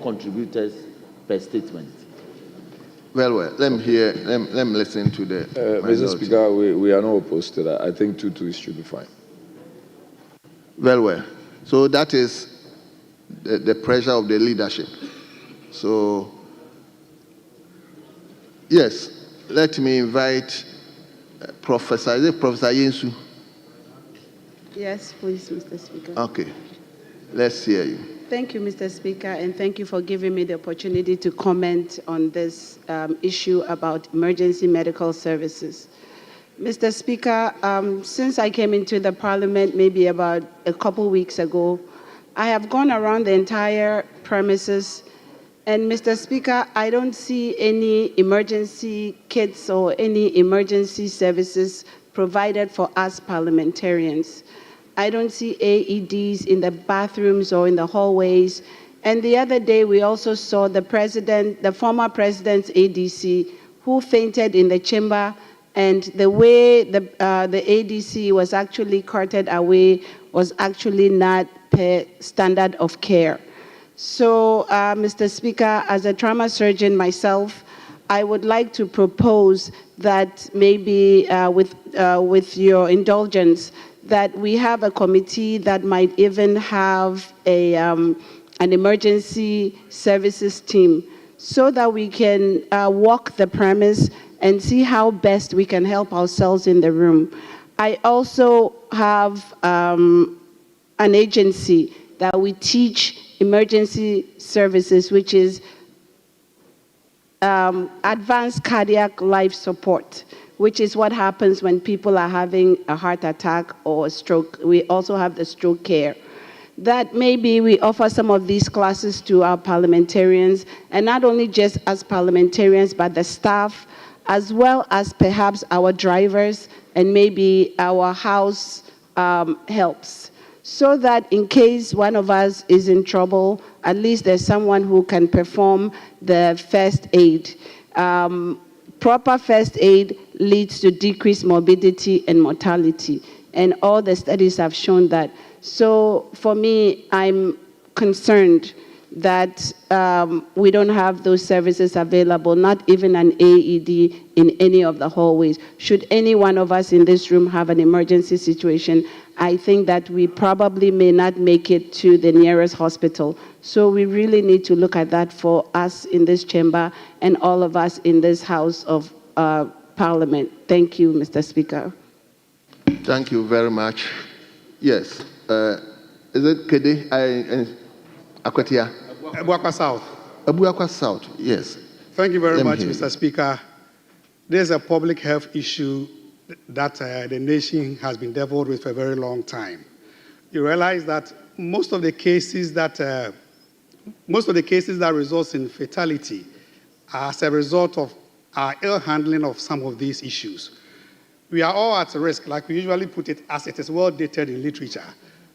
contributors per statement. Well, let me listen to the Mr. Speaker, we are not opposed to that. I think 2-2 should be fine. Well. So that is the pressure of the leadership. So, yes, let me invite Professor Yensu. Yes, please, Mr. Speaker. Okay, let's hear you. Thank you, Mr. Speaker, and thank you for giving me the opportunity to comment on this issue about emergency medical services. Mr. Speaker, since I came into the Parliament maybe about a couple weeks ago, I have gone around the entire premises, and Mr. Speaker, I don't see any emergency kits or any emergency services provided for us parliamentarians. I don't see AEDs in the bathrooms or in the hallways. And the other day, we also saw the former president's ADC, who fainted in the chamber, and the way the ADC was actually carted away was actually not per standard of care. So, Mr. Speaker, as a trauma surgeon myself, I would like to propose that maybe with your indulgence, that we have a committee that might even have an emergency services team so that we can walk the premise and see how best we can help ourselves in the room. I also have an agency that we teach emergency services, which is advanced cardiac life support, which is what happens when people are having a heart attack or a stroke. We also have the stroke care. That maybe we offer some of these classes to our parliamentarians, and not only just as parliamentarians, but the staff, as well as perhaps our drivers and maybe our house helps, so that in case one of us is in trouble, at least there's someone who can perform the first aid. Proper first aid leads to decreased morbidity and mortality, and all the studies have shown that. So for me, I'm concerned that we don't have those services available, not even an AED in any of the hallways. Should any one of us in this room have an emergency situation, I think that we probably may not make it to the nearest hospital. So we really need to look at that for us in this chamber and all of us in this House of Parliament. Thank you, Mr. Speaker. Thank you very much. Yes. Is it Kede? Akwatia? Abuakwa South. Abuakwa South, yes. Thank you very much, Mr. Speaker. There's a public health issue that the nation has been dealt with for a very long time. You realize that most of the cases that result in fatality are as a result of our ill handling of some of these issues. We are all at risk, like we usually put it, as it is well dated in literature.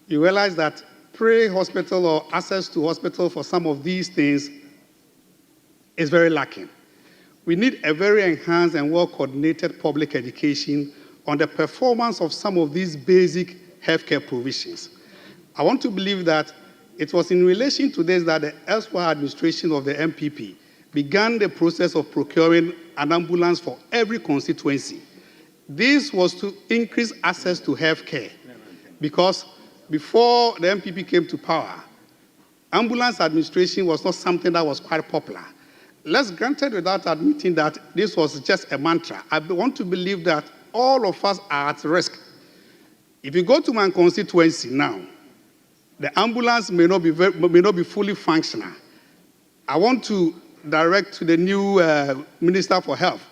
You realize that pre-hospital or access to hospital for some of these things is very lacking. We need a very enhanced and well-coordinated public education on the performance of some of these basic healthcare provisions. I want to believe that it was in relation to this that the erstwhile administration of the MPP began the process of procuring an ambulance for every constituency. This was to increase access to healthcare, because before the MPP came to power, ambulance administration was not something that was quite popular. Let's grant it without admitting that this was just a mantra. I want to believe that all of us are at risk. If you go to my constituency now, the ambulance may not be fully functional. I want to direct to the new Minister for Health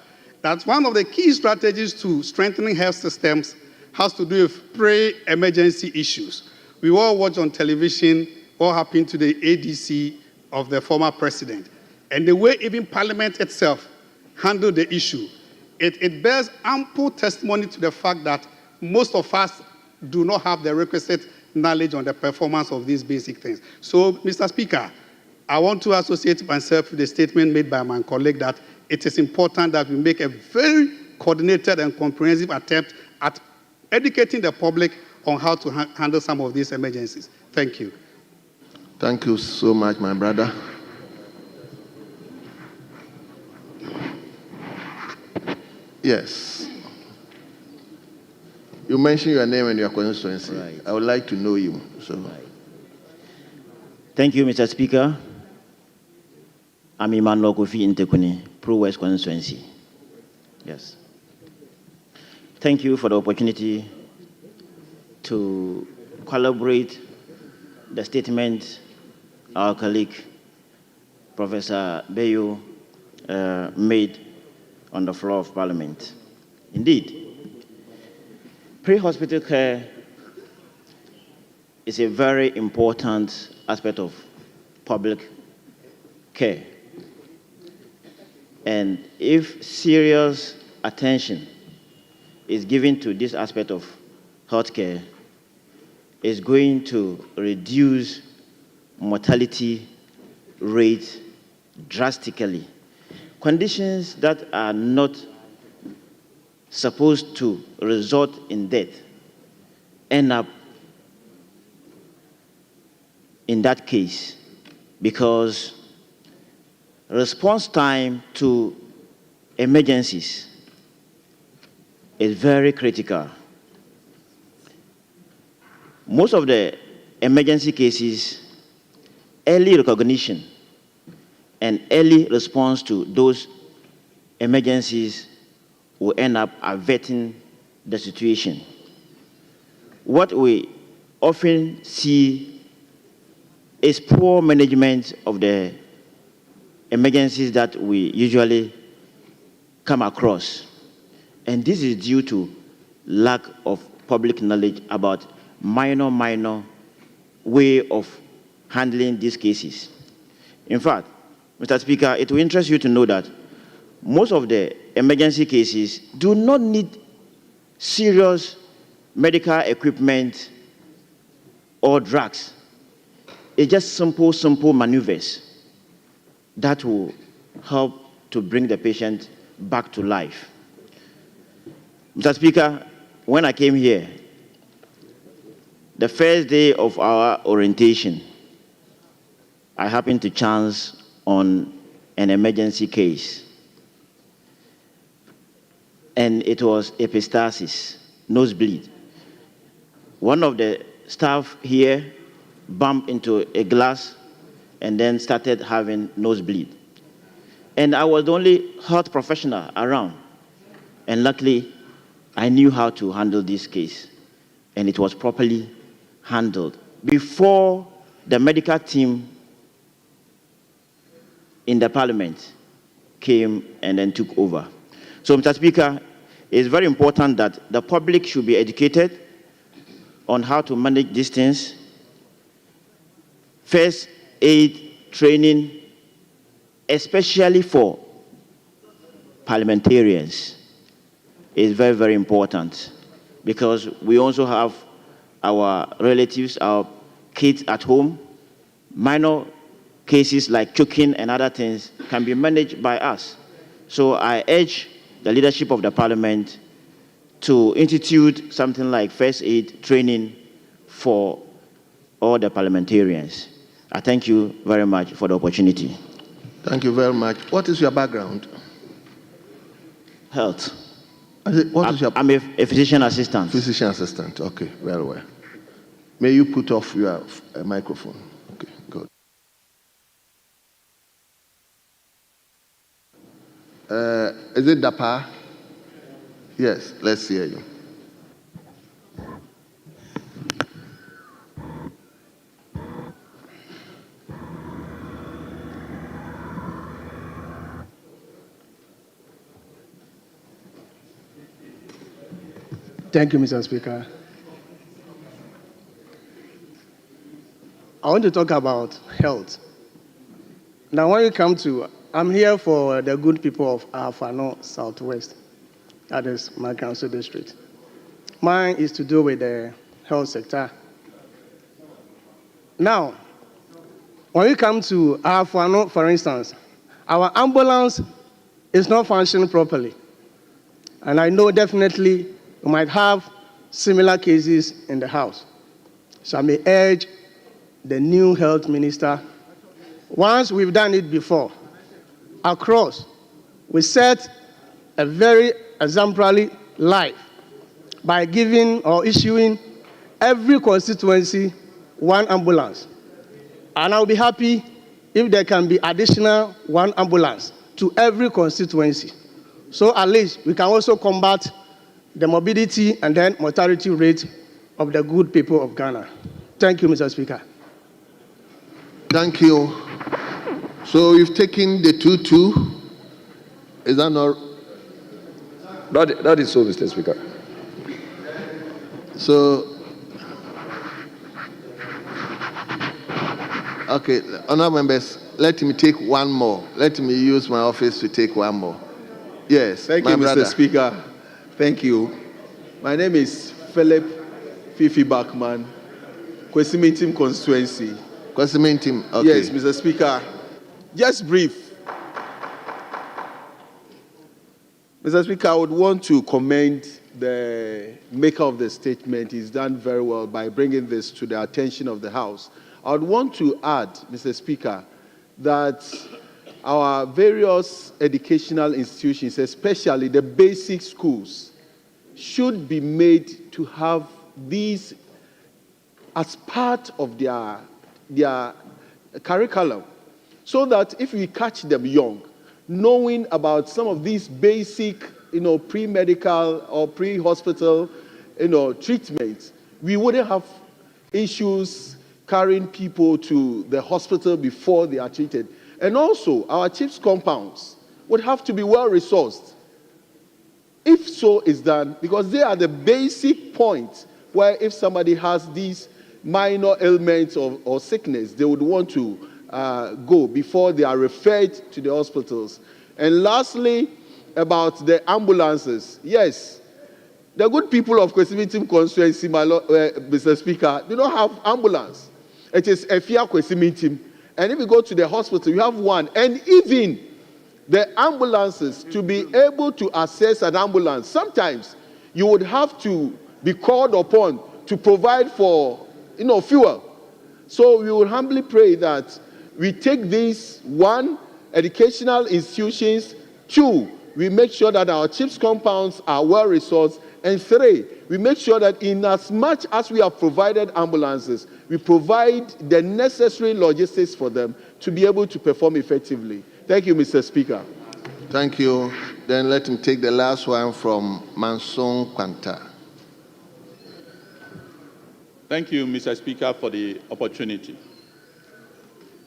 that one of the key strategies to strengthening health systems has to do with pre-emergency issues. We all watch on television what happened to the ADC of the former president. And the way even Parliament itself handled the issue, it bears ample testimony to the fact that most of us do not have the requisite knowledge on the performance of these basic things. So, Mr. Speaker, I want to associate myself with the statement made by my colleague that it is important that we make a very coordinated and comprehensive attempt at educating the public on how to handle some of these emergencies. Thank you. Thank you so much, my brother. Yes. You mentioned your name and your constituency. Right. I would like to know you. So, Thank you, Mr. Speaker. I'm Emmanuel Kofi Intekuni, Pro West constituency. Yes. Thank you for the opportunity to collaborate the statement our colleague, Professor Bayo, made on the floor of Parliament. Indeed, pre-hospital care is a very important aspect of public care. And if serious attention is given to this aspect of healthcare, it's going to reduce mortality rate drastically. Conditions that are not supposed to result in death end up in that case because response time to emergencies is very critical. Most of the emergency cases, early recognition and early response to those emergencies will end up averting the situation. What we often see is poor management of the emergencies that we usually come across. And this is due to lack of public knowledge about minor way of handling these cases. In fact, Mr. Speaker, it will interest you to know that most of the emergency cases do not need serious medical equipment or drugs. It's just simple maneuvers that will help to bring the patient back to life. Mr. Speaker, when I came here, the first day of our orientation, I happened to chance on an emergency case. And it was epistaxis, nosebleed. One of the staff here bumped into a glass and then started having nosebleed. And I was the only health professional around. And luckily, I knew how to handle this case. And it was properly handled before the medical team in the Parliament came and then took over. So, Mr. Speaker, it's very important that the public should be educated on how to manage these things. First aid training, especially for parliamentarians, is very, very important because we also have our relatives, our kids at home. Minor cases like choking and other things can be managed by us. So I urge the leadership of the Parliament to institute something like first aid training for all the parliamentarians. I thank you very much for the opportunity. thank you very much. What is your background? Health. What is your I'm a physician assistant. physician assistant? Okay, very well. May you put off your microphone? Okay, good. Is it Dapa? Yes, let's hear you. Thank you, Mr. Speaker. I want to talk about health. Now, when you come to, I'm here for the good people of Afano Southwest. That is my council district. Mine is to do with the health sector. Now, when we come to Afano, for instance, our ambulance is not functioning properly. And I know definitely we might have similar cases in the House. So I may urge the new health minister, once we've done it before, across, we set a very exemplary life by giving or issuing every constituency one ambulance. And I'll be happy if there can be additional one ambulance to every constituency. So at least we can also combat the morbidity and then mortality rate of the good people of Ghana. Thank you, Mr. Speaker. Thank you. So you've taken the 2-2. Is that not? That is so, Mr. Speaker. So, okay, honourable members, let me take one more. Let me use my office to take one more. Yes, thank my you, brother. Mr. Speaker. Thank you. My name is Philip Fifi Bachman, Kwesimintim constituency. Kwesimintim, okay. Yes, Mr. Speaker. Just brief. Mr. Speaker, I would want to commend the maker of the statement. He's done very well by bringing this to the attention of the House. I would want to add, Mr. Speaker, that our various educational institutions, especially the basic schools, should be made to have these as part of their curriculum, so that if we catch them young, knowing about some of these basic, pre-medical or pre-hospital, treatments, we wouldn't have issues carrying people to the hospital before they are treated. And also, our chief's compounds would have to be well-resourced. If so is done, because they are the basic point where if somebody has these minor ailments or sickness, they would want to go before they are referred to the hospitals. And lastly, about the ambulances. Yes, the good people of Kwesimintim constituency, Mr. Speaker, do not have ambulance. It is Efia Kwesimintim. And if you go to the hospital, you have one. And even the ambulances, to be able to access an ambulance, sometimes you would have to be called upon to provide for, fuel. So we will humbly pray that we take these, one, educational institutions, two, we make sure that our chiefs compounds are well-resourced, and three, we make sure that in as much as we have provided ambulances, we provide the necessary logistics for them to be able to perform effectively. Thank you, Mr. Speaker. Thank you. Then let me take the last one from Manson Kwanta. Thank you, Mr. Speaker, for the opportunity.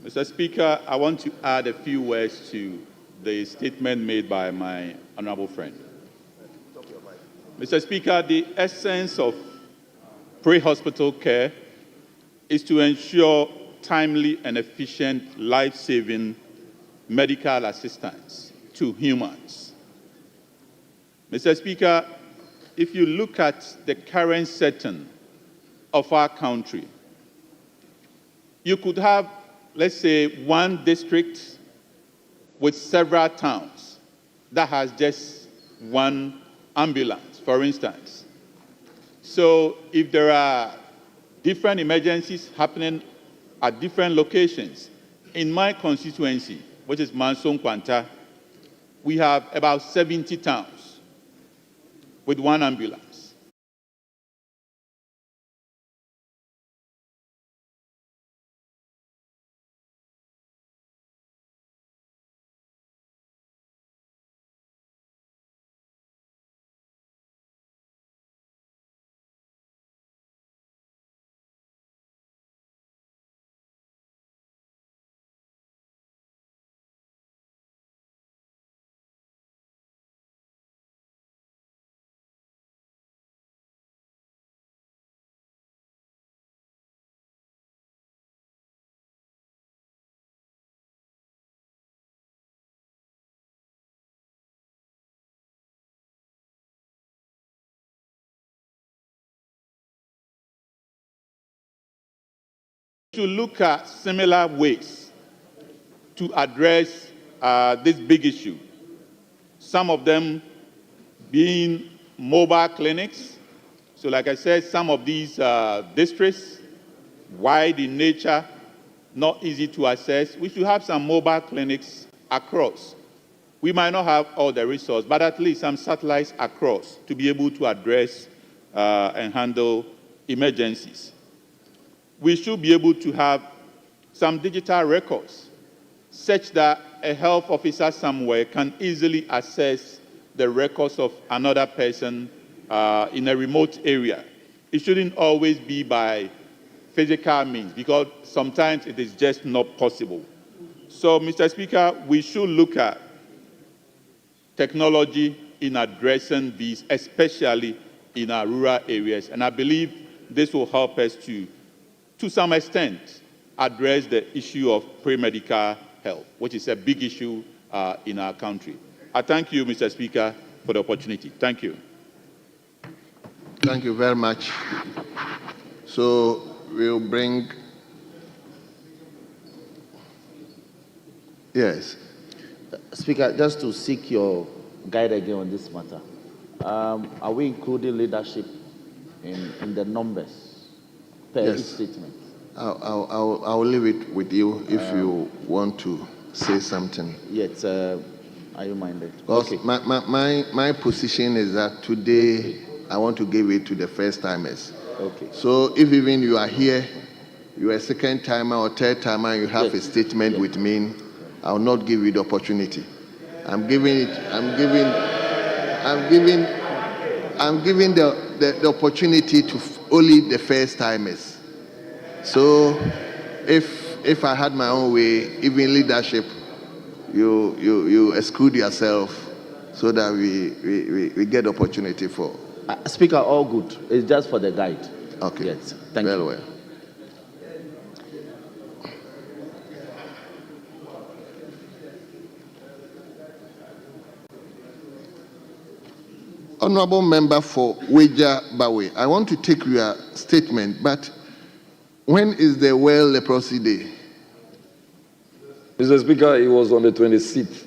Mr. Speaker, I want to add a few words to the statement made by my honorable friend. Mr. Speaker, the essence of pre-hospital care is to ensure timely and efficient life-saving medical assistance to humans. Mr. Speaker, if you look at the current setting of our country, you could have, let's say, one district with several towns that has just one ambulance, for instance. So if there are different emergencies happening at different locations, in my constituency, which is Manson Kwanta, we have about 70 towns with one ambulance. To look at similar ways to address this big issue. Some of them being mobile clinics. So like I said, some of these districts, wide in nature, not easy to access, we should have some mobile clinics across. We might not have all the resources, but at least some satellites across to be able to address and handle emergencies. We should be able to have some digital records such that a health officer somewhere can easily access the records of another person in a remote area. It shouldn't always be by physical means, because sometimes it is just not possible. So, Mr. Speaker, we should look at technology in addressing these, especially in our rural areas. And I believe this will help us to some extent, address the issue of pre-medical health, which is a big issue in our country. I thank you, Mr. Speaker, for the opportunity. Thank you. Thank you very much. So we'll bring... Yes. Speaker, just to seek your guide again on this matter, are we including leadership in the numbers per each statement? I'll leave it with you if you want to say something. Yes, are you minded? Okay. My position is that today I want to give it to the first timers. Okay. So if even you are here, you are a second timer or third timer, and you have a statement with me, I will not give you the opportunity. I'm giving the opportunity to only the first timers. So if I had my own way, even leadership, you exclude yourself so that we get opportunity for. Speaker, all good. It's just for the guide. Okay. Yes. Thank you. Very well. Honorable Member for Weja Bawe, I want to take your statement, but when is the World Leprosy Day? Mr. Speaker, it was on the 26th,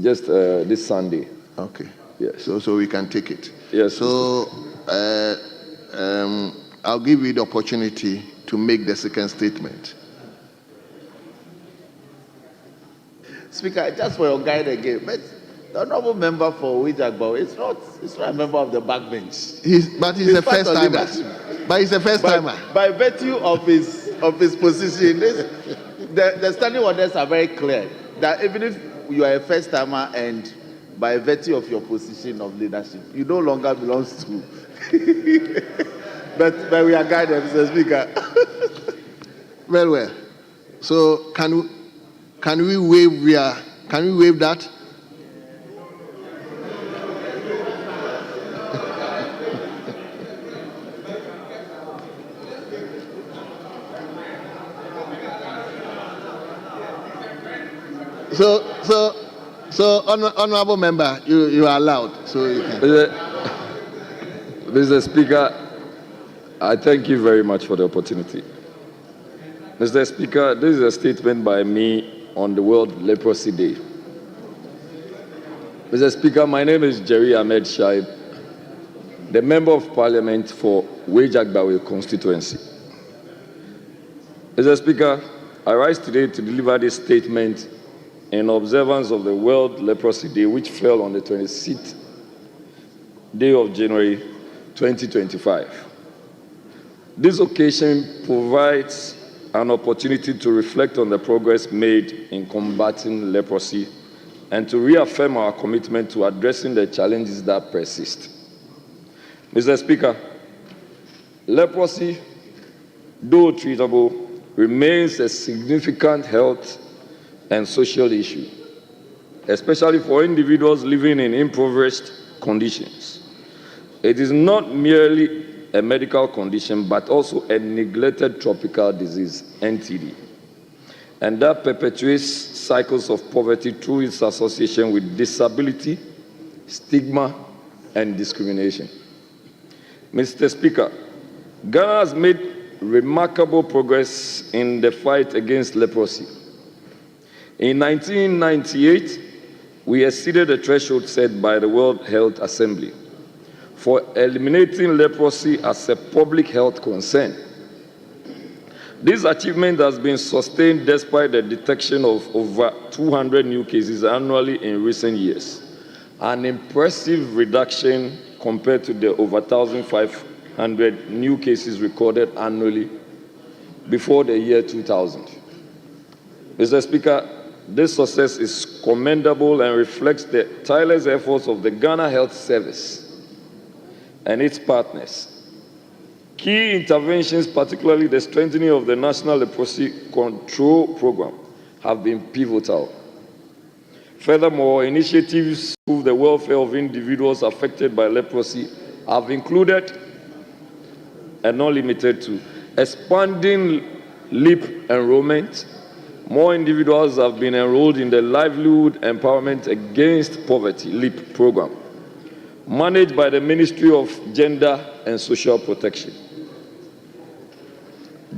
just this Sunday. Okay. Yes. So we can take it. Yes. So I'll give you the opportunity to make the second statement. Speaker, just for your guide again, but the honorable member for Wijagbo is not a member of the backbench. He's a first timer. But he's a first timer. By virtue of his position, the standing orders are very clear that even if you are a first timer and by virtue of your position of leadership, you no longer belong to. but we are guided, Mr. Speaker. Very well. So can we waive that? So, honorable member, you are allowed. So you can. Mr. Speaker, I thank you very much for the opportunity. Mr. Speaker, this is a statement by me on the World Leprosy Day. Mr. Speaker, my name is Jerry Ahmed Shaib, the Member of Parliament for Wejagbawe constituency. Mr. Speaker, I rise today to deliver this statement in observance of the World Leprosy Day, which fell on the 26th day of January 2025. This occasion provides an opportunity to reflect on the progress made in combating leprosy and to reaffirm our commitment to addressing the challenges that persist. Mr. Speaker, leprosy, though treatable, remains a significant health and social issue, especially for individuals living in impoverished conditions. It is not merely a medical condition, but also a neglected tropical disease, NTD, and that perpetuates cycles of poverty through its association with disability, stigma, and discrimination. Mr. Speaker, Ghana has made remarkable progress in the fight against leprosy. In 1998, we exceeded the threshold set by the World Health Assembly for eliminating leprosy as a public health concern. This achievement has been sustained despite the detection of over 200 new cases annually in recent years, an impressive reduction compared to the over 1,500 new cases recorded annually before the year 2000. Mr. Speaker, this success is commendable and reflects the tireless efforts of the Ghana Health Service and its partners. Key interventions, particularly the strengthening of the National Leprosy Control Program, have been pivotal. Furthermore, initiatives to improve the welfare of individuals affected by leprosy have included, and not limited to, expanding LEAP enrollment. More individuals have been enrolled in the Livelihood Empowerment Against Poverty LEAP program, managed by the Ministry of Gender and Social Protection.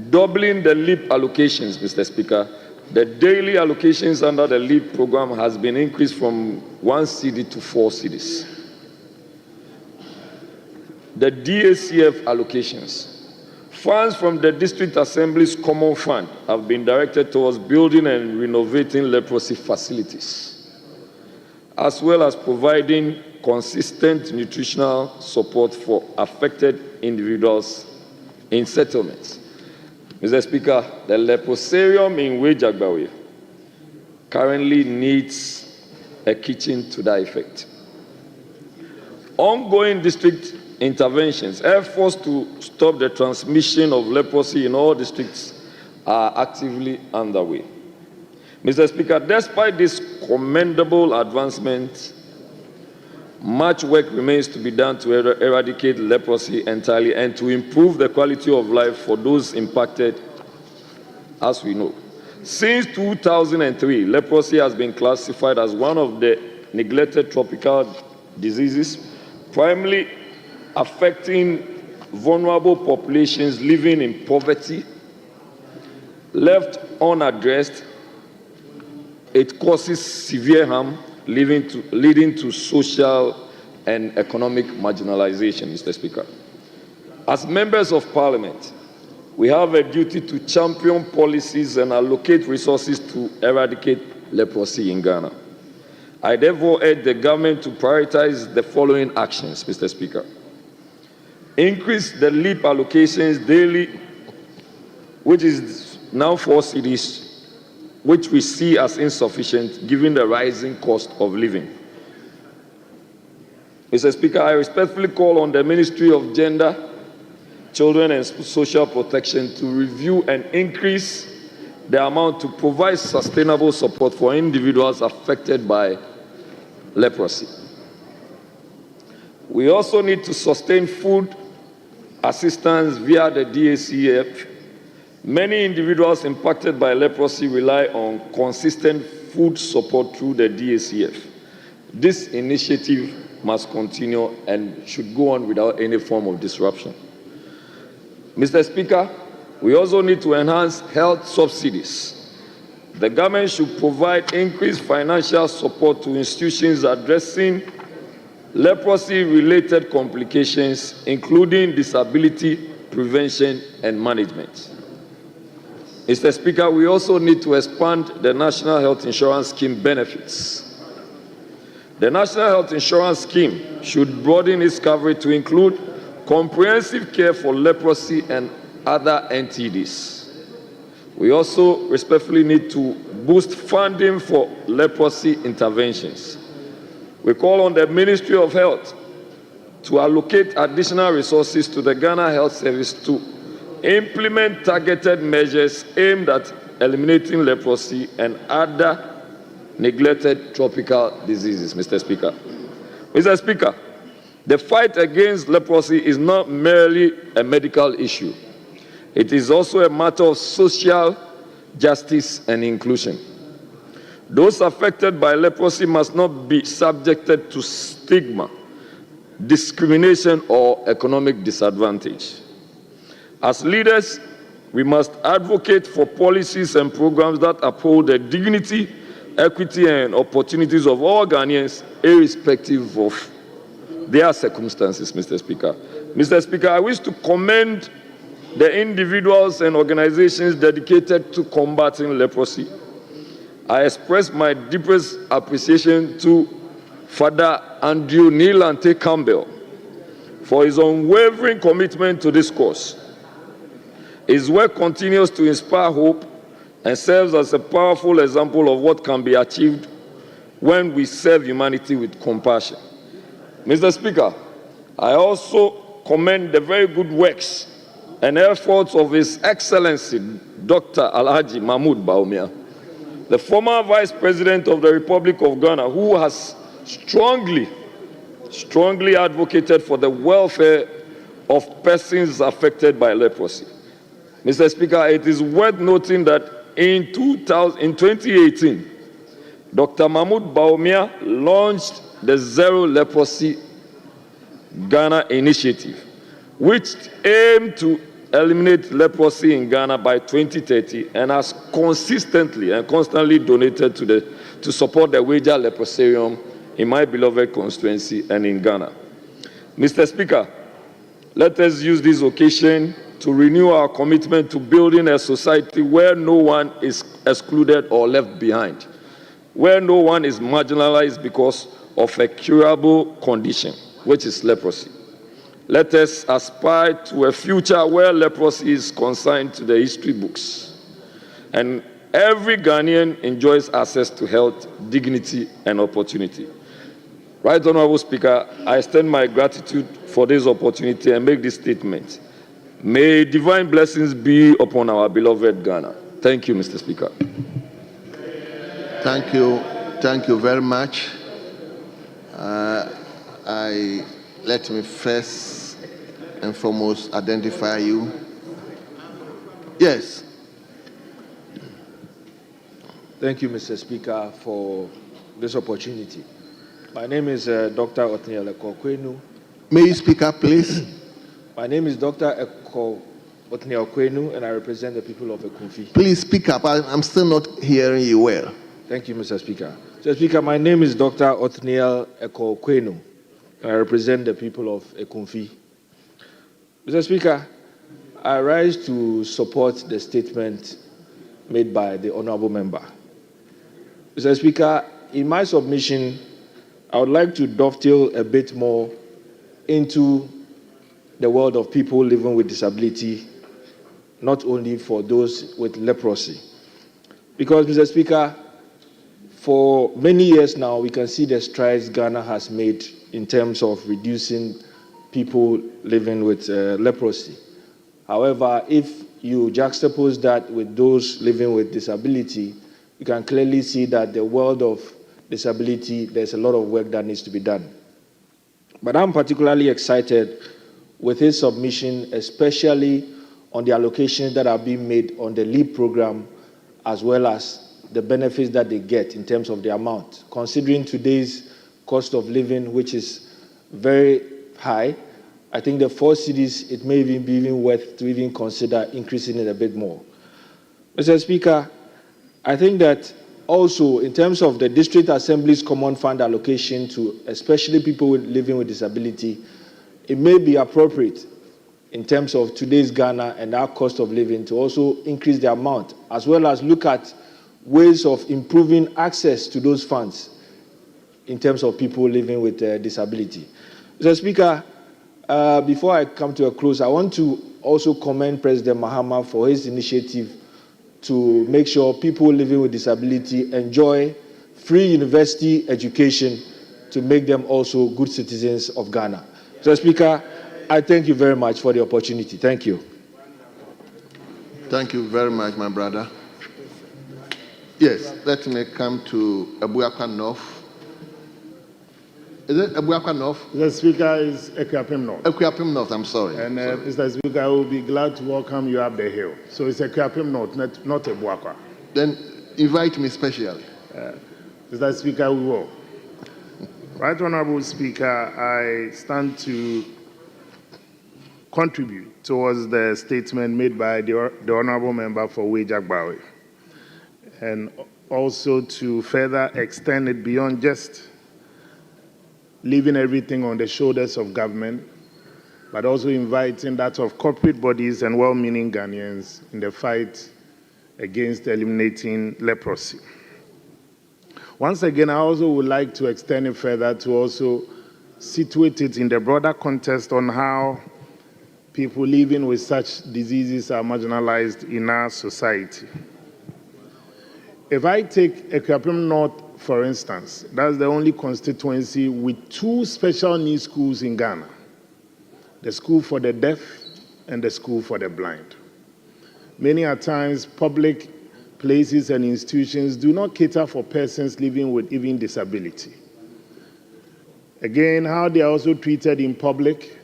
Doubling the LEAP allocations, Mr. Speaker, the daily allocations under the LEAP program has been increased from 1 cedi to 4 cedis. The DACF allocations. Funds from the District Assembly's Common Fund have been directed towards building and renovating leprosy facilities, as well as providing consistent nutritional support for affected individuals in settlements. Mr. Speaker, the leprosarium in Wejagbawe currently needs a kitchen to that effect. Ongoing district interventions, efforts to stop the transmission of leprosy in all districts are actively underway. Mr. Speaker, despite this commendable advancement, much work remains to be done to eradicate leprosy entirely and to improve the quality of life for those impacted, as we know. Since 2003, leprosy has been classified as one of the neglected tropical diseases, primarily affecting vulnerable populations living in poverty. Left unaddressed, it causes severe harm, leading to social and economic marginalization, Mr. Speaker. As members of Parliament, we have a duty to champion policies and allocate resources to eradicate leprosy in Ghana. I therefore urge the government to prioritize the following actions, Mr. Speaker. Increase the LEAP allocations daily, which is now 4 cedis, which we see as insufficient given the rising cost of living. Mr. Speaker, I respectfully call on the Ministry of Gender, Children and Social Protection to review and increase the amount to provide sustainable support for individuals affected by leprosy. We also need to sustain food assistance via the DACF. Many individuals impacted by leprosy rely on consistent food support through the DACF. This initiative must continue and should go on without any form of disruption. Mr. Speaker, we also need to enhance health subsidies. The government should provide increased financial support to institutions addressing leprosy-related complications, including disability prevention and management. Mr. Speaker, we also need to expand the National Health Insurance Scheme benefits. The National Health Insurance Scheme should broaden its coverage to include comprehensive care for leprosy and other NTDs. We also respectfully need to boost funding for leprosy interventions. We call on the Ministry of Health to allocate additional resources to the Ghana Health Service to implement targeted measures aimed at eliminating leprosy and other neglected tropical diseases, Mr. Speaker. Mr. Speaker, the fight against leprosy is not merely a medical issue. It is also a matter of social justice and inclusion. Those affected by leprosy must not be subjected to stigma, discrimination, or economic disadvantage. As leaders, we must advocate for policies and programs that uphold the dignity, equity, and opportunities of all Ghanaians, irrespective of their circumstances, Mr. Speaker. Mr. Speaker, I wish to commend the individuals and organizations dedicated to combating leprosy. I express my deepest appreciation to Father Andrew Neilante Campbell for his unwavering commitment to this cause. His work continues to inspire hope and serves as a powerful example of what can be achieved when we serve humanity with compassion. Mr. Speaker, I also commend the very good works and efforts of His Excellency Dr. Alhaji Mahmoud Bawumia, the former Vice President of the Republic of Ghana, who has strongly advocated for the welfare of persons affected by leprosy. Mr. Speaker, it is worth noting that in 2018, Dr. Mahmoud Bawumia launched the Zero Leprosy Ghana initiative, which aimed to eliminate leprosy in Ghana by 2030 and has consistently and constantly donated to support the Weija Leprosarium in my beloved constituency and in Ghana. Mr. Speaker, let us use this occasion to renew our commitment to building a society where no one is excluded or left behind, where no one is marginalized because of a curable condition, which is leprosy. Let us aspire to a future where leprosy is consigned to the history books and every Ghanaian enjoys access to health, dignity, and opportunity. Right Honorable Speaker, I extend my gratitude for this opportunity and make this statement. May divine blessings be upon our beloved Ghana. Thank you, Mr. Speaker. Thank you. Thank you very much. Let me first and foremost identify you. Yes. Thank you, Mr. Speaker, for this opportunity. My name is Dr. Othniel Eko-Kwenu. May you speak up, please? My name is Dr. Othniel Kwenu, and I represent the people of Ekumfi. Please speak up. I'm still not hearing you well. Thank you, Mr. Speaker. Mr. Speaker, my name is Dr. Othniel Eko-Kwenu, and I represent the people of Ekumfi. Mr. Speaker, I rise to support the statement made by the honorable member. Mr. Speaker, in my submission, I would like to dovetail a bit more into the world of people living with disability, not only for those with leprosy. Because, Mr. Speaker, for many years now, we can see the strides Ghana has made in terms of reducing people living with leprosy. However, if you juxtapose that with those living with disability, you can clearly see that the world of disability, there's a lot of work that needs to be done. But I'm particularly excited with his submission, especially on the allocations that are being made on the LEAP program, as well as the benefits that they get in terms of the amount. Considering today's cost of living, which is very high, I think the 4 cities, it may even be worth to even consider increasing it a bit more. Mr. Speaker, I think that also in terms of the District Assembly's Common Fund allocation to especially people living with disability, it may be appropriate in terms of today's Ghana and our cost of living to also increase the amount, as well as look at ways of improving access to those funds in terms of people living with disability. Mr. Speaker, before I come to a close, I want to also commend President Mahama for his initiative to make sure people living with disability enjoy free university education to make them also good citizens of Ghana. Mr. Speaker, I thank you very much for the opportunity. Thank you. Thank you very much, my brother. Yes, let me come to Abuakwa North. Is it Abuakwa North? The Speaker is Ekuapem North. Ekuapem North, I'm sorry. And Mr. Speaker, I will be glad to welcome you up the hill. So it's Ekuapem North, not Abuakwa. Then invite me specially. Mr. Speaker, we will. Right Honorable Speaker, I stand to contribute towards the statement made by the Honorable Member for Weija Gbawe, and also to further extend it beyond just leaving everything on the shoulders of government, but also inviting that of corporate bodies and well-meaning Ghanaians in the fight against eliminating leprosy. Once again, I also would like to extend it further to also situate it in the broader context on how people living with such diseases are marginalized in our society. If I take Ekwapim North, for instance, that's the only constituency with 2 special needs schools in Ghana, the school for the deaf and the school for the blind. Many a times, public places and institutions do not cater for persons living with even disability. Again, how they are also treated in public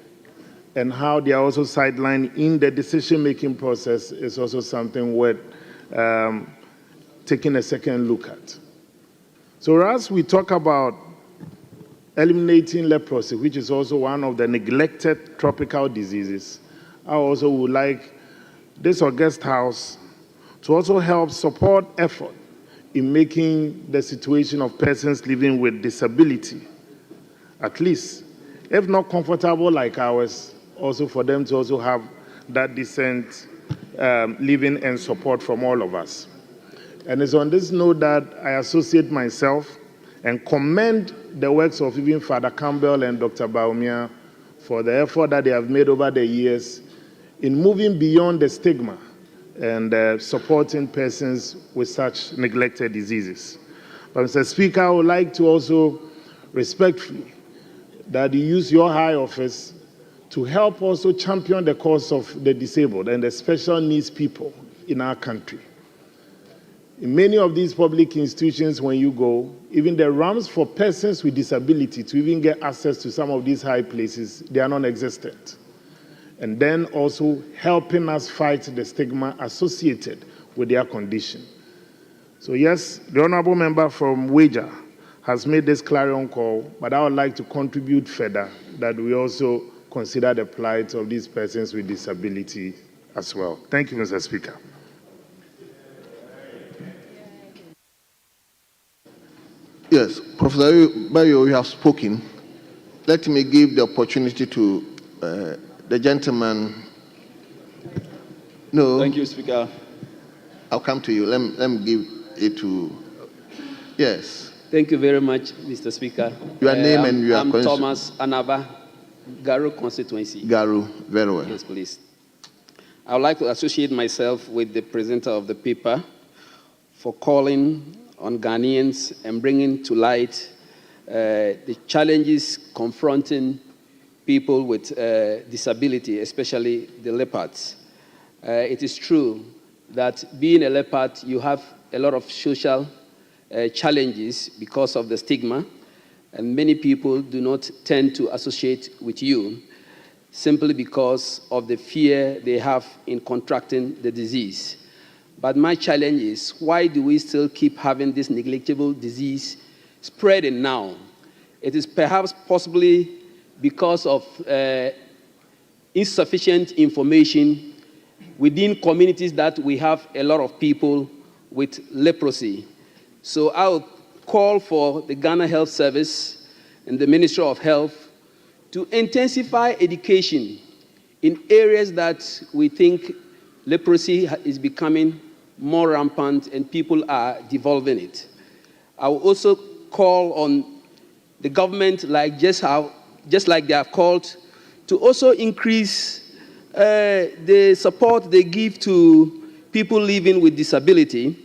and how they are also sidelined in the decision-making process is also something worth taking a second look at. So as we talk about eliminating leprosy, which is also one of the neglected tropical diseases, I also would like this august house to also help support effort in making the situation of persons living with disability, at least, if not comfortable like ours, also for them to also have that decent living and support from all of us. And it's on this note that I associate myself and commend the works of even Father Campbell and Dr. Baumia for the effort that they have made over the years in moving beyond the stigma and supporting persons with such neglected diseases. But Mr. Speaker, I would like to also respectfully that you use your high office to help also champion the cause of the disabled and the special needs people in our country. In many of these public institutions, when you go, even the ramps for persons with disability to even get access to some of these high places, they are non-existent. And then also helping us fight the stigma associated with their condition. So yes, the honorable member from Wager has made this clarion call, but I would like to contribute further that we also consider the plight of these persons with disability as well. Thank you, Mr. Speaker. Yes, Professor Bayo, you have spoken. Let me give the opportunity to the gentleman. No. Thank you, Speaker. I'll come to you. Let me give it to. Yes. Thank you very much, Mr. Speaker. Your name and your I'm Thomas Anaba, Garu constituency. Garu, very well. Yes, please. I would like to associate myself with the presenter of the paper for calling on Ghanaians and bringing to light the challenges confronting people with disability, especially the leopards. It is true that being a leopard, you have a lot of social challenges because of the stigma, and many people do not tend to associate with you simply because of the fear they have in contracting the disease. But my challenge is, why do we still keep having this neglectable disease spreading now? It is perhaps possibly because of insufficient information within communities that we have a lot of people with leprosy. So I would call for the Ghana Health Service and the Ministry of Health to intensify education in areas that we think leprosy is becoming more rampant and people are devolving it. I will also call on the government, just like they have called, to also increase the support they give to people living with disability,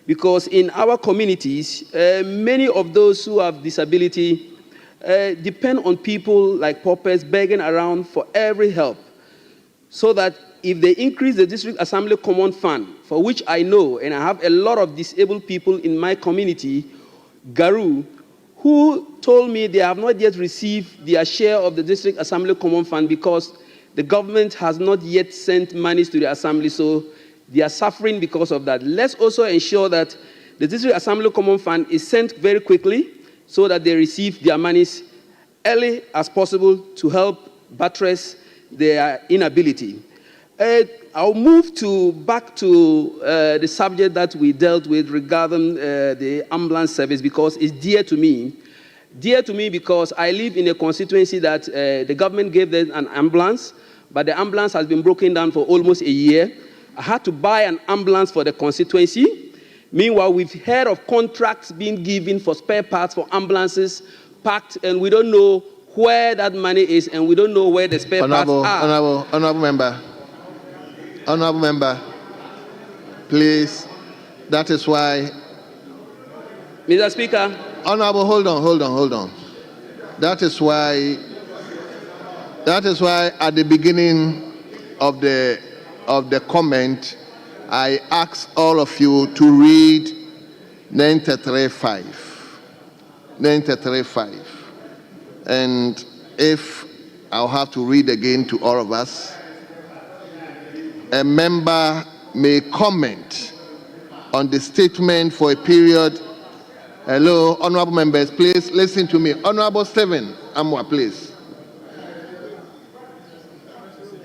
because in our communities, many of those who have disability depend on people like paupers begging around for every help, so that if they increase the District Assembly Common Fund, for which I know, and I have a lot of disabled people in my community, Garu, who told me they have not yet received their share of the District Assembly Common Fund because the government has not yet sent monies to the Assembly, so they are suffering because of that. Let's also ensure that the District Assembly Common Fund is sent very quickly so that they receive their monies early as possible to help buttress their inability. I'll move back to the subject that we dealt with regarding the ambulance service, because it's dear to me. dear to me because I live in a constituency that the government gave them an ambulance, but the ambulance has been broken down for almost a year. I had to buy an ambulance for the constituency. Meanwhile, we've heard of contracts being given for spare parts for ambulances packed, and we don't know where that money is, and we don't know where the spare parts are. Honorable member, please. That is why. Mr. Speaker. Honorable, hold on. That is why at the beginning of the comment, I asked all of you to read 935. And if I'll have to read again to all of us, a member may comment on the statement for a period. Hello, honorable members, please listen to me. Honorable Stephen Amwa, please.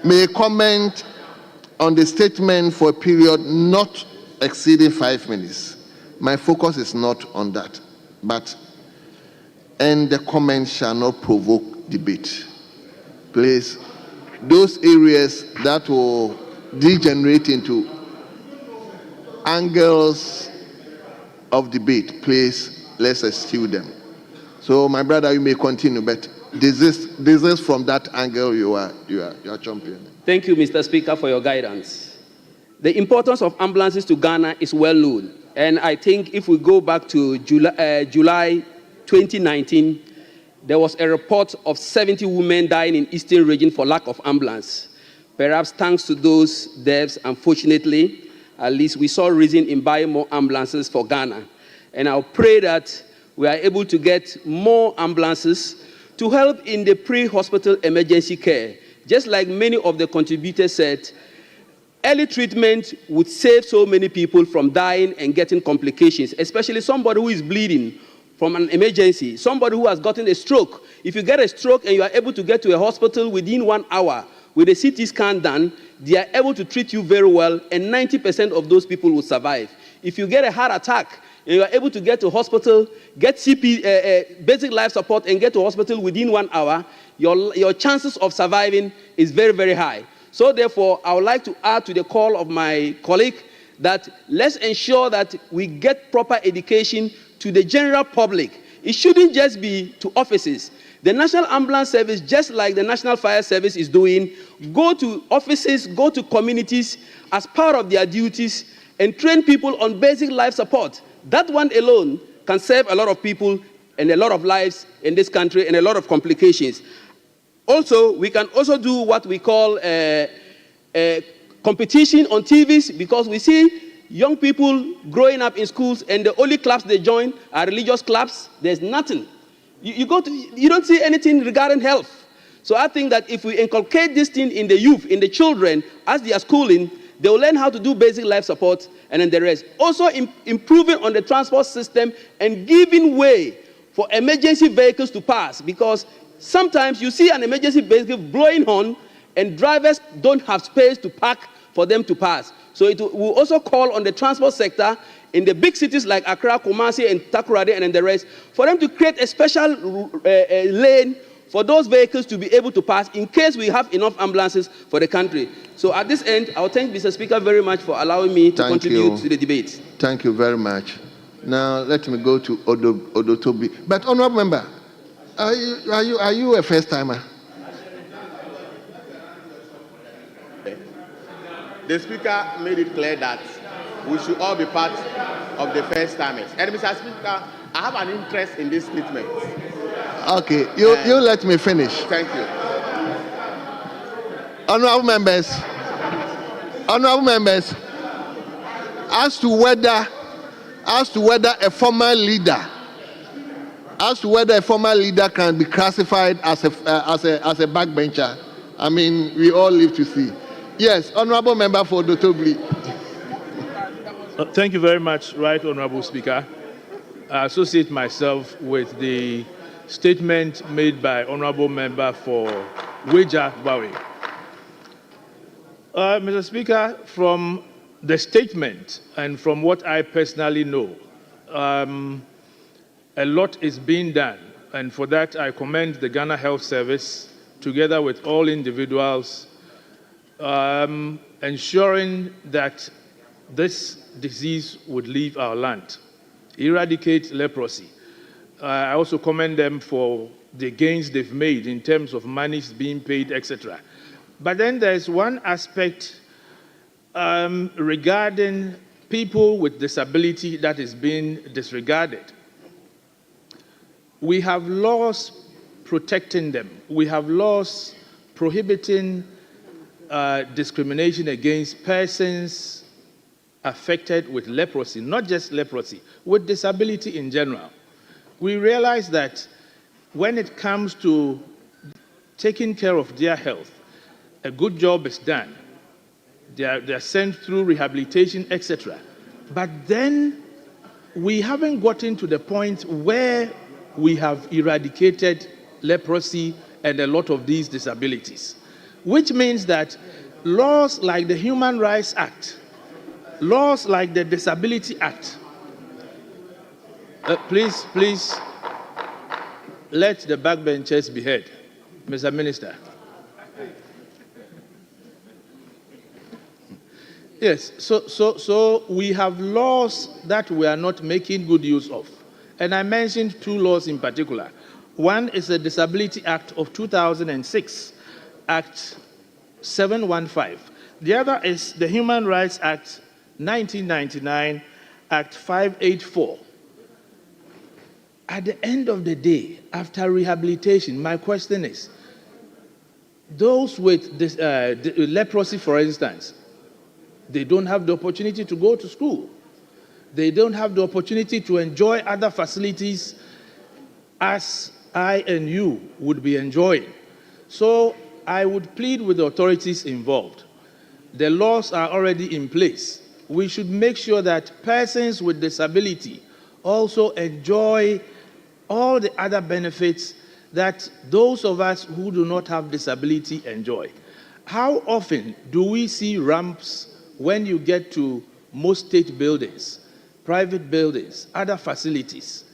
May comment on the statement for a period not exceeding 5 minutes. My focus is not on that, and the comment shall not provoke debate. Please, those areas that will degenerate into angles of debate, please, let's eschew them. So, my brother, you may continue, but desist from that angle you are championing. Thank you, Mr. Speaker, for your guidance. The importance of ambulances to Ghana is well known, and I think if we go back to July 2019, there was a report of 70 women dying in Eastern region for lack of ambulance. Perhaps thanks to those deaths, unfortunately, at least we saw reason in buying more ambulances for Ghana. And I'll pray that we are able to get more ambulances to help in the pre-hospital emergency care. Just like many of the contributors said, early treatment would save so many people from dying and getting complications, especially somebody who is bleeding from an emergency, somebody who has gotten a stroke. If you get a stroke and you are able to get to a hospital within 1 hour with a CT scan done, they are able to treat you very well, and 90% of those people will survive. If you get a heart attack and you are able to get to hospital, get basic life support and get to hospital within 1 hour, your chances of surviving is very, very high. So therefore, I would like to add to the call of my colleague that let's ensure that we get proper education to the general public. It shouldn't just be to offices. The National Ambulance Service, just like the National Fire Service is doing, go to offices, go to communities as part of their duties and train people on basic life support. That one alone can save a lot of people and a lot of lives in this country and a lot of complications. Also, we can also do what we call competition on TVs, because we see young people growing up in schools and the only clubs they join are religious clubs. There's nothing. You don't see anything regarding health. So I think that if we inculcate this thing in the youth, in the children, as they are schooling, they will learn how to do basic life support and then the rest. Also improving on the transport system and giving way for emergency vehicles to pass, because sometimes you see an emergency vehicle blowing horn and drivers don't have space to park for them to pass. So it will also call on the transport sector in the big cities like Accra, Kumasi, and Takoradi, and then the rest, for them to create a special lane for those vehicles to be able to pass in case we have enough ambulances for the country. So at this end, I'll thank Mr. Speaker very much for allowing me to contribute to the debate. Thank you very much. Now let me go to Odotobi. But honorable member, are you a first timer? The speaker made it clear that we should all be part of the first timers. And Mr. Speaker, I have an interest in this statement. Okay, you let me finish. Thank you. Honorable members, as to whether a former leader can be classified as a backbencher, I mean, we all live to see. Yes, honorable member for Dotobli. Thank you very much, Right Honorable Speaker. I associate myself with the statement made by Honorable Member for Weja Bawe. Mr. Speaker, from the statement and from what I personally know, a lot is being done And for that, I commend the Ghana Health Service, together with all individuals, ensuring that this disease would leave our land, eradicate leprosy. I also commend them for the gains they've made in terms of monies being paid, etc. But then there's one aspect regarding people with disability that is being disregarded. We have laws protecting them. We have laws prohibiting discrimination against persons affected with leprosy, not just leprosy, with disability in general. We realize that when it comes to taking care of their health, a good job is done. They're sent through rehabilitation, etc. But then we haven't gotten to the point where we have eradicated leprosy and a lot of these disabilities, which means that laws like the Human Rights Act, laws like the Disability Act, please let the backbenchers be heard, Mr. Minister. Yes, so we have laws that we are not making good use of. And I mentioned two laws in particular. One is the Disability Act of 2006, Act 715. The other is the Human Rights Act 1999, Act 584. At the end of the day, after rehabilitation, my question is, those with this, leprosy, for instance, they don't have the opportunity to go to school. They don't have the opportunity to enjoy other facilities as I and you would be enjoying. So I would plead with the authorities involved. The laws are already in place. We should make sure that persons with disability also enjoy all the other benefits that those of us who do not have disability enjoy. How often do we see ramps when you get to most state buildings, private buildings, other facilities?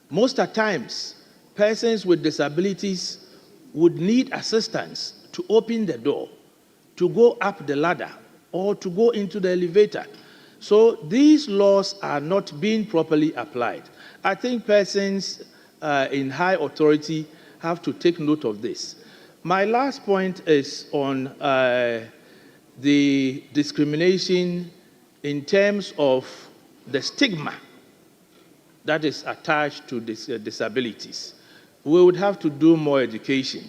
Most of the times, persons with disabilities would need assistance to open the door, to go up the ladder, or to go into the elevator. So these laws are not being properly applied. I think persons in high authority have to take note of this. My last point is on the discrimination in terms of the stigma that is attached to disabilities. We would have to do more education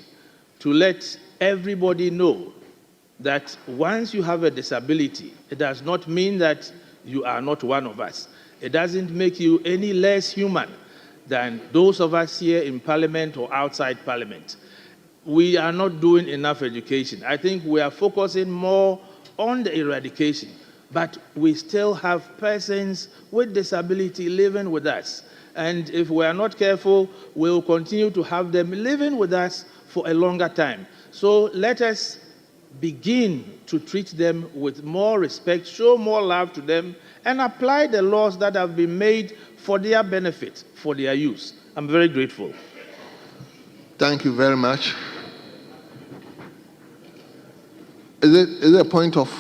to let everybody know that once you have a disability, it does not mean that you are not one of us. It doesn't make you any less human than those of us here in Parliament or outside Parliament. We are not doing enough education. I think we are focusing more on the eradication, but we still have persons with disability living with us. And if we are not careful, we'll continue to have them living with us for a longer time. So let us begin to treat them with more respect, show more love to them, and apply the laws that have been made for their benefit, for their use. I'm very grateful. Thank you very much. Is it a point of...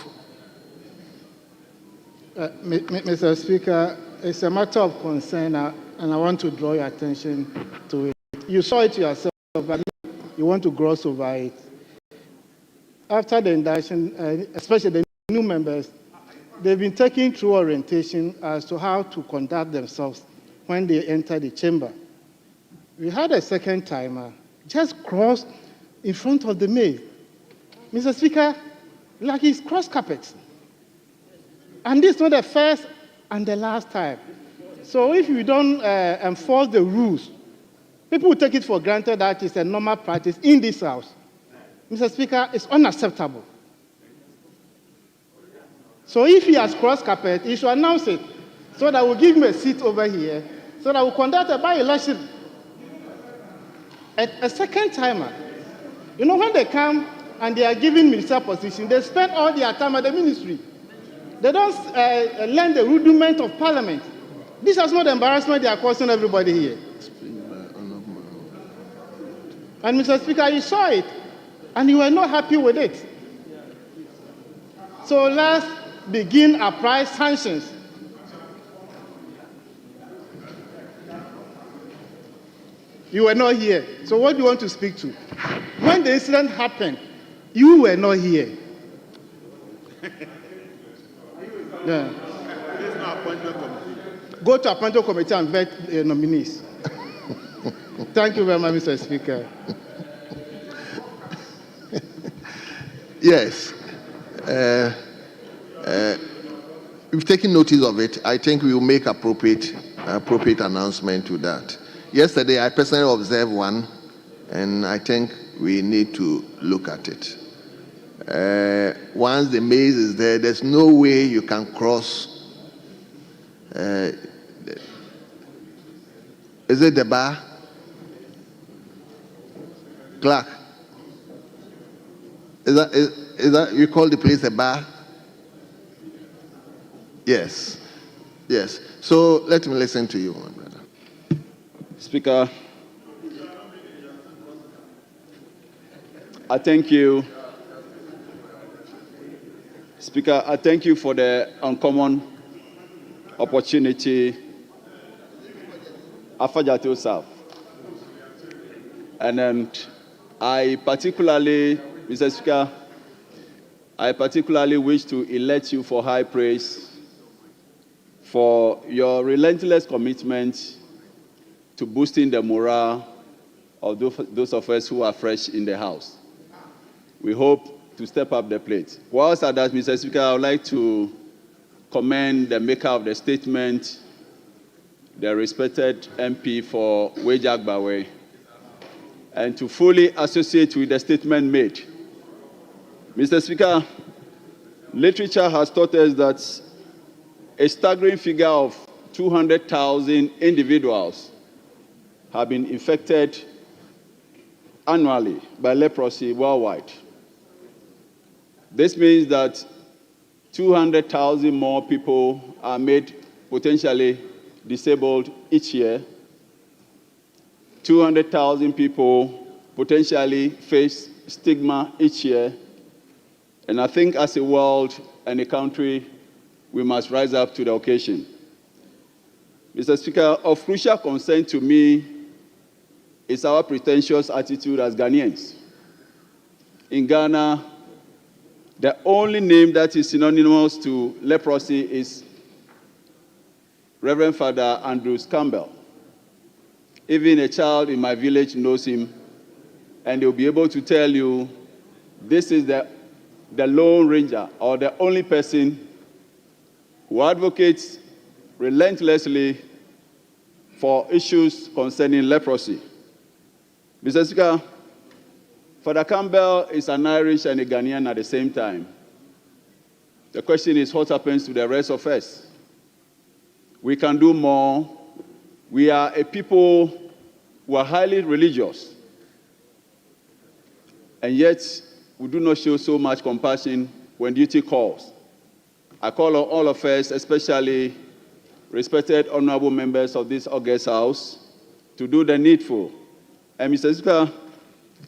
Mr. Speaker, it's a matter of concern, and I want to draw your attention to it. You saw it yourself, but you want to gloss over it. After the induction, especially the new members, they've been taken through orientation as to how to conduct themselves when they enter the chamber. We had a second timer just cross in front of the maid. Mr. Speaker, like he's cross carpet. And this is not the first and the last time. So if you don't enforce the rules, people will take it for granted that it's a normal practice in this house. Mr. Speaker, it's unacceptable. So if he has crossed carpet, he should announce it so that we'll give him a seat over here, so that we'll conduct a by-election. A second timer, you know, when they come and they are given ministerial position, they spend all their time at the ministry. They don't learn the rudiment of parliament. This is not the embarrassment they are causing everybody here. And Mr. Speaker, you saw it, and you were not happy with it. So let's begin apply sanctions. You were not here. So what do you want to speak to? When the incident happened, you were not here. Yeah. Go to appointment committee and vet nominees. Thank you very much, Mr. Speaker. Yes. We've taken notice of it. I think we will make appropriate announcement to that. Yesterday, I personally observed one, and I think we need to look at it. Once the maze is there, there's no way you can cross. Is it the bar? Clark? Is that you call the place a bar? Yes. Yes. So let me listen to you, my brother. Speaker, I thank you. Speaker, I thank you for the uncommon opportunity Afajatu South. And then I particularly, Mr. Speaker, I particularly wish to elect you for high praise for your relentless commitment to boosting the morale of those of us who are fresh in the House. We hope to step up the plate. Whilst at that, Mr. Speaker, I would like to commend the maker of the statement, the respected MP for Wejak Bawe, and to fully associate with the statement made. Mr. Speaker, literature has taught us that a staggering figure of 200,000 individuals have been infected annually by leprosy worldwide. This means that 200,000 more people are made potentially disabled each year. 200,000 people potentially face stigma each year. And I think as a world and a country, we must rise up to the occasion. Mr. Speaker, of crucial concern to me is our pretentious attitude as Ghanaians. In Ghana, the only name that is synonymous to leprosy is Reverend Father Andrews Campbell. Even a child in my village knows him, and they'll be able to tell you this is the Lone Ranger, or the only person who advocates relentlessly for issues concerning leprosy. Mr. Speaker, Father Campbell is an Irish and a Ghanaian at the same time. The question is, what happens to the rest of us? We can do more. We are a people who are highly religious, and yet we do not show so much compassion when duty calls. I call on all of us, especially respected honorable members of this august House, to do the needful. And Mr. Speaker,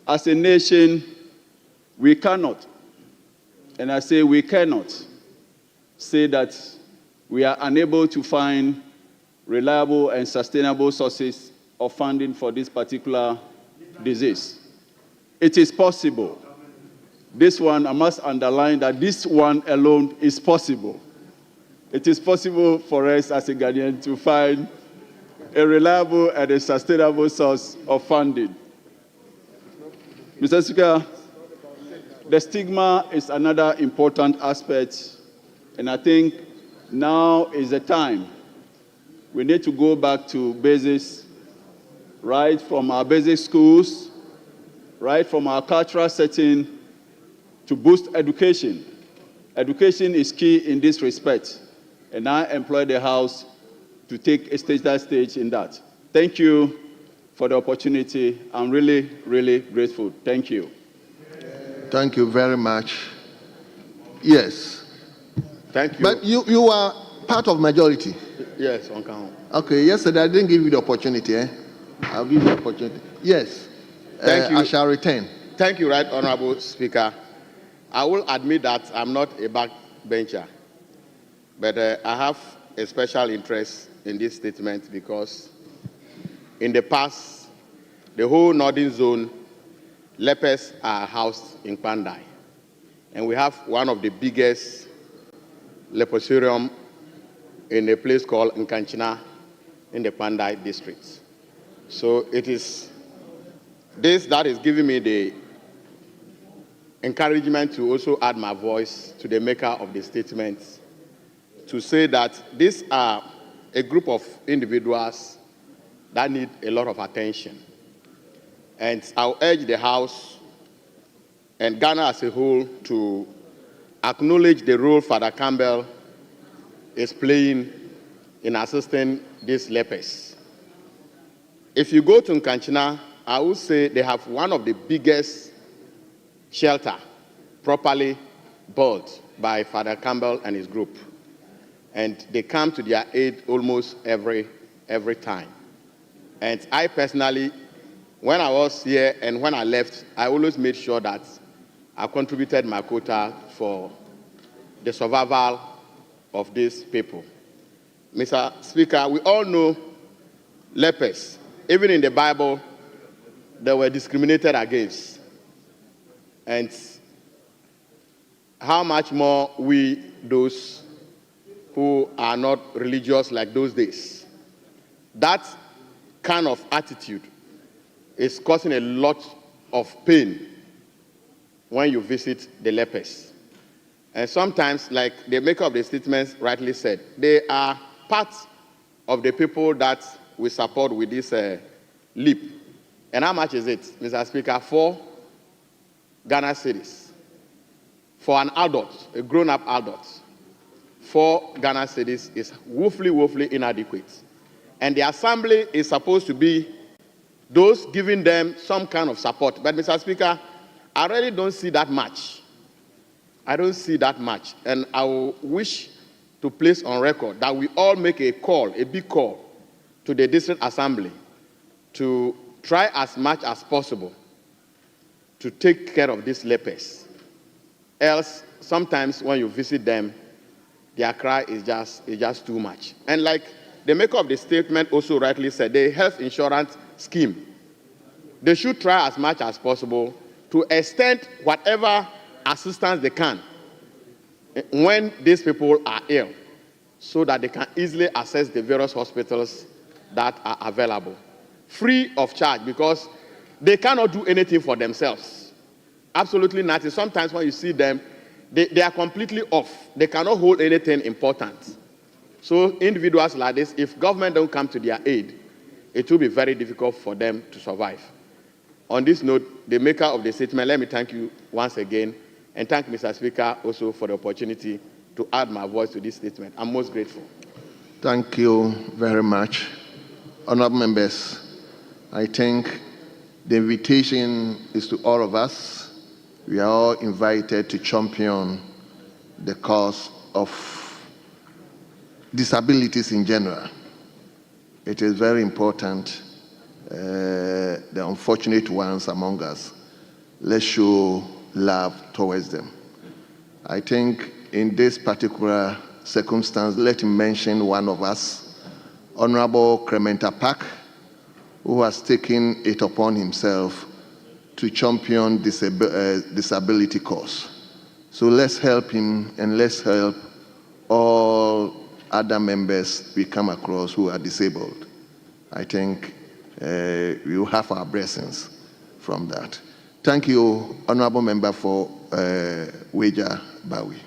as a nation, we cannot, and I say we cannot, say that we are unable to find reliable and sustainable sources of funding for this particular disease. It is possible. This one, I must underline that this one alone is possible. It is possible for us as a Ghanaian to find a reliable and a sustainable source of funding. Mr. Speaker, the stigma is another important aspect, and I think now is the time. We need to go back to basics, right from our basic schools, right from our cultural setting, to boost education. Education is key in this respect, and I employ the House to take a stage in that. Thank you for the opportunity. I'm really, really grateful. Thank you. Thank you very much. Yes. Thank you. But you are part of majority. Yes, on count. Okay, yesterday I didn't give you the opportunity, eh? I'll give you the opportunity. Yes. Thank you. I shall return. Thank you, Right Honorable Speaker. I will admit that I'm not a backbencher, but I have a special interest in this statement because in the past, the whole northern zone, lepers are housed in Pandai. And we have one of the biggest leprosarium in a place called Nkanchina in the Pandai district. So it is this that is giving me the encouragement to also add my voice to the maker of the statement to say that these are a group of individuals that need a lot of attention. And I'll urge the House and Ghana as a whole to acknowledge the role Father Campbell is playing in assisting these lepers. If you go to Nkanchina, I would say they have one of the biggest shelter properly built by Father Campbell and his group. And they come to their aid almost every time. And I personally, when I was here and when I left, I always made sure that I contributed my quota for the survival of these people. Mr. Speaker, we all know lepers. Even in the Bible, they were discriminated against. And how much more we, those who are not religious like those days. That kind of attitude is causing a lot of pain when you visit the lepers. And sometimes, like the maker of the statements rightly said, they are part of the people that we support with this leap. And how much is it, Mr. Speaker? 4 Ghana cedis. For an adult, a grown-up adult, 4 Ghana cedis is woefully inadequate. And the assembly is supposed to be those giving them some kind of support. But, Mr. Speaker, I really don't see that much. I don't see that much. And I will wish to place on record that we all make a call, a big call, to the district assembly to try as much as possible to take care of these lepers. Else, sometimes when you visit them, their cry is just too much. And like the maker of the statement also rightly said, the health insurance scheme, they should try as much as possible to extend whatever assistance they can when these people are ill, so that they can easily access the various hospitals that are available, free of charge, because they cannot do anything for themselves. Absolutely nothing. Sometimes when you see them, they are completely off. They cannot hold anything important. So individuals like this, if government don't come to their aid, it will be very difficult for them to survive. On this note, the maker of the statement, let me thank you once again, and thank Mr. Speaker also for the opportunity to add my voice to this statement. I'm most grateful. Thank you very much. Honorable members, I think the invitation is to all of us. We are all invited to champion the cause of disabilities in general. It is very important, the unfortunate ones among us. Let's show love towards them. I think in this particular circumstance, let me mention one of us, Honorable Crementa Park, who has taken it upon himself to champion disability cause. So let's help him, and let's help all other members we come across who are disabled. I think we will have our blessings from that. Thank you, Honorable Member for Weja Bawi.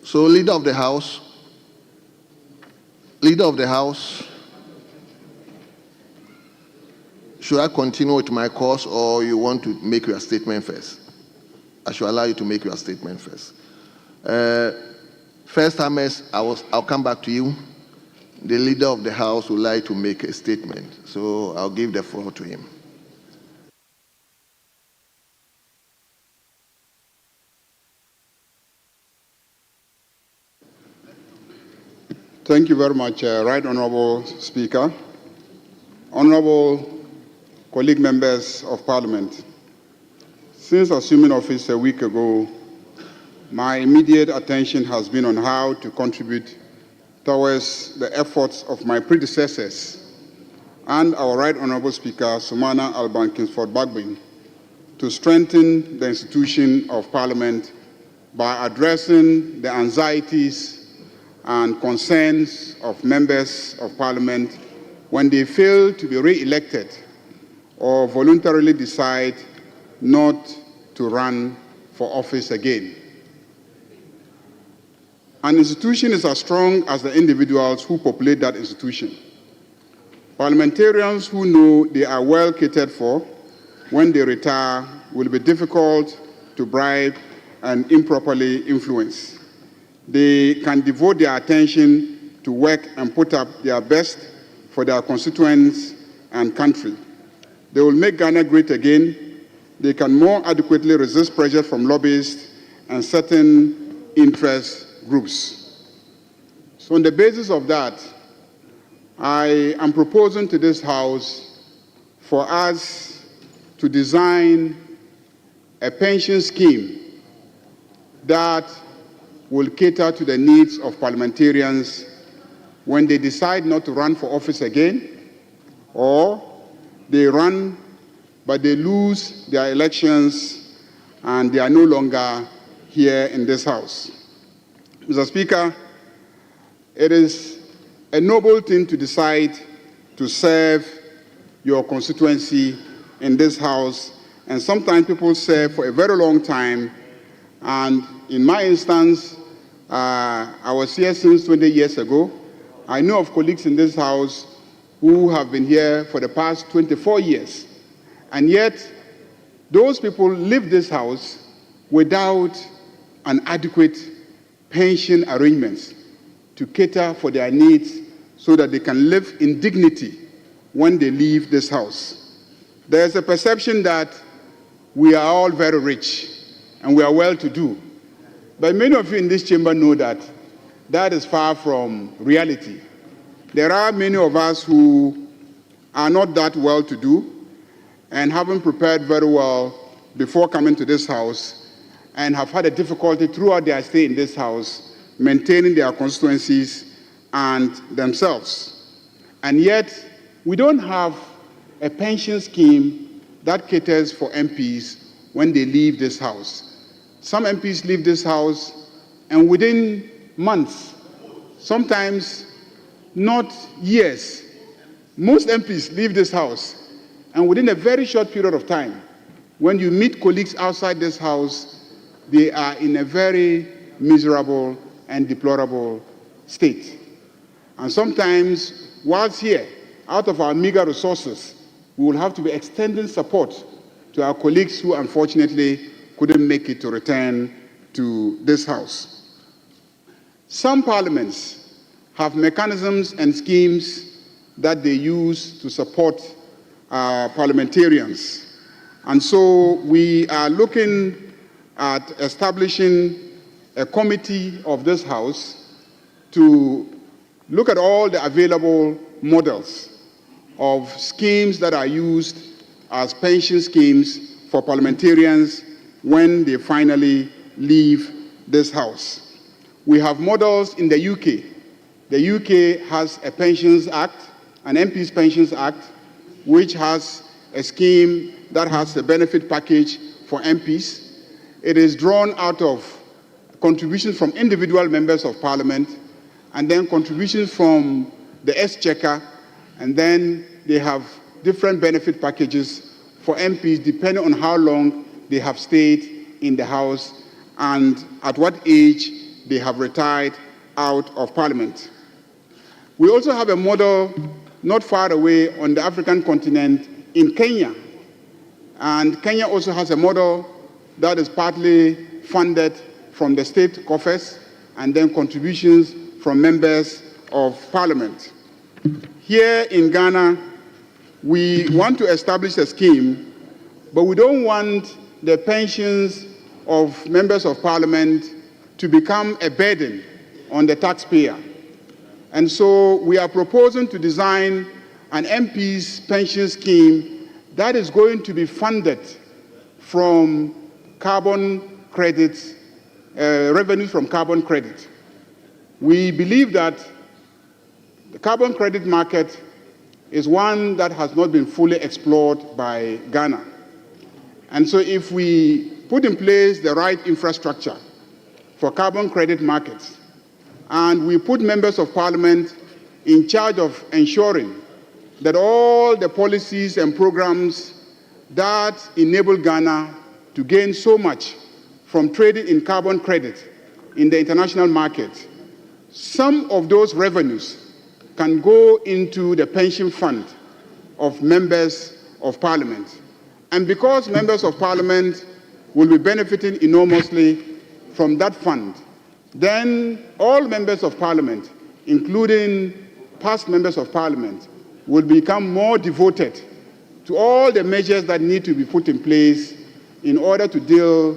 So, Leader of the House, should I continue with my course, or you want to make your statement first? I shall allow you to make your statement first. First timers, I'll come back to you. The Leader of the House would like to make a statement, so I'll give the floor to him. Thank you very much, Right Honorable Speaker. Honorable colleague members of Parliament, since assuming office a week ago, my immediate attention has been on how to contribute towards the efforts of my predecessors and our Right Honorable Speaker, Sumana Alban Kingsford Bagbin, to strengthen the institution of Parliament by addressing the anxieties and concerns of members of Parliament when they fail to be re-elected or voluntarily decide not to run for office again. An institution is as strong as the individuals who populate that institution. Parliamentarians who know they are well catered for when they retire will be difficult to bribe and improperly influence. They can devote their attention to work and put up their best for their constituents and country. They will make Ghana great again. They can more adequately resist pressure from lobbyists and certain interest groups. So on the basis of that, I am proposing to this House for us to design a pension scheme that will cater to the needs of parliamentarians when they decide not to run for office again, or they run but they lose their elections and they are no longer here in this House. Mr. Speaker, it is a noble thing to decide to serve your constituency in this House, and sometimes people serve for a very long time, and in my instance, I was here since 20 years ago. I know of colleagues in this House who have been here for the past 24 years, and yet those people leave this House without an adequate pension arrangements to cater for their needs so that they can live in dignity when they leave this House. There's a perception that we are all very rich and we are well-to-do. But many of you in this chamber know that that is far from reality. There are many of us who are not that well-to-do and haven't prepared very well before coming to this House and have had a difficulty throughout their stay in this House maintaining their constituencies and themselves. And yet, we don't have a pension scheme that caters for MPs when they leave this House. Some MPs leave this House and within months, sometimes not years, most MPs leave this House and within a very short period of time, when you meet colleagues outside this House, they are in a very miserable and deplorable state. And sometimes, whilst here, out of our meager resources, we will have to be extending support to our colleagues who unfortunately couldn't make it to return to this House. Some parliaments have mechanisms and schemes that they use to support parliamentarians. And so we are looking at establishing a committee of this House to look at all the available models of schemes that are used as pension schemes for parliamentarians when they finally leave this House. We have models in the UK. The UK has a Pensions Act, an MP's Pensions Act, which has a scheme that has a benefit package for MPs. It is drawn out of contributions from individual members of Parliament, and then contributions from the Exchequer, and then they have different benefit packages for MPs depending on how long they have stayed in the House and at what age they have retired out of Parliament. We also have a model not far away on the African continent in Kenya. And Kenya also has a model that is partly funded from the state coffers and then contributions from members of Parliament. Here in Ghana, we want to establish a scheme, but we don't want the pensions of members of Parliament to become a burden on the taxpayer. And so we are proposing to design an MP's pension scheme that is going to be funded from carbon credits, revenues from carbon credit. We believe that the carbon credit market is one that has not been fully explored by Ghana. And so if we put in place the right infrastructure for carbon credit markets, and we put members of parliament in charge of ensuring that all the policies and programs that enable Ghana to gain so much from trading in carbon credit in the international market, some of those revenues can go into the pension fund of members of parliament. And because members of parliament will be benefiting enormously from that fund, then all members of parliament, including past members of parliament, will become more devoted to all the measures that need to be put in place in order to deal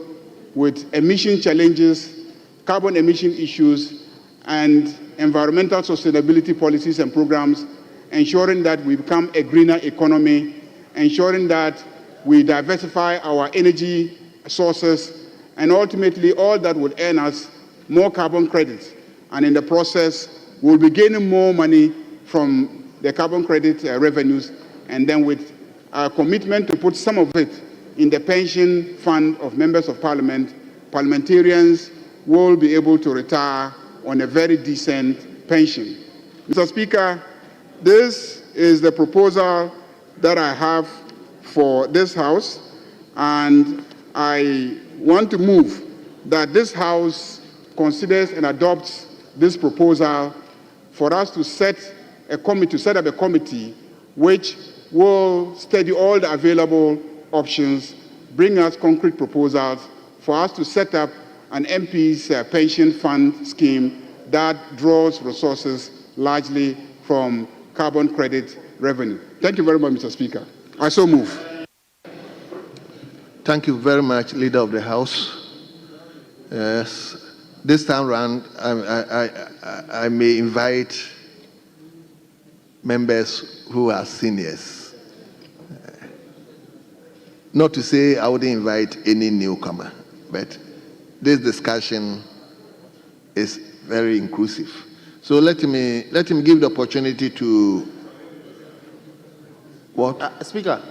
with emission challenges, carbon emission issues, and environmental sustainability policies and programs, ensuring that we become a greener economy, ensuring that we diversify our energy sources, and ultimately all that would earn us more carbon credits. And in the process, we'll be gaining more money from the carbon credit revenues, and then with our commitment to put some of it in the pension fund of members of parliament, parliamentarians will be able to retire on a very decent pension. Mr. Speaker, this is the proposal that I have for this House, and I want to move that this House considers and adopts this proposal for us to set up a committee which will study all the available options, bring us concrete proposals for us to set up an MP's pension fund scheme that draws resources largely from carbon credit revenue. Thank you very much, Mr. Speaker. I so move. Thank you very much, Leader of the House. Yes. This time around, I may invite members who are seniors. Not to say I wouldn't invite any newcomer, but this discussion is very inclusive. So let me give the opportunity to what? Speaker,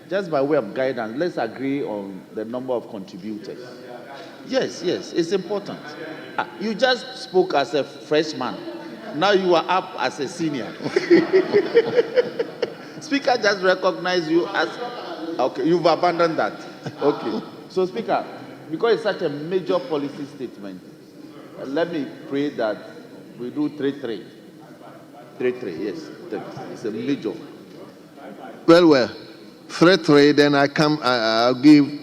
just by way of guidance, let's agree on the number of contributors. Yes, it's important. You just spoke as a freshman. Now you are up as a senior. Speaker just recognized you as... Okay, you've abandoned that. Okay. So, Speaker, because it's such a major policy statement, let me pray that we do 3-3. 3-3, yes. It's a major. Well. 3-3, then I'll give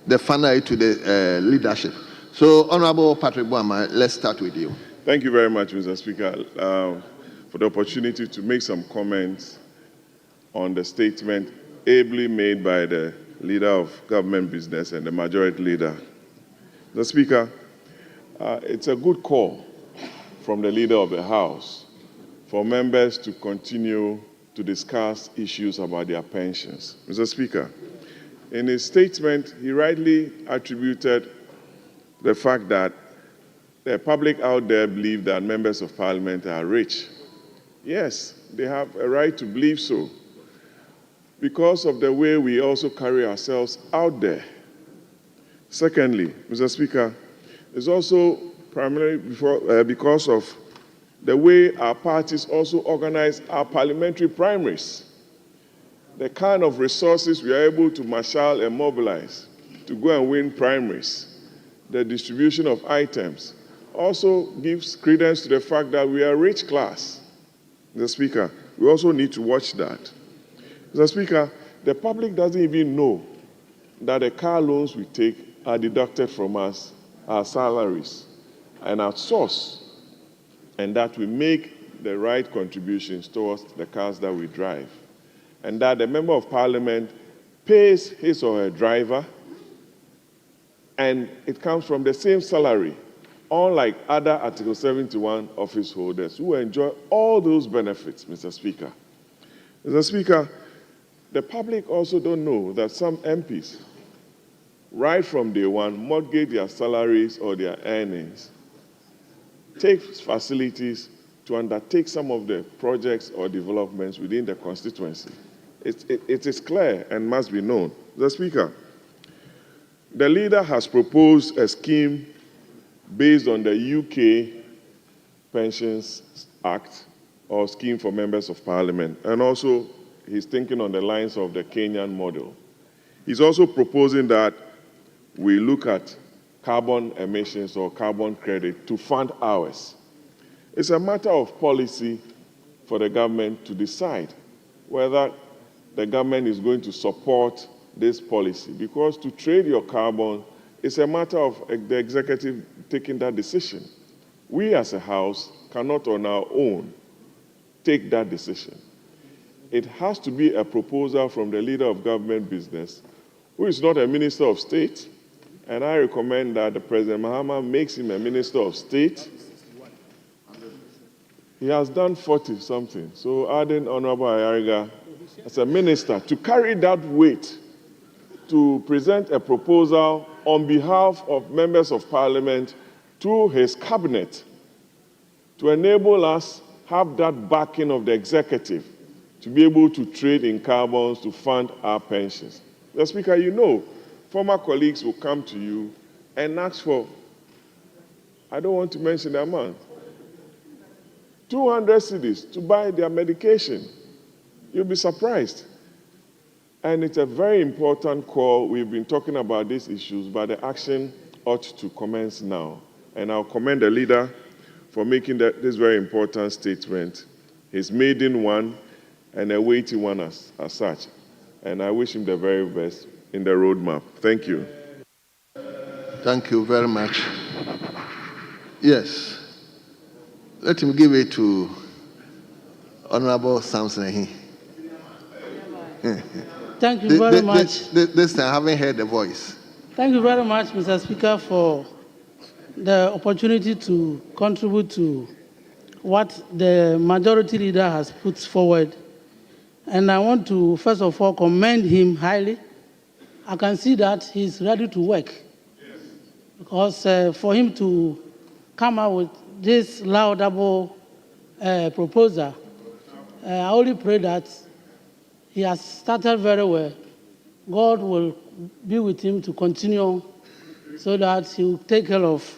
the final to the leadership. So, Honorable Patrick Boama, let's start with you. Thank you very much, Mr. Speaker, for the opportunity to make some comments on the statement ably made by the Leader of Government Business and the Majority Leader. Mr. Speaker, it's a good call from the Leader of the House for members to continue to discuss issues about their pensions. Mr. Speaker, in his statement, he rightly attributed the fact that the public out there believe that members of parliament are rich. Yes, they have a right to believe so, because of the way we also carry ourselves out there. Secondly, Mr. Speaker, it's also primarily because of the way our parties also organize our parliamentary primaries, the kind of resources we are able to marshal and mobilize to go and win primaries, the distribution of items, also gives credence to the fact that we are a rich class. Mr. Speaker, we also need to watch that. Mr. Speaker, the public doesn't even know that the car loans we take are deducted from us, our salaries, and our source, and that we make the right contributions towards the cars that we drive, and that the Member of Parliament pays his or her driver, and it comes from the same salary, unlike other Article 71 office holders who enjoy all those benefits, Mr. Speaker. Mr. Speaker, the public also don't know that some MPs, right from day one, mortgage their salaries or their earnings, take facilities to undertake some of the projects or developments within the constituency. It is clear and must be known. Mr. Speaker, the leader has proposed a scheme based on the UK Pensions Act or scheme for members of parliament, and also he's thinking on the lines of the Kenyan model. He's also proposing that we look at carbon emissions or carbon credit to fund ours. It's a matter of policy for the government to decide whether the government is going to support this policy, because to trade your carbon is a matter of the executive taking that decision. We as a House cannot on our own take that decision. It has to be a proposal from the leader of government business, who is not a minister of state, and I recommend that the President Mahama makes him a minister of state. He has done 40-something, so adding Honorable Ayariga as a minister to carry that weight to present a proposal on behalf of members of parliament to his cabinet to enable us have that backing of the executive to be able to trade in carbons to fund our pensions. Mr. Speaker, you know, former colleagues will come to you and ask for, I don't want to mention the amount, 200 cedis to buy their medication. You'll be surprised. And it's a very important call. We've been talking about these issues, but the action ought to commence now. And I'll commend the leader for making this very important statement, his maiden one and a weighty one as such. And I wish him the very best in the roadmap. Thank you. Thank you very much. Yes. Let him give it to Honorable Samson. Thank you very much. This time I haven't heard the voice. Thank you very much, Mr. Speaker, for the opportunity to contribute to what the majority leader has put forward. And I want to, first of all, commend him highly. I can see that he's ready to work. Because for him to come out with this laudable proposal, I only pray that he has started very well. God will be with him to continue so that he will take care of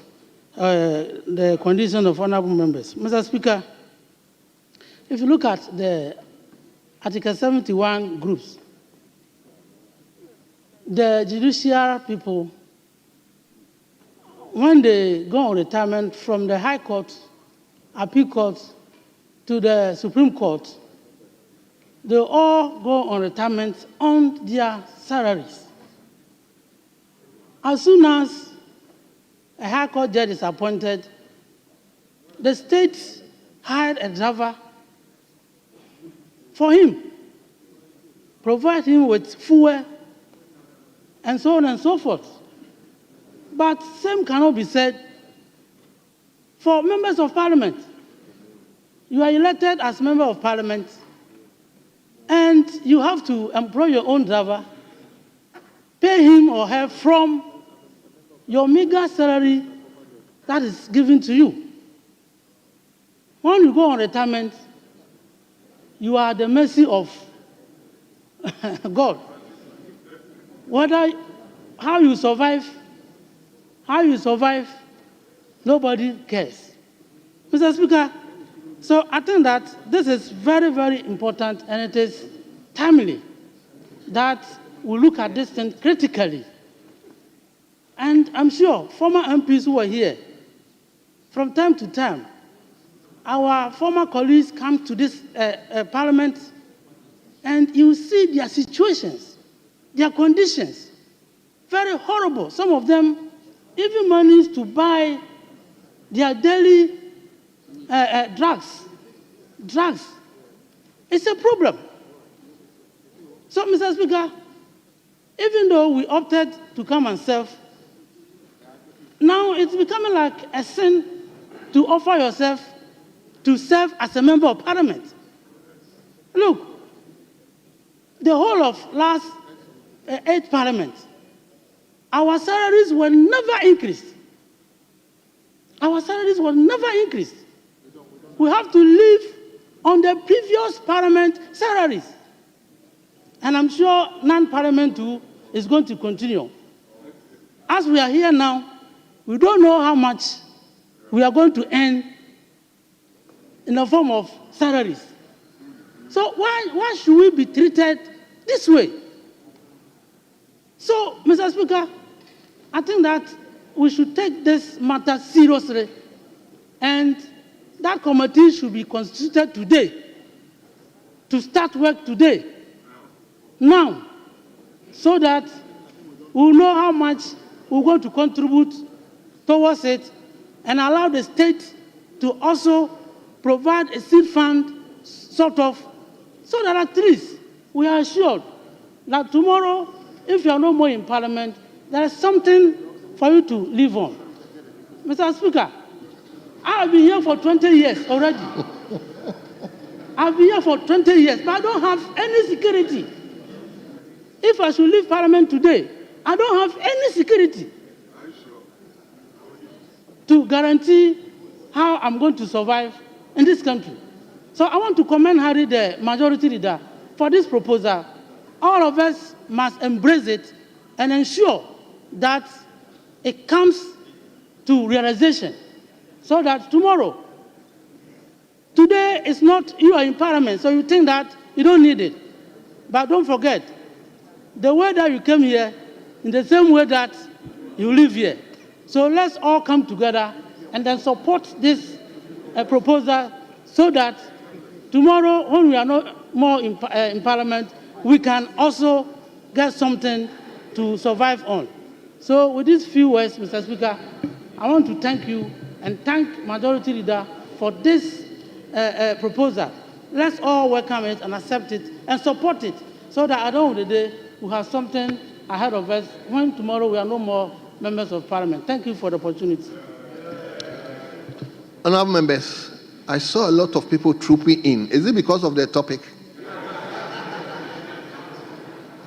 the condition of honorable members. Mr. Speaker, if you look at the Article 71 groups, the judicial people, when they go on retirement from the High Court, Appeal Court, to the Supreme Court, they all go on retirement on their salaries. As soon as a High Court judge is appointed, the state hired a driver for him, provide him with fuel, and so on and so forth. But same cannot be said for members of parliament. You are elected as member of parliament, and you have to employ your own driver, pay him or her from your meager salary that is given to you. When you go on retirement, you are at the mercy of God. How you survive, nobody cares. Mr. Speaker, so I think that this is very, very important, and it is timely that we look at this thing critically. And I'm sure former MPs who are here, from time to time, our former colleagues come to this parliament, and you see their situations, their conditions, very horrible. Some of them even manage to buy their daily drugs. It's a problem. So, Mr. Speaker, even though we opted to come and serve, now it's becoming like a sin to offer yourself to serve as a member of parliament. Look, the whole of last 8 parliaments, our salaries were never increased. Our salaries were never increased. We have to live on the previous parliament salaries. And I'm sure non-parliament too is going to continue. As we are here now, we don't know how much we are going to earn in the form of salaries. So why should we be treated this way? So, Mr. Speaker, I think that we should take this matter seriously, and that committee should be constituted today to start work today, now, so that we'll know how much we're going to contribute towards it and allow the state to also provide a seed fund, sort of, so that at least we are assured that tomorrow, if you are no more in Parliament, there is something for you to live on. Mr. Speaker, I have been here for 20 years already. I've been here for 20 years, but I don't have any security. If I should leave Parliament today, I don't have any security to guarantee how I'm going to survive in this country. So I want to commend Harry, the majority leader, for this proposal. All of us must embrace it and ensure that it comes to realization so that tomorrow, today is not, you are in Parliament, so you think that you don't need it. But don't forget, the way that you came here, in the same way that you live here. So let's all come together and then support this proposal so that tomorrow, when we are not more in Parliament, we can also get something to survive on. So with these few words, Mr. Speaker, I want to thank you and thank Majority Leader for this proposal. Let's all welcome it and accept it and support it so that at the end of the day, we have something ahead of us when tomorrow we are no more members of Parliament. Thank you for the opportunity. Honourable members, I saw a lot of people trooping in. Is it because of the topic?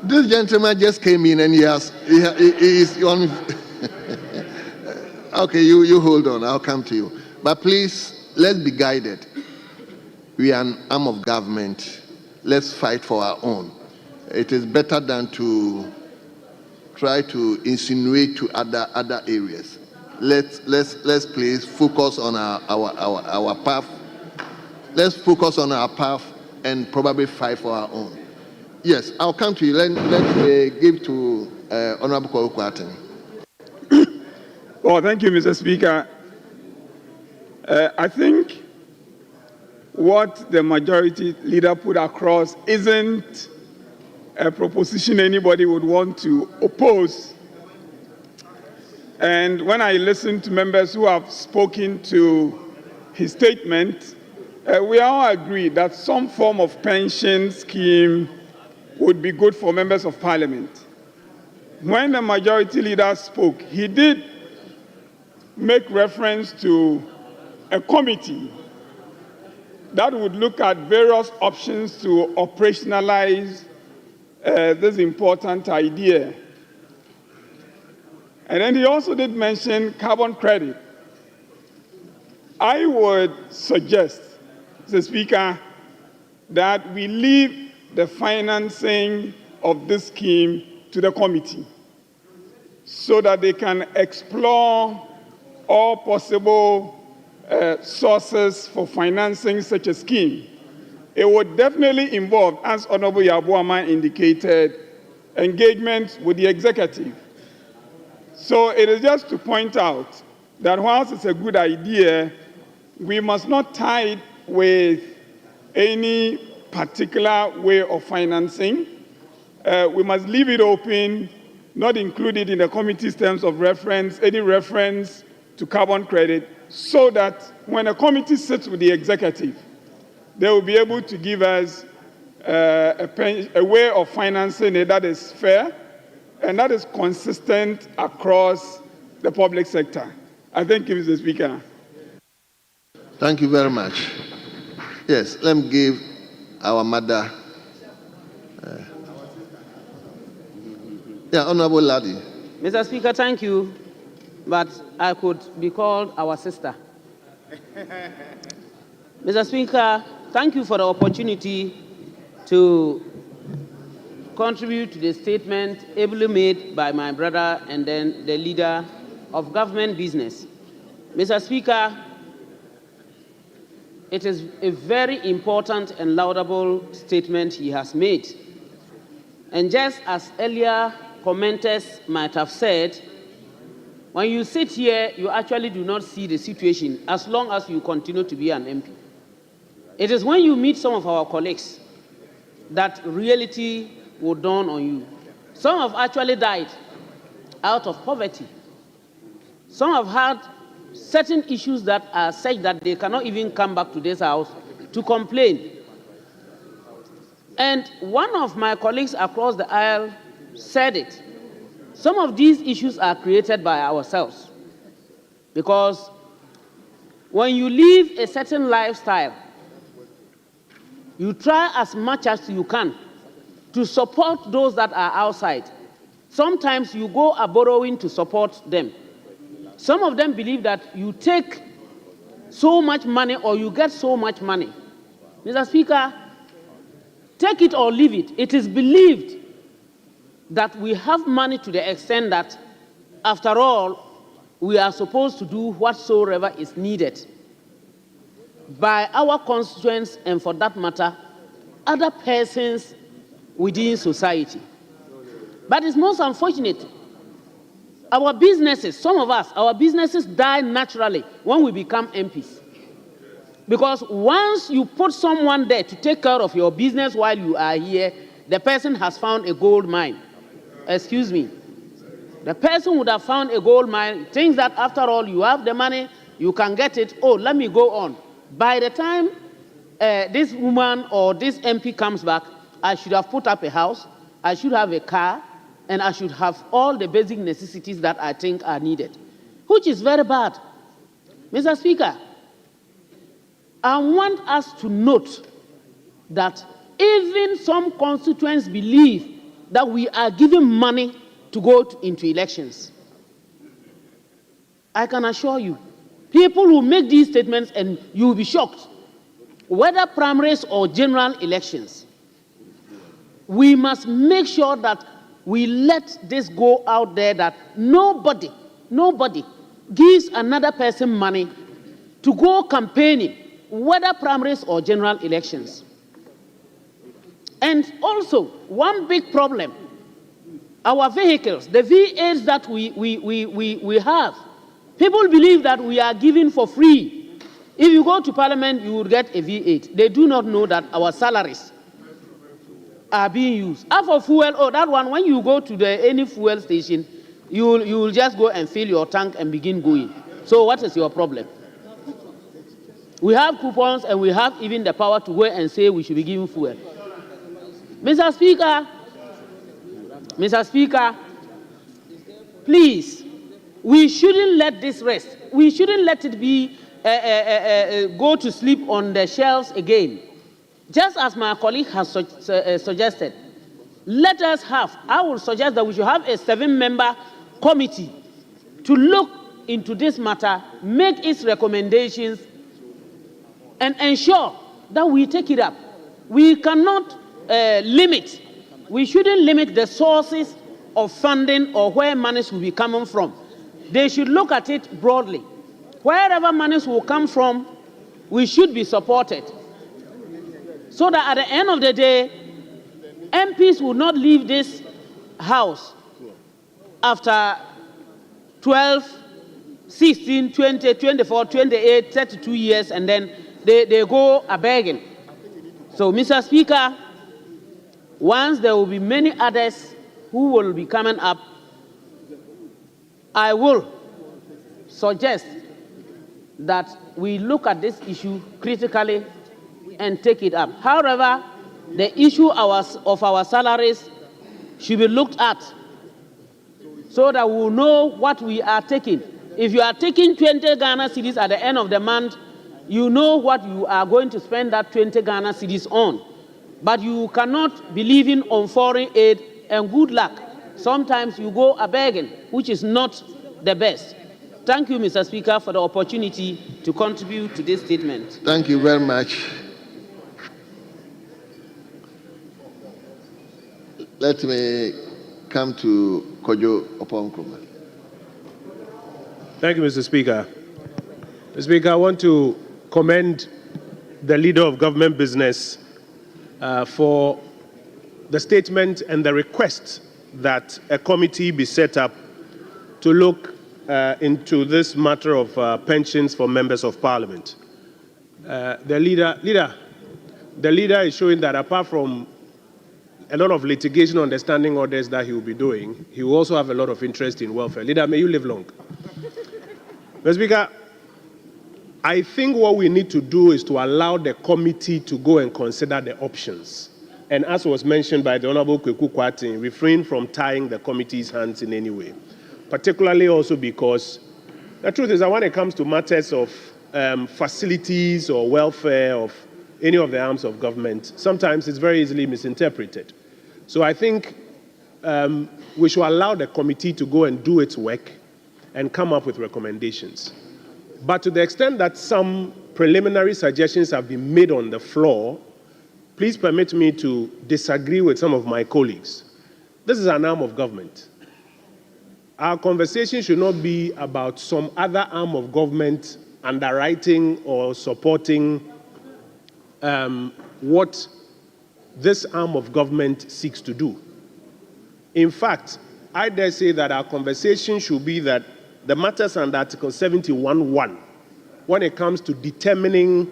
This gentleman just came in and he is on. Okay, you hold on. I'll come to you. But please, let's be guided. We are an arm of government. Let's fight for our own. It is better than to try to insinuate to other areas. Let's please focus on our path. Let's focus on our path and probably fight for our own. Yes, I'll come to you. Let's give to Honorable Kwaku. Well, thank you, Mr. Speaker. I think what the majority leader put across isn't a proposition anybody would want to oppose. And when I listen to members who have spoken to his statement, we all agree that some form of pension scheme would be good for members of Parliament. When the majority leader spoke, he did make reference to a committee that would look at various options to operationalize this important idea. And then he also did mention carbon credit. I would suggest, Mr. Speaker, that we leave the financing of this scheme to the committee so that they can explore all possible sources for financing such a scheme. It would definitely involve, as Honorable Yabuama indicated, engagement with the executive. So it is just to point out that whilst it's a good idea, we must not tie it with any particular way of financing. We must leave it open, not include it in the committee's terms of reference, any reference to carbon credit, so that when a committee sits with the executive, they will be able to give us a way of financing it that is fair and that is consistent across the public sector. I thank you, Mr. Speaker. Thank you very much. Yes, let me give our mother Yeah, Honorable Ladi. Mr. Speaker, thank you, but I could be called our sister. Mr. Speaker, thank you for the opportunity to contribute to the statement ably made by my brother and then the leader of government business. Mr. Speaker, it is a very important and laudable statement he has made. And just as earlier commenters might have said, when you sit here, you actually do not see the situation as long as you continue to be an MP. It is when you meet some of our colleagues that reality will dawn on you. Some have actually died out of poverty. Some have had certain issues that are such that they cannot even come back to this house to complain. And one of my colleagues across the aisle said it. Some of these issues are created by ourselves. Because when you live a certain lifestyle, you try as much as you can to support those that are outside. Sometimes you go a borrowing to support them. Some of them believe that you take so much money or you get so much money. Mr. Speaker, take it or leave it. It is believed that we have money to the extent that, after all, we are supposed to do whatsoever is needed by our constituents and, for that matter, other persons within society. But it's most unfortunate. Our businesses, some of us, our businesses die naturally when we become MPs. Because once you put someone there to take care of your business while you are here, the person has found a gold mine. Excuse me. The person would have found a gold mine, thinks that after all you have the money, you can get it. Oh, let me go on. By the time this woman or this MP comes back, I should have put up a house, I should have a car, and I should have all the basic necessities that I think are needed, which is very bad. Mr. Speaker, I want us to note that even some constituents believe that we are giving money to go into elections. I can assure you, people will make these statements and you will be shocked. Whether primaries or general elections, we must make sure that we let this go out there that nobody gives another person money to go campaigning, whether primaries or general elections. And also, one big problem, our vehicles, the V8s that we have, people believe that we are giving for free. If you go to Parliament, you will get a V8. They do not know that our salaries are being used. As for fuel, oh, that one, when you go to any fuel station, you will just go and fill your tank and begin going. So what is your problem? We have coupons and we have even the power to go and say we should be giving fuel. Mr. Speaker, please, we shouldn't let this rest. We shouldn't let it be go to sleep on the shelves again. Just as my colleague has suggested, let us have, I would suggest that we should have a 7-member committee to look into this matter, make its recommendations, and ensure that we take it up. We cannot we shouldn't limit the sources of funding or where monies will be coming from. They should look at it broadly. Wherever monies will come from, we should be supported. So that at the end of the day, MPs will not leave this house after 12, 16, 20, 24, 28, 32 years, and then they go a-begging. So, Mr. Speaker, once there will be many others who will be coming up, I will suggest that we look at this issue critically and take it up. However, the issue of our salaries should be looked at so that we will know what we are taking. If you are taking 20 Ghana cedis at the end of the month, you know what you are going to spend that 20 Ghana cedis on. But you cannot be living on foreign aid, and good luck. sometimes you go a begging, which is not the best. Thank you, Mr. Speaker, for the opportunity to contribute to this statement. Thank you very much. Let me come to Kojo Oponkroma. Thank you, Mr. Speaker. Mr. Speaker, I want to commend the leader of government business for the statement and the request that a committee be set up to look into this matter of pensions for members of parliament. The leader is showing that apart from a lot of litigation on the standing orders that he will be doing, he will also have a lot of interest in welfare. Leader, may you live long. Mr. Speaker, I think what we need to do is to allow the committee to go and consider the options. And as was mentioned by the Honorable Kweku Kwatin, refrain from tying the committee's hands in any way. Particularly also because the truth is that when it comes to matters of facilities or welfare of any of the arms of government, sometimes it's very easily misinterpreted. So I think we should allow the committee to go and do its work and come up with recommendations. But to the extent that some preliminary suggestions have been made on the floor, please permit me to disagree with some of my colleagues. This is an arm of government. Our conversation should not be about some other arm of government underwriting or supporting what this arm of government seeks to do. In fact, I dare say that our conversation should be that the matters under Article 71(1), when it comes to determining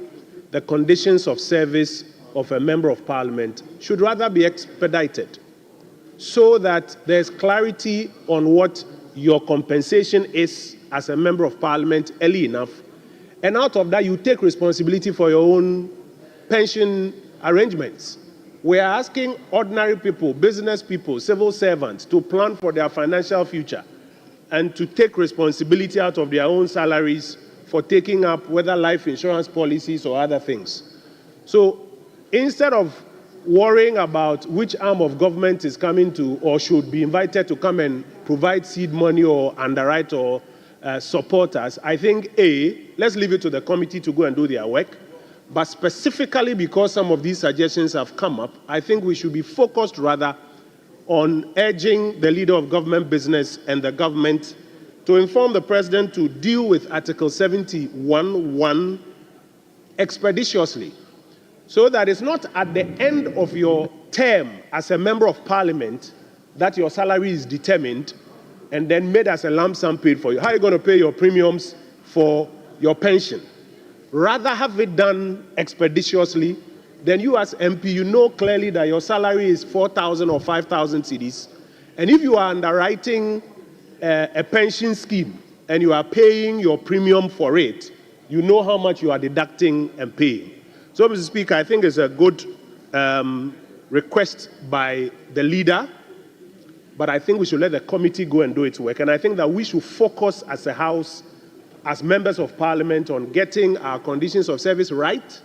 the conditions of service of a member of parliament, should rather be expedited so that there's clarity on what your compensation is as a member of parliament early enough. And out of that, you take responsibility for your own pension arrangements. We are asking ordinary people, business people, civil servants to plan for their financial future and to take responsibility out of their own salaries for taking up whether life insurance policies or other things. So instead of worrying about which arm of government is coming to or should be invited to come and provide seed money or underwrite or support us, I think, let's leave it to the committee to go and do their work. But specifically because some of these suggestions have come up, I think we should be focused rather on urging the leader of government business and the government to inform the president to deal with Article 71(1) expeditiously, so that it's not at the end of your term as a member of parliament that your salary is determined and then made as a lump sum paid for you. How are you going to pay your premiums for your pension? Rather have it done expeditiously. Then you as MP, you know clearly that your salary is 4,000 or 5,000 cedis. And if you are underwriting a pension scheme and you are paying your premium for it, you know how much you are deducting and paying. So, Mr. Speaker, I think it's a good request by the leader, but I think we should let the committee go and do its work. And I think that we should focus as a House, as members of Parliament, on getting our conditions of service right.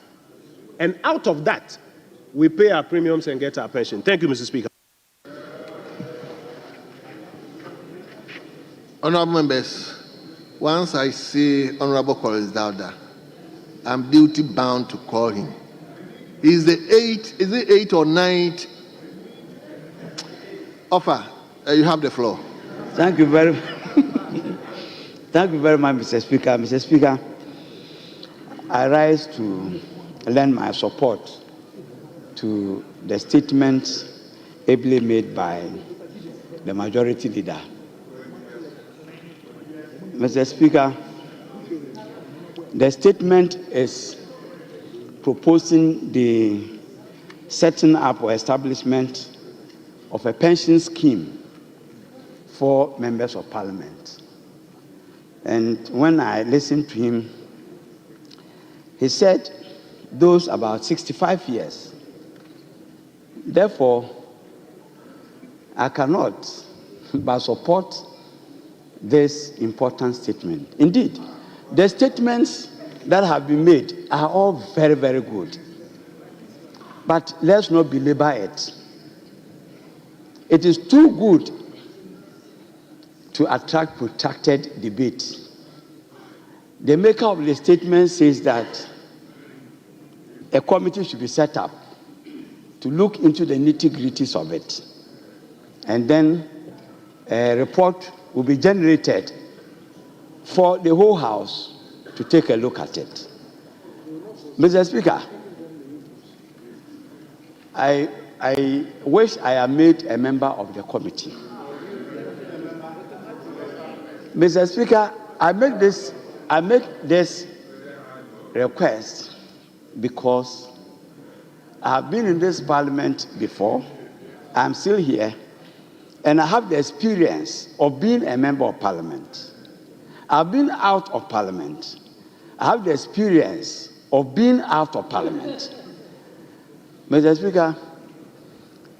And out of that, we pay our premiums and get our pension. Thank you, Mr. Speaker. Honourable members, once I see Honourable Collins Dowda, I'm duty bound to call him. Is it 8th or 9th offer? You have the floor. Thank you very Thank you very much, Mr. Speaker. Mr. Speaker, I rise to lend my support to the statement ably made by the majority leader. Mr. Speaker, the statement is proposing the setting up or establishment of a pension scheme for members of parliament. And when I listened to him, he said those about 65 years. Therefore, I cannot but support this important statement. Indeed, the statements that have been made are all very, very good. But let's not belabor it. It is too good to attract protracted debate. The maker of the statement says that a committee should be set up to look into the nitty-gritties of it. And then a report will be generated for the whole House to take a look at it. Mr. Speaker, I wish I had made a member of the committee. Mr. Speaker, I make this request because I have been in this parliament before, I'm still here, and I have the experience of being a member of parliament. I've been out of parliament. I have the experience of being out of parliament. Mr. Speaker,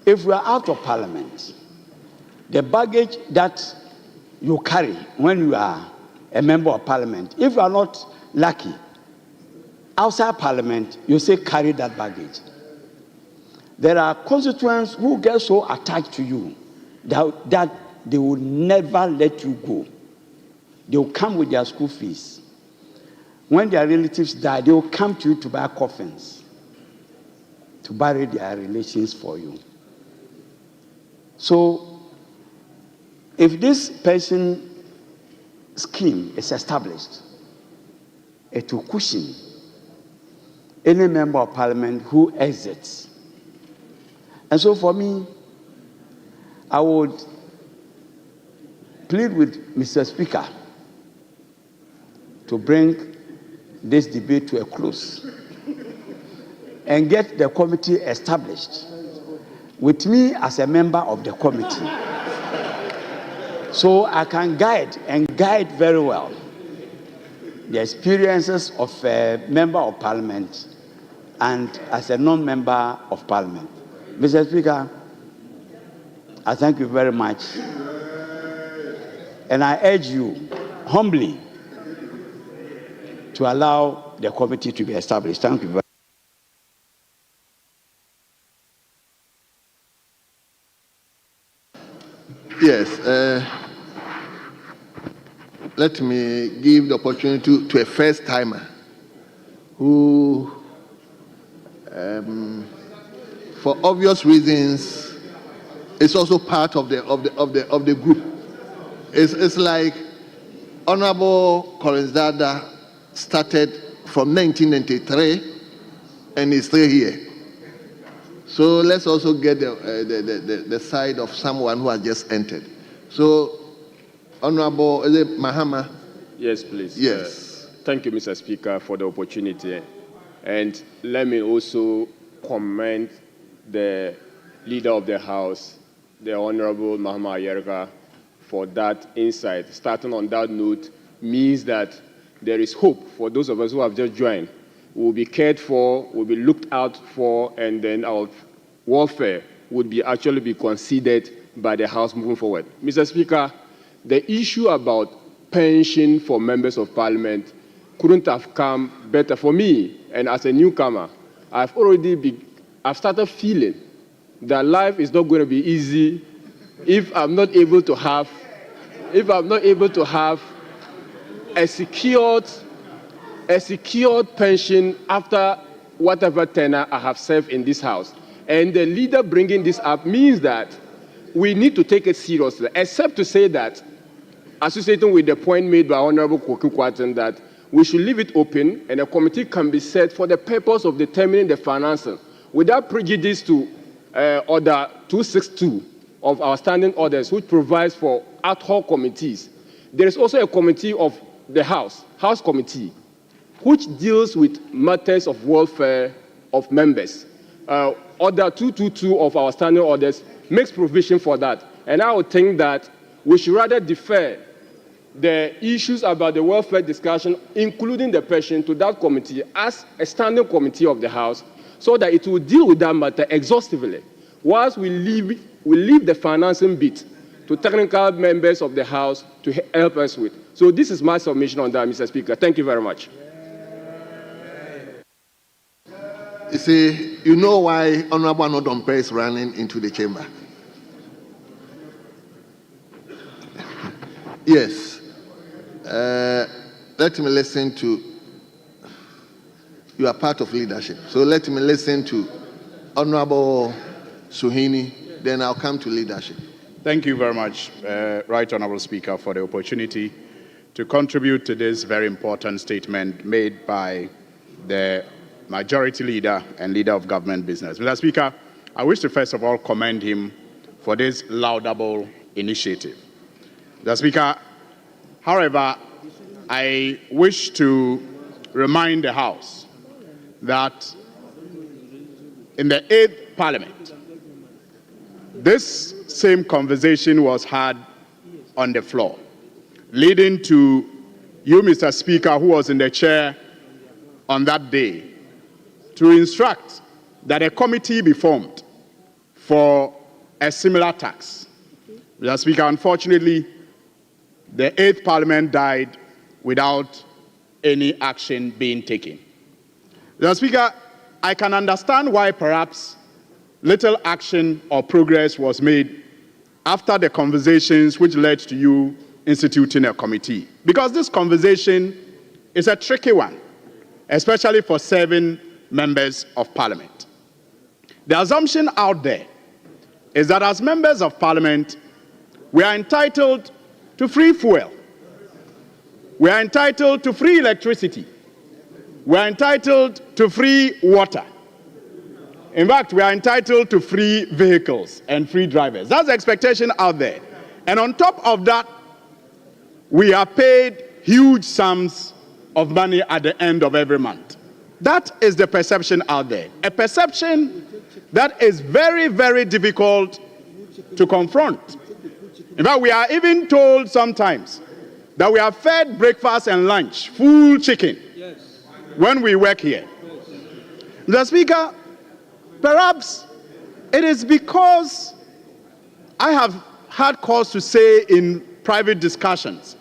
if we are out of parliament, the baggage that you carry when you are a member of parliament, if you are not lucky, outside parliament, you say carry that baggage. There are constituents who get so attached to you that they will never let you go. They will come with their school fees. When their relatives die, they will come to you to buy coffins, to bury their relations for you. So, if this pension scheme is established, it will cushion any member of parliament who exits. And so for me, I would plead with Mr. Speaker to bring this debate to a close and get the committee established with me as a member of the committee, so I can guide very well the experiences of a member of parliament and as a non-member of parliament. Mr. Speaker, I thank you very much, and I urge you humbly to allow the committee to be established. Thank you very much. Yes, let me give the opportunity to a first timer who, for obvious reasons, is also part of the group. It's like Honorable Collins Dada started from 1993 and is still here. So let's also get the side of someone who has just entered. So, Honorable, is it Mahama? Yes, please. Yes. Thank you, Mr. Speaker, for the opportunity. And let me also commend the Leader of the House, the Honorable Mahama Ayerga, for that insight. Starting on that note means that there is hope for those of us who have just joined. Will be cared for, will be looked out for, and then our welfare would be actually be considered by the House moving forward. Mr. Speaker, the issue about pension for members of parliament couldn't have come better for me. And as a newcomer, I've started feeling that life is not going to be easy if I'm not able to have a secured pension after whatever tenure I have served in this House. And the leader bringing this up means that we need to take it seriously, except to say that, associating with the point made by Honorable Koku Kwaten, that we should leave it open and a committee can be set for the purpose of determining the financing without prejudice to Order 262 of our standing orders, which provides for ad hoc committees. There is also a committee of the House Committee, which deals with matters of welfare of members. Order 222 of our standing orders makes provision for that. And I would think that we should rather defer the issues about the welfare discussion, including the pension, to that committee as a standing committee of the House, so that it will deal with that matter exhaustively, whilst we leave the financing bit to technical members of the House to help us with. So this is my submission on that, Mr. Speaker. Thank you very much. You see, you know why Honorable Anodompe is running into the chamber. Yes. Let me listen to. You are part of leadership. So let me listen to Honorable Suhini, then I'll come to leadership. Thank you very much, Right Honorable Speaker, for the opportunity to contribute to this very important statement made by the Majority Leader and Leader of Government Business. Mr. Speaker, I wish to first of all commend him for this laudable initiative. Mr. Speaker, however, I wish to remind the House that in the 8th Parliament, this same conversation was had on the floor, leading to you, Mr. Speaker, who was in the chair on that day, to instruct that a committee be formed for a similar tax. Mr. Speaker, unfortunately, the 8th Parliament died without any action being taken. Mr. Speaker, I can understand why perhaps little action or progress was made after the conversations which led to you instituting a committee. Because this conversation is a tricky one, especially for 7 members of Parliament. The assumption out there is that as members of Parliament, we are entitled to free fuel. We are entitled to free electricity. We are entitled to free water. In fact, we are entitled to free vehicles and free drivers. That's the expectation out there. And on top of that, we are paid huge sums of money at the end of every month. That is the perception out there. A perception that is very, very difficult to confront. In fact, we are even told sometimes that we are fed breakfast and lunch, full chicken, when we work here. Mr. Speaker, perhaps it is because I have had cause to say in private discussions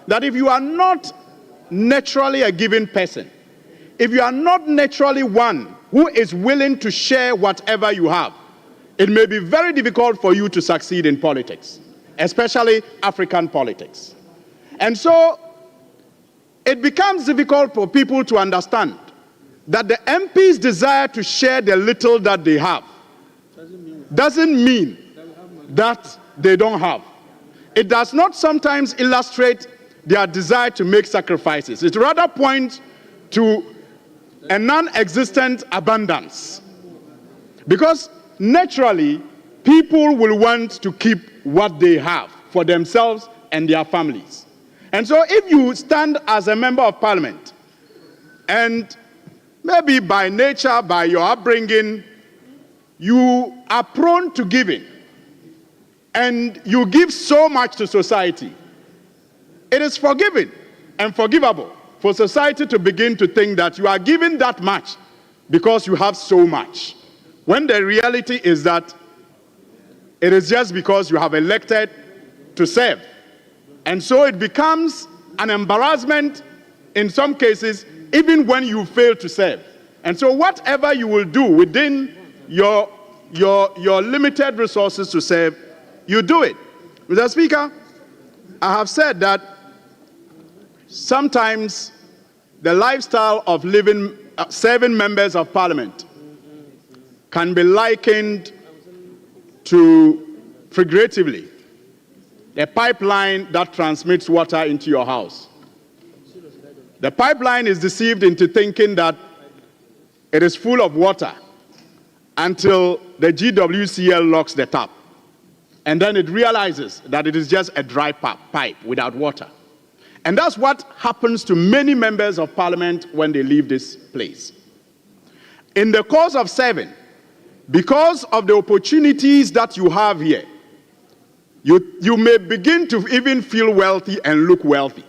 that if you are not naturally a giving person, if you are not naturally one who is willing to share whatever you have, it may be very difficult for you to succeed in politics, especially African politics. And so it becomes difficult for people to understand that the MP's desire to share the little that they have doesn't mean that they don't have. It does not sometimes illustrate their desire to make sacrifices. It rather points to a non-existent abundance. Because naturally, people will want to keep what they have for themselves and their families. And so if you stand as a member of Parliament and maybe by nature, by your upbringing, you are prone to giving and you give so much to society, it is forgiving and forgivable for society to begin to think that you are giving that much because you have so much, when the reality is that it is just because you have elected to serve. And so it becomes an embarrassment in some cases, even when you fail to serve. And so whatever you will do within your limited resources to serve, you do it. Mr. Speaker, I have said that sometimes the lifestyle of living 7 members of Parliament can be likened to, figuratively, a pipeline that transmits water into your house. The pipeline is deceived into thinking that it is full of water until the GWCL locks the tap. And then it realizes that it is just a dry pipe without water. And that's what happens to many members of Parliament when they leave this place. In the course of 7, because of the opportunities that you have here, you may begin to even feel wealthy and look wealthy.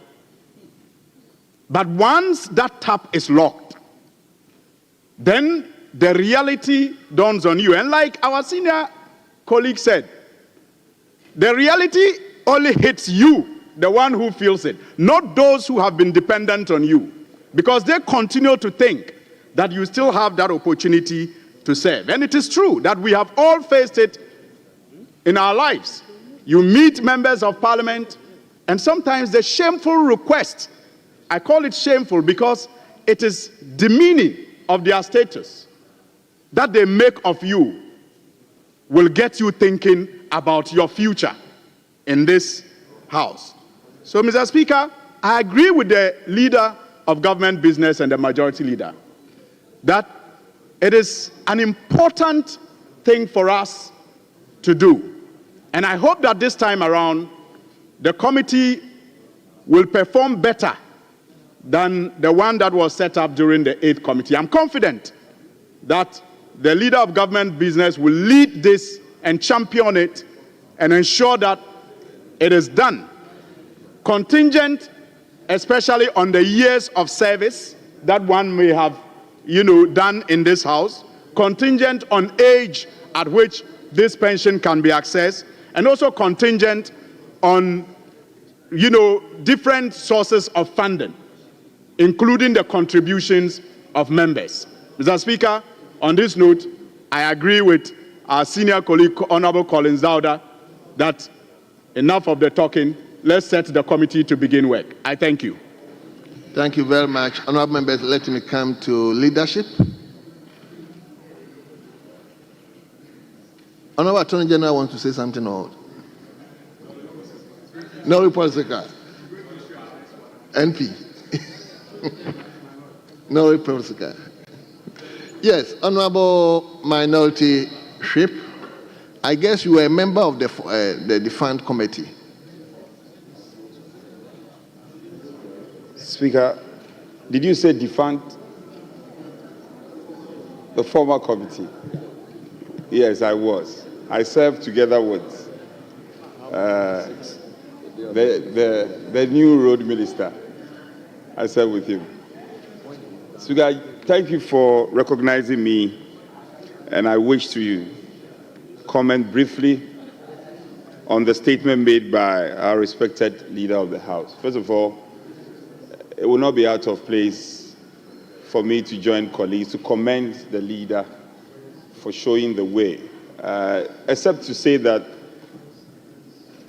But once that tap is locked, then the reality dawns on you. And like our senior colleague said, the reality only hits you, the one who feels it, not those who have been dependent on you, because they continue to think that you still have that opportunity to serve. And it is true that we have all faced it in our lives. You meet members of Parliament And sometimes the shameful request, I call it shameful because it is demeaning of their status that they make of you, will get you thinking about your future in this house. So, Mr. Speaker, I agree with the leader of government business and the majority leader that it is an important thing for us to do. And I hope that this time around, the committee will perform better than the one that was set up during the 8th committee. I'm confident that the leader of government business will lead this and champion it and ensure that it is done. Contingent, especially on the years of service that one may have, done in this house, contingent on age at which this pension can be accessed, and also contingent on, different sources of funding, including the contributions of members. Mr. Speaker, on this note, I agree with our senior colleague, Honorable Collins Dauda, that enough of the talking. Let's set the committee to begin work. I thank you. Thank you very much. Honorable members, let me come to leadership. Honorable Attorney General wants to say something or no report, Secretary. NP. No report, Secretary. Yes, Honorable Minority Whip, I guess you were a member of the defunct committee. Speaker, did you say defunct? The former committee? Yes, I was. I served together with the new road minister. I served with him. Speaker, thank you for recognizing me, and I wish to comment briefly on the statement made by our respected leader of the House. First of all, it will not be out of place for me to join colleagues to commend the leader for showing the way, except to say that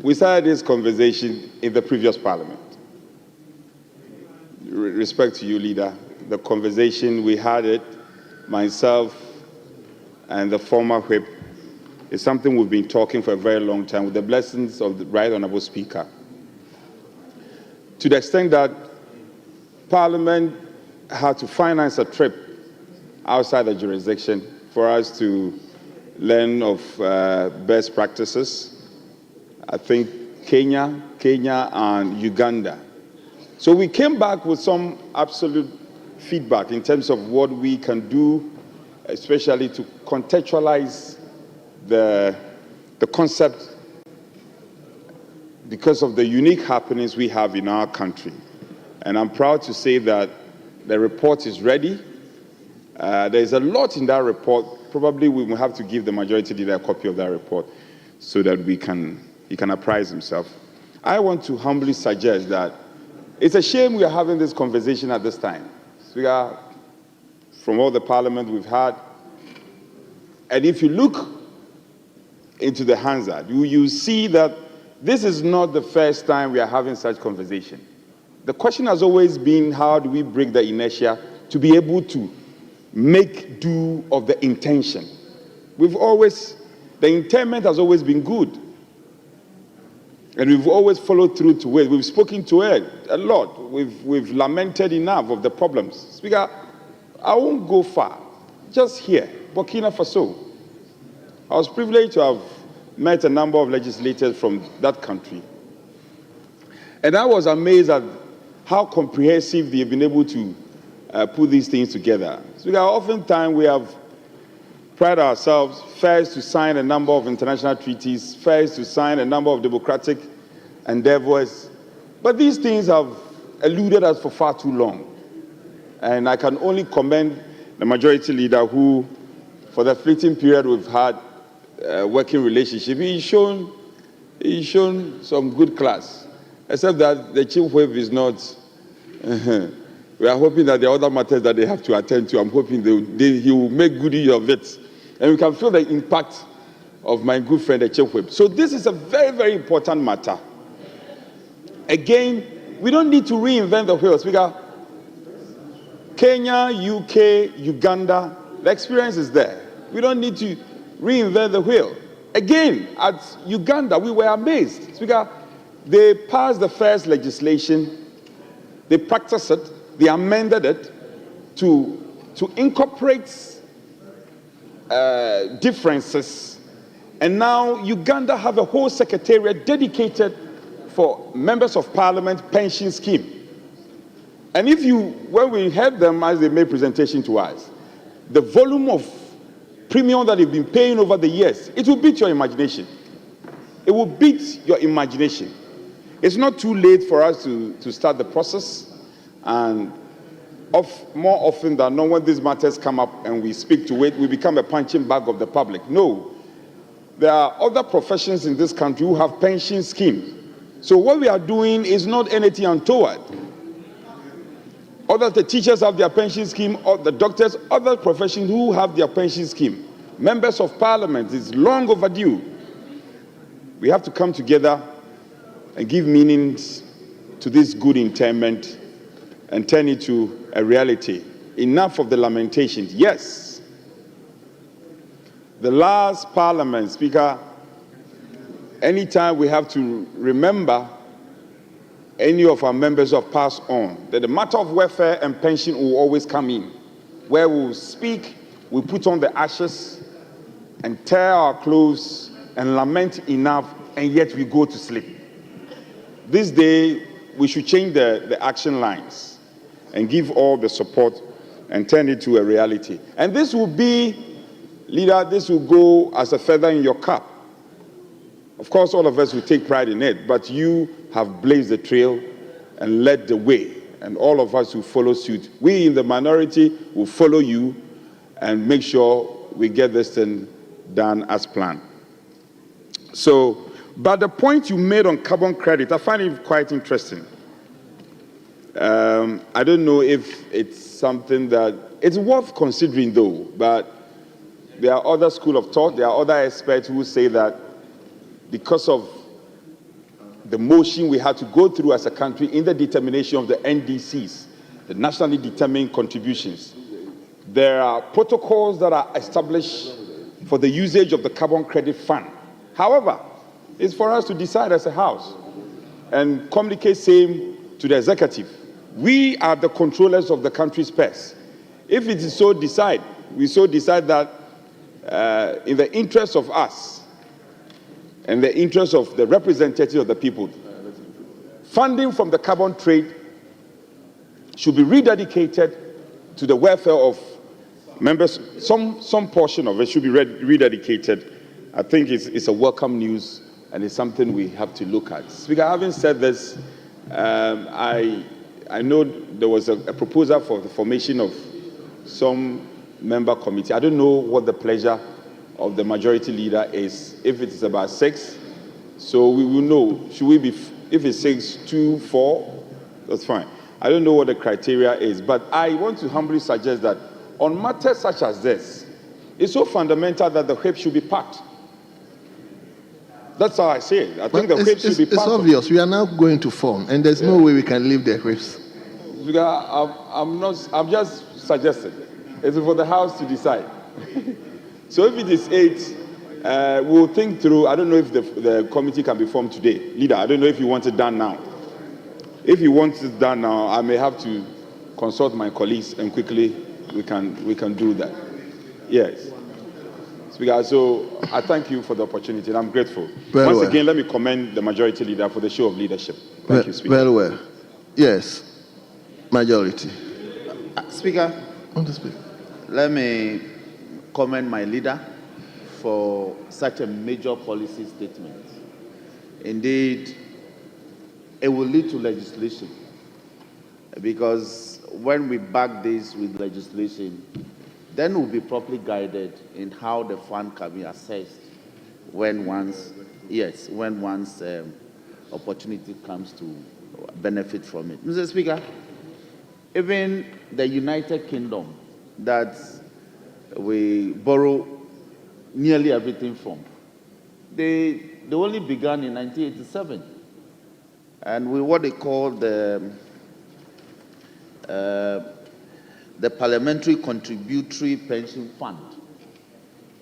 we started this conversation in the previous parliament. Respect to you, leader. The conversation, we had it, myself and the former whip, is something we've been talking for a very long time with the blessings of the Right Honourable Speaker. To the extent that Parliament had to finance a trip outside the jurisdiction for us to learn of best practices. I think Kenya and Uganda. So we came back with some absolute feedback in terms of what we can do, especially to contextualize the concept because of the unique happenings we have in our country. And I'm proud to say that the report is ready. There's a lot in that report. Probably we will have to give the majority leader a copy of that report so that he can apprise himself. I want to humbly suggest that it's a shame we are having this conversation at this time. We are, from all the parliament we've had, and if you look into the Hansard, you see that this is not the first time we are having such conversation. The question has always been, how do we break the inertia to be able to make do of the intention? The intent has always been good. And we've always followed through to it. We've spoken to it a lot. We've lamented enough of the problems. Speaker, I won't go far. Just here, Burkina Faso. I was privileged to have met a number of legislators from that country. And I was amazed at how comprehensive they've been able to put these things together. So oftentimes we have prided ourselves first to sign a number of international treaties, first to sign a number of democratic endeavors. But these things have eluded us for far too long. And I can only commend the majority leader who, for the fleeting period we've had working relationship, he's shown some good class. Except that the chief whip is not. We are hoping that the other matters that they have to attend to, I'm hoping he will make good use of it. And we can feel the impact of my good friend, the chief whip. So this is a very, very important matter. Again, we don't need to reinvent the wheel. Speaker, Kenya, UK, Uganda, the experience is there. We don't need to reinvent the wheel. Again, at Uganda, we were amazed. Speaker, they passed the first legislation, they practiced it, they amended it to incorporate differences. And now Uganda have a whole secretariat dedicated for members of parliament pension scheme. And when we heard them as they made presentation to us, the volume of premium that they've been paying over the years, it will beat your imagination. It will beat your imagination. It's not too late for us to start the process. And more often than not, when these matters come up and we speak to it, we become a punching bag of the public. No. There are other professions in this country who have pension schemes. So what we are doing is not anything untoward. The teachers have their pension scheme, or the doctors, other professions who have their pension scheme. Members of parliament is long overdue. We have to come together and give meaning to this good interment and turn it to a reality. Enough of the lamentations. Yes. The last parliament, Speaker, anytime we have to remember any of our members who have passed on, that the matter of welfare and pension will always come in, where we'll speak, we put on the ashes and tear our clothes and lament enough, and yet we go to sleep. This day, we should change the action lines and give all the support and turn it to a reality. And this will be, leader, this will go as a feather in your cap. Of course, all of us will take pride in it, but you have blazed the trail and led the way, and all of us will follow suit. We in the minority will follow you and make sure we get this thing done as planned. So, but the point you made on carbon credit, I find it quite interesting. I don't know if it's something that, it's worth considering though, but there are other schools of thought, there are other experts who say that because of the motion we had to go through as a country in the determination of the NDCs, the nationally determined contributions, there are protocols that are established for the usage of the carbon credit fund. However, it's for us to decide as a House and communicate same to the executive. We are the controllers of the country's purse. If it is so decide, we so decide that in the interest of us, and the interest of the representatives of the people, funding from the carbon trade should be rededicated to the welfare of members. Some portion of it should be rededicated. I think it's a welcome news, and it's something we have to look at. Speaker, having said this, I know there was a proposal for the formation of some member committee. I don't know what the pleasure of the majority leader is, if it is about 6, so we will know. Should we be, if it's 6, 2, 4, that's fine. I don't know what the criteria is, but I want to humbly suggest that on matters such as this, it's so fundamental that the whip should be packed. That's how I say it. I think the whip should be packed. It's obvious. We are now going to form, and there's no way we can leave the whips. I'm just suggesting. It's for the House to decide. So if it is 8, we'll think through. I don't know if the committee can be formed today. Leader, I don't know if you want it done now. If you want it done now, I may have to consult my colleagues and quickly we can do that. Yes. Speaker, so I thank you for the opportunity and I'm grateful. Once again, let me commend the majority leader for the show of leadership. Thank you, Speaker. Very well. Yes. Majority. Speaker, let me commend my leader for such a major policy statement. Indeed, it will lead to legislation, because when we back this with legislation, then we'll be properly guided in how the fund can be assessed when one's opportunity comes to benefit from it. Mr. Speaker, even the United Kingdom that we borrow nearly everything from, they only began in 1987. and with what they call the Parliamentary Contributory Pension Fund.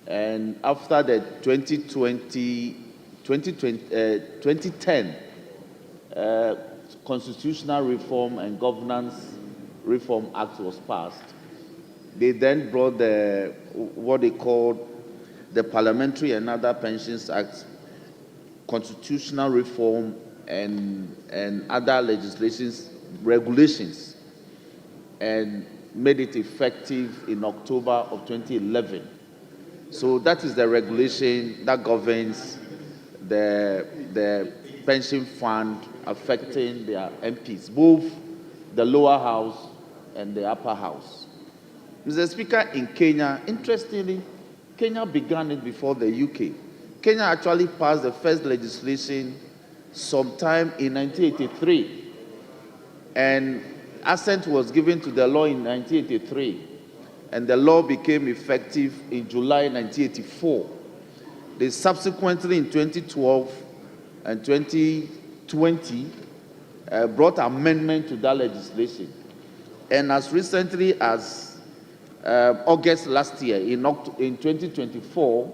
And after the 2010 Constitutional Reform and Governance Reform Act was passed, they then brought what they called the Parliamentary and Other Pensions Act, Constitutional Reform and other regulations, and made it effective in October of 2011. So that is the regulation that governs the pension fund affecting their MPs, both the lower house and the upper house. Mr. Speaker, in Kenya, interestingly, Kenya began it before the UK. Kenya actually passed the first legislation sometime in 1983, and assent was given to the law in 1983, and the law became effective in July 1984. They subsequently, in 2012 and 2020, brought amendment to that legislation. And as recently as August last year, in 2024,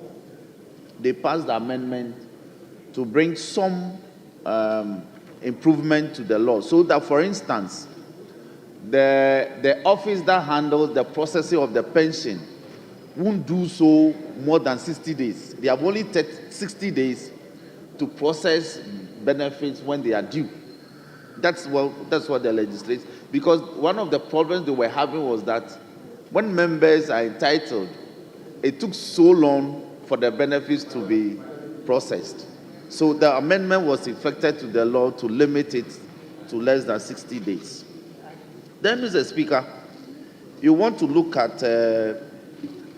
they passed the amendment to bring some improvement to the law, so that, for instance, the office that handles the processing of the pension won't do so more than 60 days. They have only 60 days to process benefits when they are due. That's what the legislation, because one of the problems they were having was that when members are entitled, it took so long for the benefits to be processed. So the amendment was effected to the law to limit it to less than 60 days. Then, Mr. Speaker, you want to look at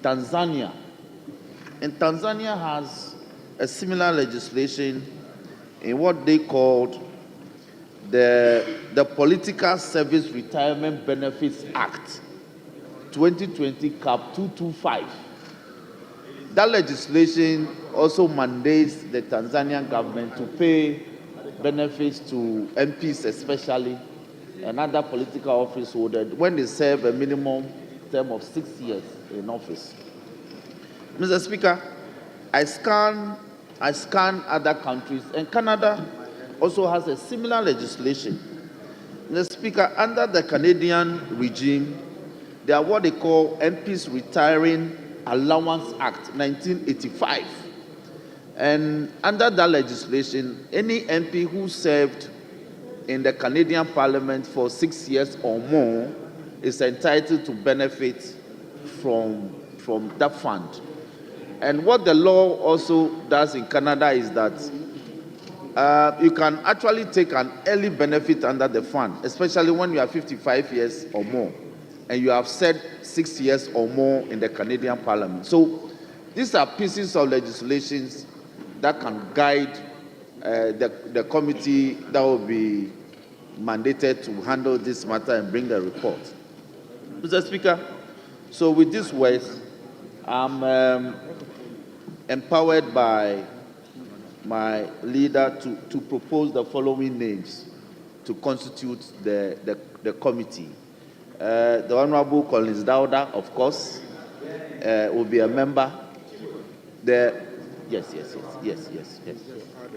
Tanzania. And Tanzania has a similar legislation in what they called the Political Service Retirement Benefits Act 2020 Cap 225. That legislation also mandates the Tanzanian government to pay benefits to MPs especially, and other political office holders when they serve a minimum term of 6 years in office. Mr. Speaker, I scan other countries, and Canada also has a similar legislation. Mr. Speaker, under the Canadian regime, they are what they call MPs Retiring Allowance Act 1985. And under that legislation, any MP who served in the Canadian Parliament for 6 years or more is entitled to benefit from that fund. And what the law also does in Canada is that you can actually take an early benefit under the fund, especially when you are 55 years or more, and you have served 6 years or more in the Canadian Parliament. So these are pieces of legislations that can guide the committee that will be mandated to handle this matter and bring the report. Mr. Speaker, so with these words, I'm empowered by my leader to propose the following names to constitute the committee. The Honorable Collins Dauda, of course, will be a member. Yes.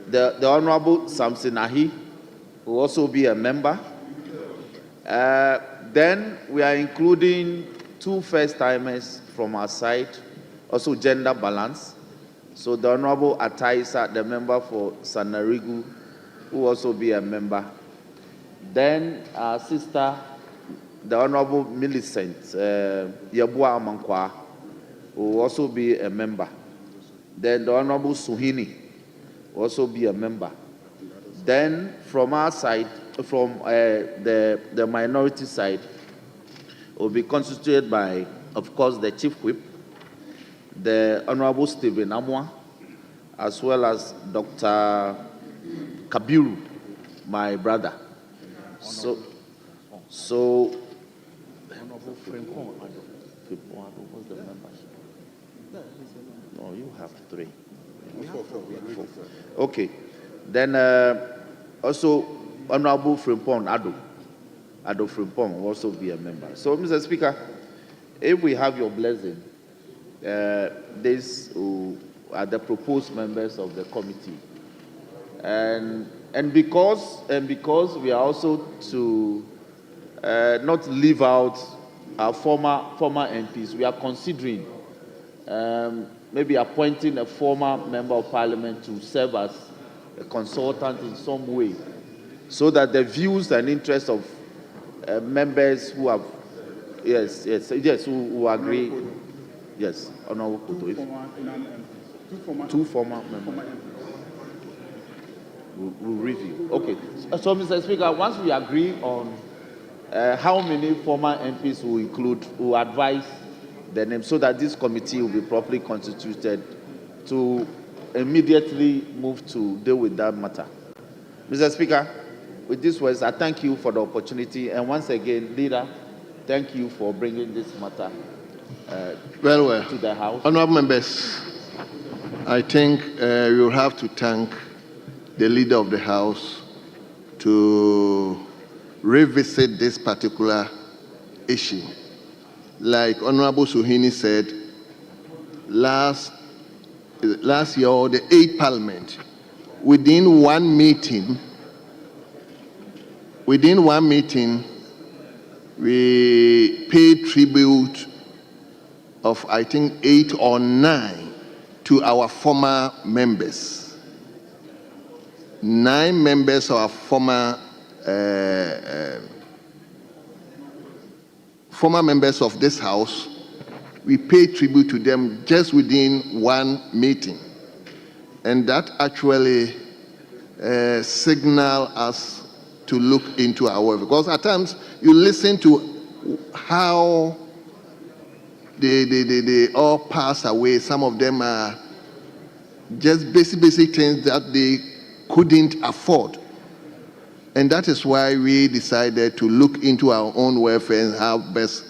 The Honorable Samson Ahi will also be a member. Then we are including 2 first-timers from our side, also gender balance. So the Honorable Ataisa, the member for Sanarigu, will also be a member. Then our sister, the Honorable Millicent Yabua Amankwa, will also be a member. Then the Honorable Suhini will also be a member. Then from our side, from the minority side, will be constituted by, of course, the Chief Whip, the Honorable Stephen Amwa, as well as Dr. Kabiru, my brother. So what's the membership? No, you have 3. We have 4. Okay. Then also Honorable Frimpong Ado Frimpong will also be a member. So, Mr. Speaker, if we have your blessing, these are the proposed members of the committee, and because we are also to not leave out our former MPs, we are considering maybe appointing a former member of parliament to serve as a consultant in some way, so that the views and interests of members who have, who agree, yes, Honorable Koto, two former members. We'll review. Okay. So, Mr. Speaker, once we agree on how many former MPs will include, will advise the name, so that this committee will be properly constituted to immediately move to deal with that matter. Mr. Speaker, with these words, I thank you for the opportunity, and once again, Leader, thank you for bringing this matter to the House. Honourable members, I think we will have to thank the Leader of the House to revisit this particular issue. Like Honorable Suhini said, last year, or the 8th Parliament, within one meeting, we paid tribute of, I think, 8 or 9 to our former members. 9 members of our former members of this House, we paid tribute to them just within one meeting. And that actually signaled us to look into our work. Because at times, you listen to how they all pass away. Some of them are just basic things that they couldn't afford. And that is why we decided to look into our own welfare and how best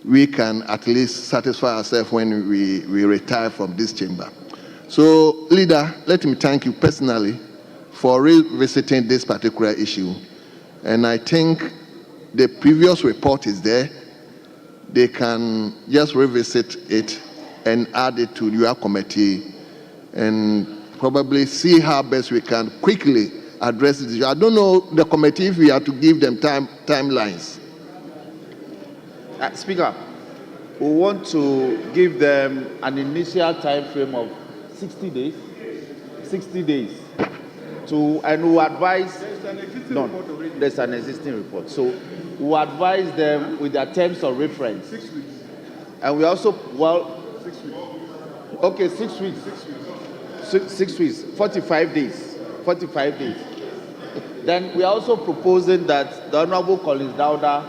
we can at least satisfy ourselves when we retire from this chamber. So, Leader, let me thank you personally for revisiting this particular issue. And I think the previous report is there. They can just revisit it and add it to your committee and probably see how best we can quickly address this issue. I don't know the committee if we have to give them timelines. Speaker, we want to give them an initial time frame of 60 days. 60 days. And we'll advise. No, there's an existing report. So we'll advise them with their terms of reference. 6 weeks. And we also, 6 weeks. Okay, 6 weeks. 6 weeks. 45 days. 45 days. Then we are also proposing that the Honorable Collins Dauda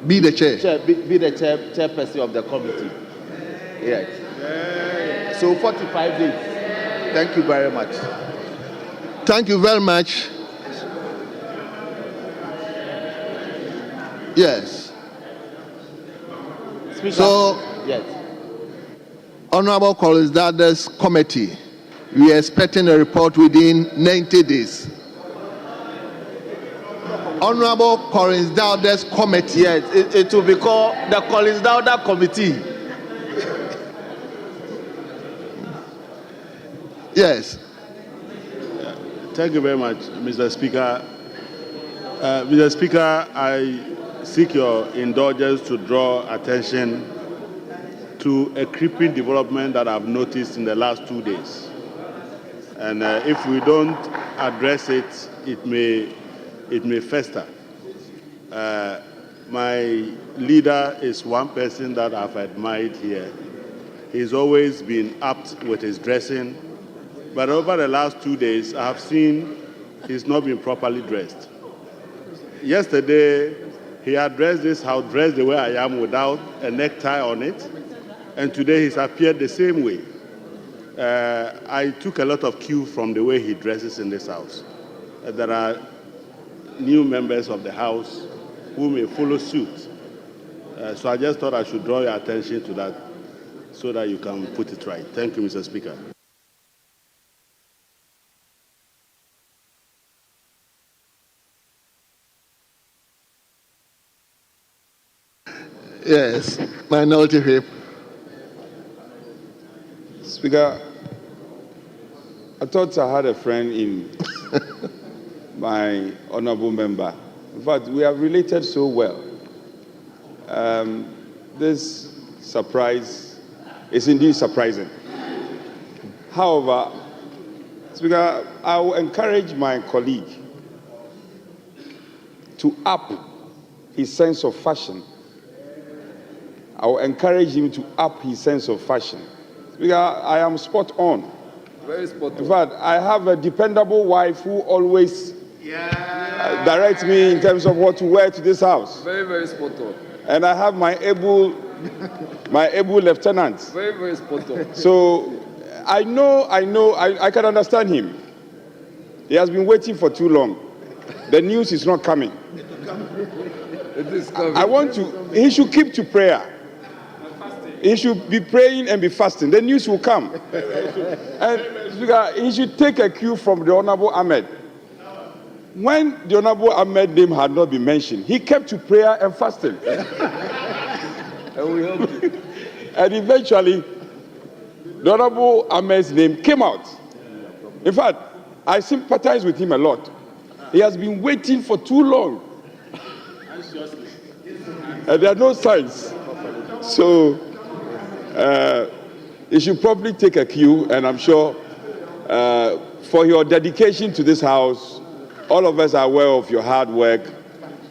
be the chair. Be the chairperson of the committee. Yes. So 45 days. Thank you very much. Thank you very much. Yes. Speaker, so, yes. Honorable Collins Dauda's committee, we are expecting a report within 90 days. Honorable Collins Dauda's committee. Yes, it will be called the Collins Dauda Committee. Yes. Thank you very much, Mr. Speaker. Mr. Speaker, I seek your indulgence to draw attention to a creeping development that I've noticed in the last 2 days. And if we don't address it, it may fester. My leader is one person that I've admired here. He's always been apt with his dressing, but over the last 2 days, I have seen he's not been properly dressed. Yesterday, he addressed this house dressed the way I am without a necktie on it, and today he's appeared the same way. I took a lot of cue from the way he dresses in this house. There are new members of the House who may follow suit. So I just thought I should draw your attention to that so that you can put it right. Thank you, Mr. Speaker. Yes, Minority Whip. Speaker, I thought I had a friend in my honorable member. In fact, we are related so well. This surprise is indeed surprising. However, Speaker, I will encourage my colleague to up his sense of fashion. I will encourage him to up his sense of fashion. Speaker, I am spot on. Very spot on. In fact, I have a dependable wife who always directs me in terms of what to wear to this house. Very, very spot on. And I have my able lieutenant. Very, very spot on. So I can understand him. He has been waiting for too long. The news is not coming. It is coming. He should keep to prayer. He should be praying and be fasting. The news will come. And Speaker, he should take a cue from the Honorable Ahmed. When the Honorable Ahmed name had not been mentioned, he kept to prayer and fasting. And we helped you. And eventually, the Honorable Ahmed's name came out. In fact, I sympathize with him a lot. He has been waiting for too long. And there are no signs. So, you should probably take a cue, and I'm sure for your dedication to this house, all of us are aware of your hard work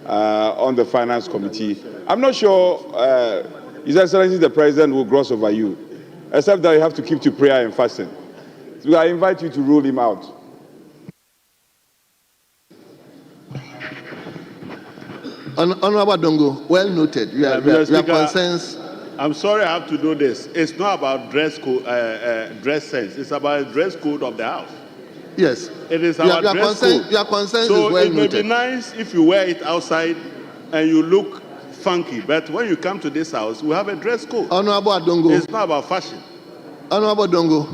on the Finance Committee. I'm not sure His Excellency the President will gloss over you, except that you have to keep to prayer and fasting. So I invite you to rule him out. Honorable Dongo, well noted. You are concerns. I'm sorry I have to do this. It's not about dress code, dress sense. It's about the dress code of the house. Yes. It is about dress code. Your concerns so is well it may noted. be nice if you wear it outside and you look funky, but when you come to this house, we have a dress code. Honorable Dongo. It's not about fashion. Honorable Dongo,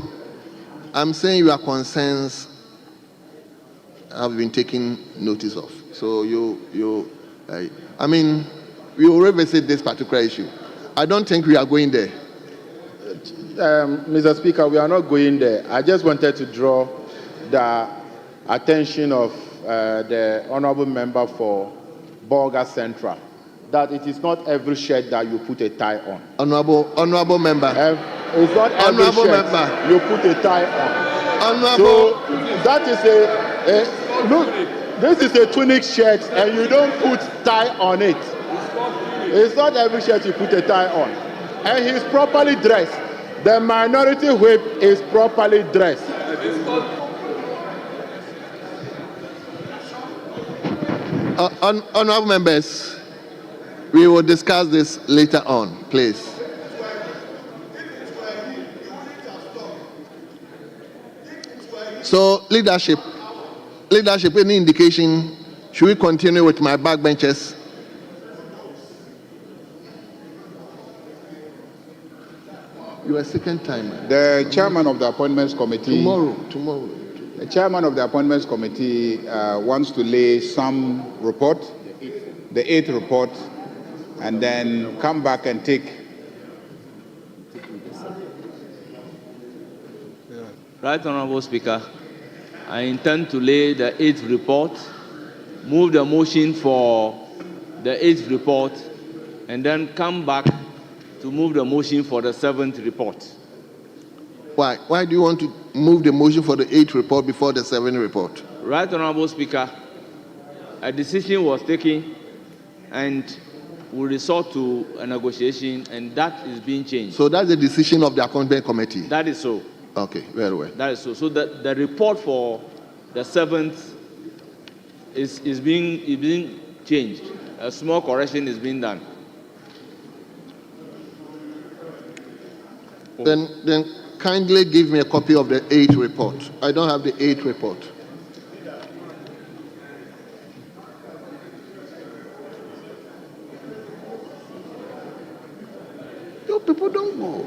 I'm saying your concerns have been taken notice of. So I mean, we will revisit this particular issue. I don't think we are going there. Mr. Speaker, we are not going there. I just wanted to draw the attention of the honorable member for Bolga Central that it is not every shirt that you put a tie on. Honorable member. It's not every shirt you put a tie on. So that is look, this is a tunic shirt and you don't put tie on it. It's not every shirt you put a tie on. And he's properly dressed. The minority whip is properly dressed. Honorable members, we will discuss this later on, please. So, leadership, any indication? Should we continue with my backbenchers? You are second time. The chairman of the Appointments Committee. Tomorrow. The chairman of the Appointments Committee wants to lay some report, the 8th report, and then come back and take. Right Honorable Speaker, I intend to lay the 8th report, move the motion for the 8th report, and then come back to move the motion for the 7th report. Why? Why do you want to move the motion for the 8th report before the 7th report? Right Honorable Speaker, a decision was taken and we resort to a negotiation, and that is being changed. So that's the decision of the Appointment Committee? That is so. Okay, very well. That is so. So the report for the 7th is being changed. A small correction is being done. Then kindly give me a copy of the 8th report. I don't have the 8th report. You people don't go.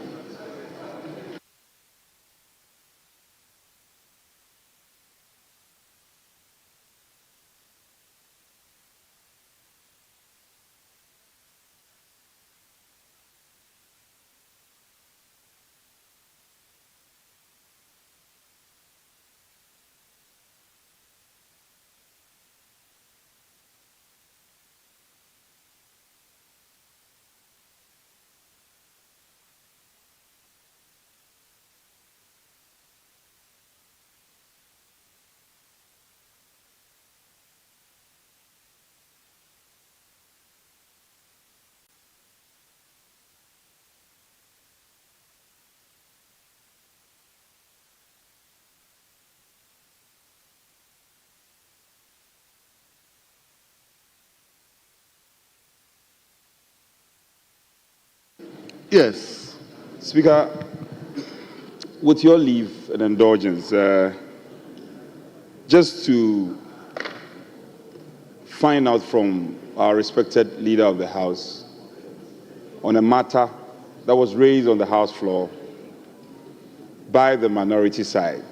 Yes. Speaker, with your leave and indulgence, just to find out from our respected leader of the House on a matter that was raised on the House floor by the minority side.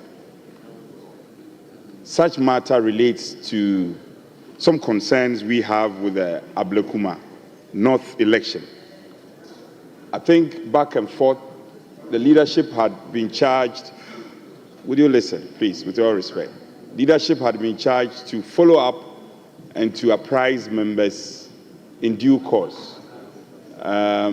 Such matter relates to some concerns we have with the Ablekuma North election. I think back and forth, the leadership had been charged. Would you listen, please, with all respect? Leadership had been charged to follow up and to apprise members in due course. I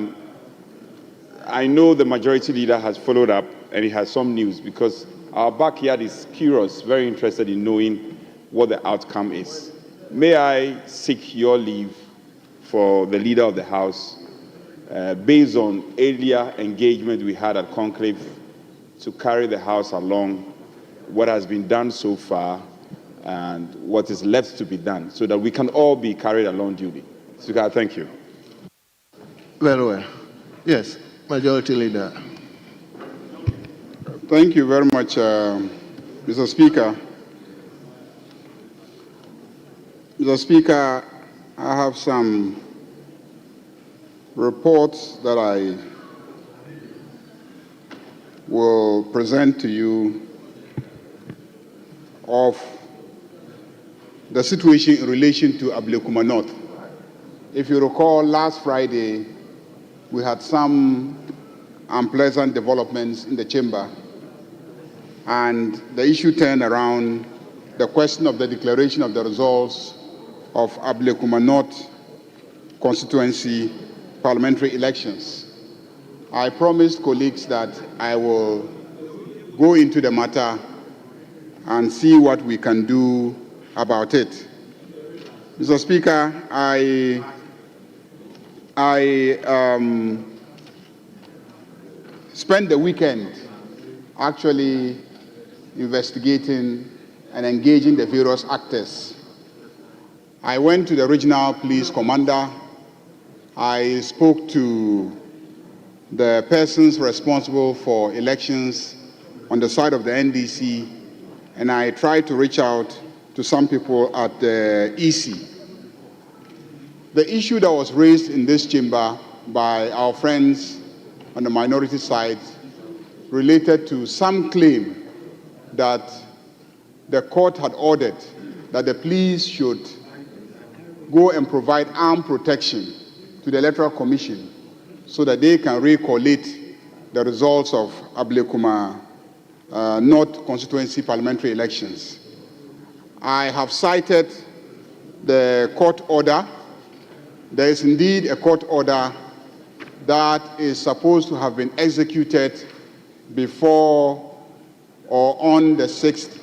know the majority leader has followed up and he has some news because our backyard is curious, very interested in knowing what the outcome is. May I seek your leave for the leader of the House, based on earlier engagement we had at Conclave, to carry the House along what has been done so far and what is left to be done so that we can all be carried along duty. Speaker, thank you. Very well. Yes, Majority Leader. Thank you very much, Mr. Speaker. Mr. Speaker, I have some reports that I will present to you of the situation in relation to Ablekuma North. If you recall, last Friday, we had some unpleasant developments in the chamber, and the issue turned around the question of the declaration of the results of Ablekuma North constituency parliamentary elections. I promised colleagues that I will go into the matter and see what we can do about it. Mr. Speaker, I spent the weekend actually investigating and engaging the various actors. I went to the regional police commander. I spoke to the persons responsible for elections on the side of the NDC, and I tried to reach out to some people at the EC. The issue that was raised in this chamber by our friends on the minority side related to some claim that the court had ordered that the police should go and provide armed protection to the Electoral Commission so that they can recollate the results of Ablekuma North constituency parliamentary elections. I have cited the court order. There is indeed a court order that is supposed to have been executed before or on the 6th.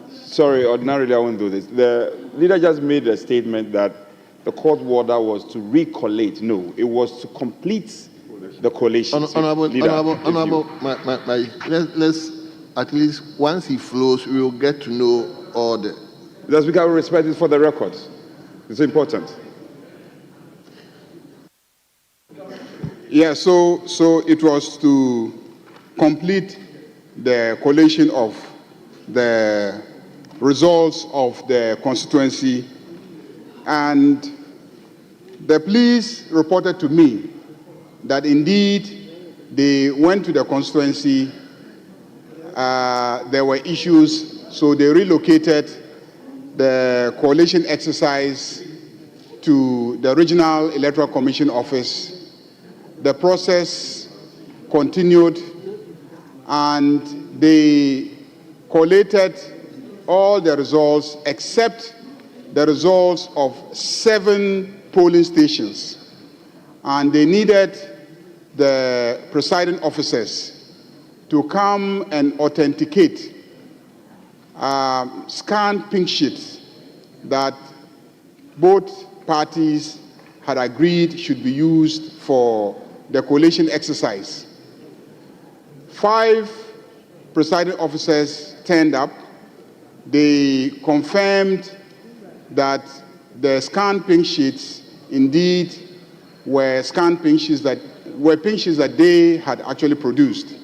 Sorry, ordinarily I won't do this. The leader just made a statement that the court order was to recollate. No, it was to complete the collation. Honorable, let's at least once he flows, we will get to know all the. Mr. Speaker, I will respect it for the records. It's important. Yeah, so it was to complete the collation of the results of the constituency, and the police reported to me that indeed they went to the constituency, there were issues, so they relocated the coalition exercise to the Regional Electoral Commission office. The process continued, and they collated all the results except the results of 7 polling stations, and they needed the presiding officers to come and authenticate scanned pink sheets that both parties had agreed should be used for the collation exercise. 5 presiding officers turned up. They confirmed that the scanned pink sheets indeed were scanned pink sheets that they had actually produced.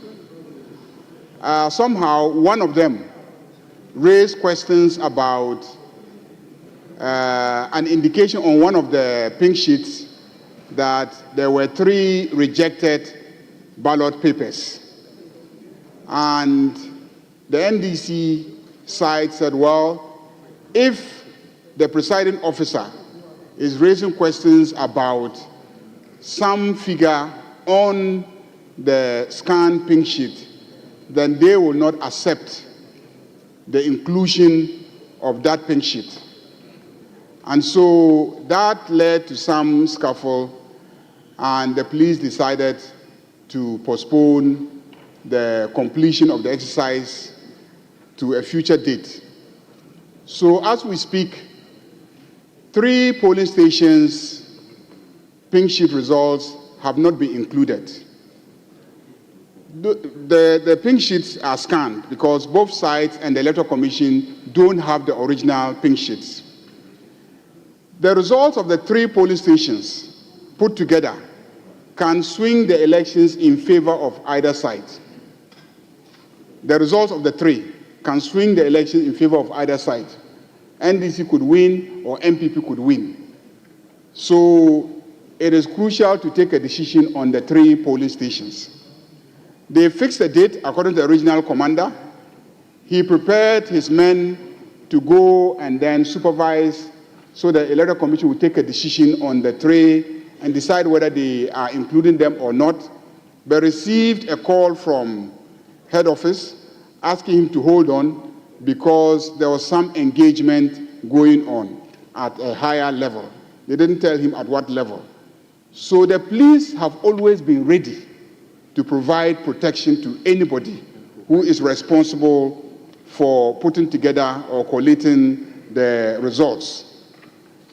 Somehow, one of them raised questions about an indication on one of the pink sheets that there were 3 rejected ballot papers. And the NDC side said, well, if the presiding officer is raising questions about some figure on the scanned pink sheet, then they will not accept the inclusion of that pink sheet. And so that led to some scuffle, and the police decided to postpone the completion of the exercise to a future date. So as we speak, 3 polling stations' pink sheet results have not been included. The pink sheets are scanned because both sides and the Electoral Commission don't have the original pink sheets. The results of the 3 polling stations put together can swing the elections in favor of either side. The results of the 3 can swing the elections in favor of either side. NDC could win or MPP could win. So it is crucial to take a decision on the 3 polling stations. They fixed the date according to the regional commander. He prepared his men to go and then supervise so the Electoral Commission will take a decision on the 3 and decide whether they are including them or not, but received a call from head office asking him to hold on because there was some engagement going on at a higher level. They didn't tell him at what level. So the police have always been ready to provide protection to anybody who is responsible for putting together or collating the results.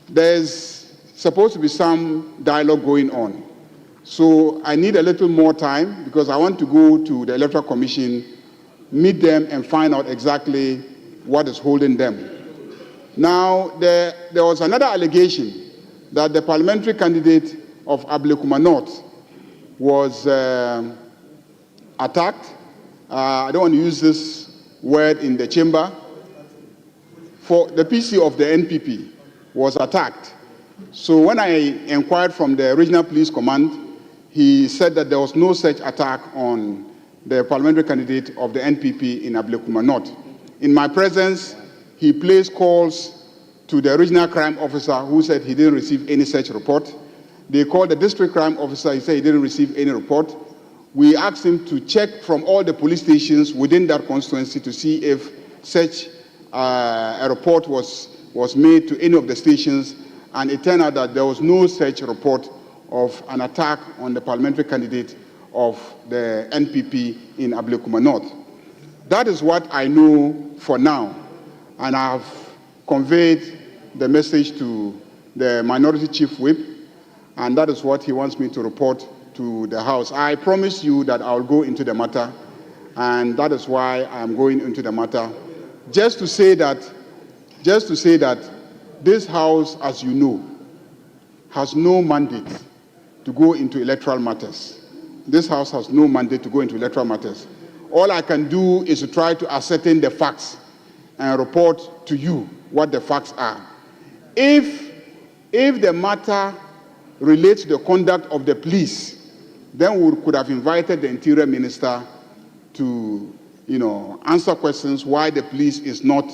There's supposed to be some dialogue going on. So I need a little more time because I want to go to the Electoral Commission, meet them, and find out exactly what is holding them. Now, there was another allegation that the parliamentary candidate of Ablekuma North was attacked. I don't want to use this word in the chamber. For the PC of the NPP was attacked. So when I inquired from the regional police command, he said that there was no such attack on the parliamentary candidate of the NPP in Ablekuma North. In my presence, he placed calls to the regional crime officer who said he didn't receive any such report. They called the district crime officer, he said he didn't receive any report. We asked him to check from all the police stations within that constituency to see if such a report was made to any of the stations, and it turned out that there was no such report of an attack on the parliamentary candidate of the NPP in Ablekuma North. That is what I know for now, and I have conveyed the message to the Minority Chief Whip, and that is what he wants me to report to the House. I promise you that I'll go into the matter, and that is why I am going into the matter. Just to say that this House, as you know, has no mandate to go into electoral matters. This House has no mandate to go into electoral matters. All I can do is to try to ascertain the facts and report to you what the facts are. If the matter relates to the conduct of the police, then we could have invited the Interior Minister to, answer questions why the police is not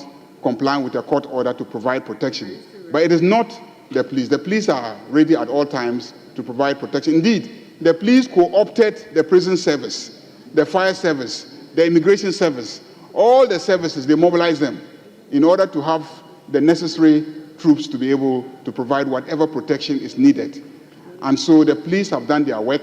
complying with a court order to provide protection. But it is not the police. The police are ready at all times to provide protection. Indeed, the police co-opted the prison service, the fire service, the immigration service, all the services, they mobilized them in order to have the necessary troops to be able to provide whatever protection is needed. And so the police have done their work.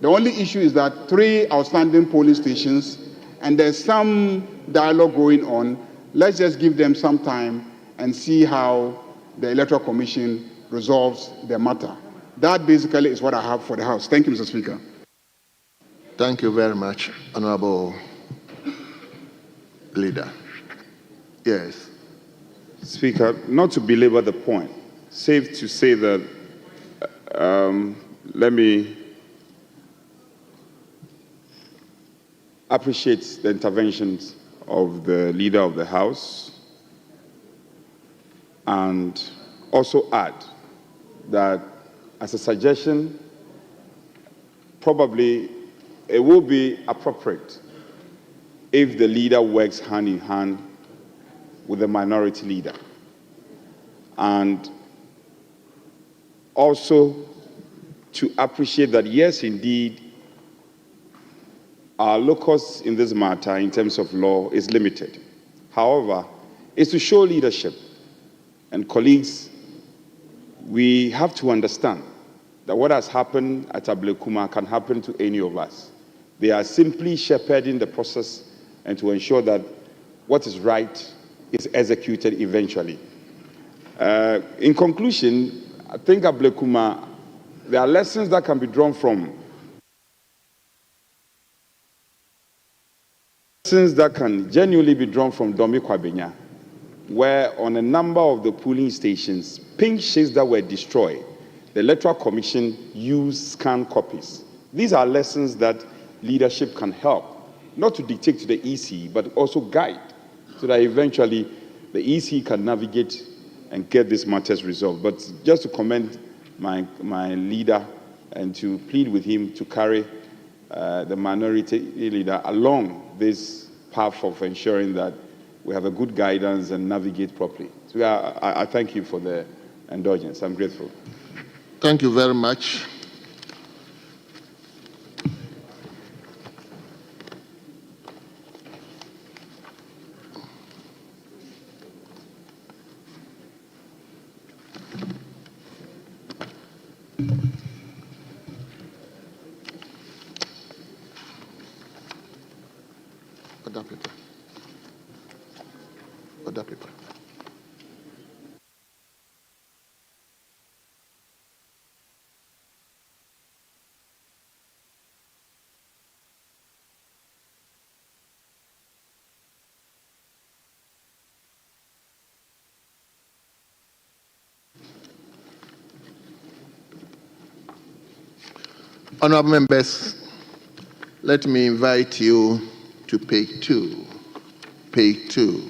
The only issue is that 3 outstanding polling stations, and there's some dialogue going on. Let's just give them some time and see how the Electoral Commission resolves the matter. That basically is what I have for the House. Thank you, Mr. Speaker. Thank you very much, Honorable Leader. Yes. Speaker, not to belabor the point, safe to say that let me appreciate the interventions of the Leader of the House and also add that as a suggestion, probably it will be appropriate if the leader works hand in hand with the minority leader. And also to appreciate that, yes, indeed, our locus in this matter in terms of law is limited. However, it's to show leadership. And colleagues, we have to understand that what has happened at Ablekuma can happen to any of us. They are simply shepherding the process and to ensure that what is right is executed eventually. In conclusion, I think Ablekuma, there are lessons that can be drawn from. Lessons that can genuinely be drawn from Domi Kwabenya, where on a number of the polling stations, pink sheets that were destroyed, the Electoral Commission used scanned copies. These are lessons that leadership can help, not to dictate to the EC, but also guide, so that eventually the EC can navigate and get these matters resolved. But just to commend my leader and to plead with him to carry the minority leader along this path of ensuring that we have a good guidance and navigate properly. So I thank you for the indulgence. I'm grateful. Thank you very much. Other people. Other people. Honorable members, let me invite you to page 2. Page 2,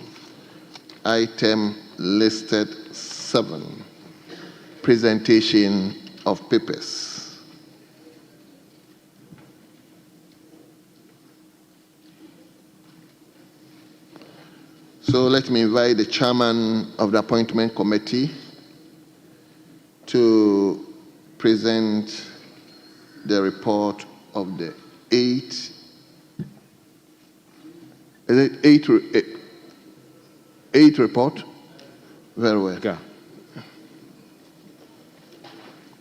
item listed 7, presentation of papers. So let me invite the chairman of the appointment committee to present the report of the 8 report? Very well. Okay.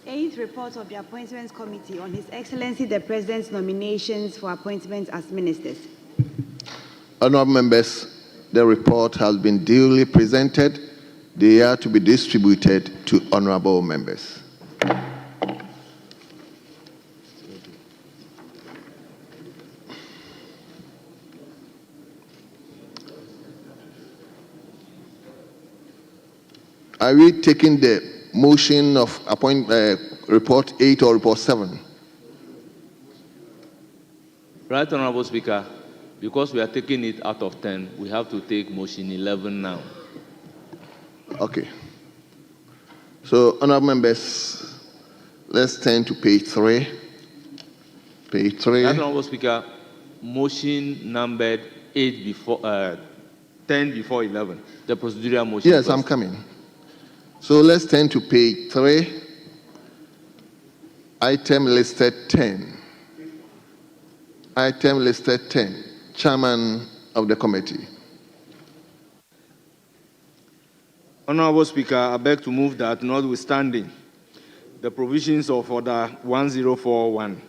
8th report of the Appointments Committee on His Excellency the President's nominations for appointments as ministers. Honourable members, the report has been duly presented. They are to be distributed to honourable members. Are we taking the motion of report 8 or report 7? Right, Honorable Speaker, because we are taking it out of 10, we have to take motion 11 now. Okay. So, honourable members, let's turn to page 3. Page 3. Right, Honorable Speaker, motion numbered 8 before 10 before 11. The procedural motion. Yes, first. I'm coming. So let's turn to page 3, item listed 10. Item listed 10, chairman of the committee. Honorable Speaker, I beg to move that notwithstanding the provisions of Order 1041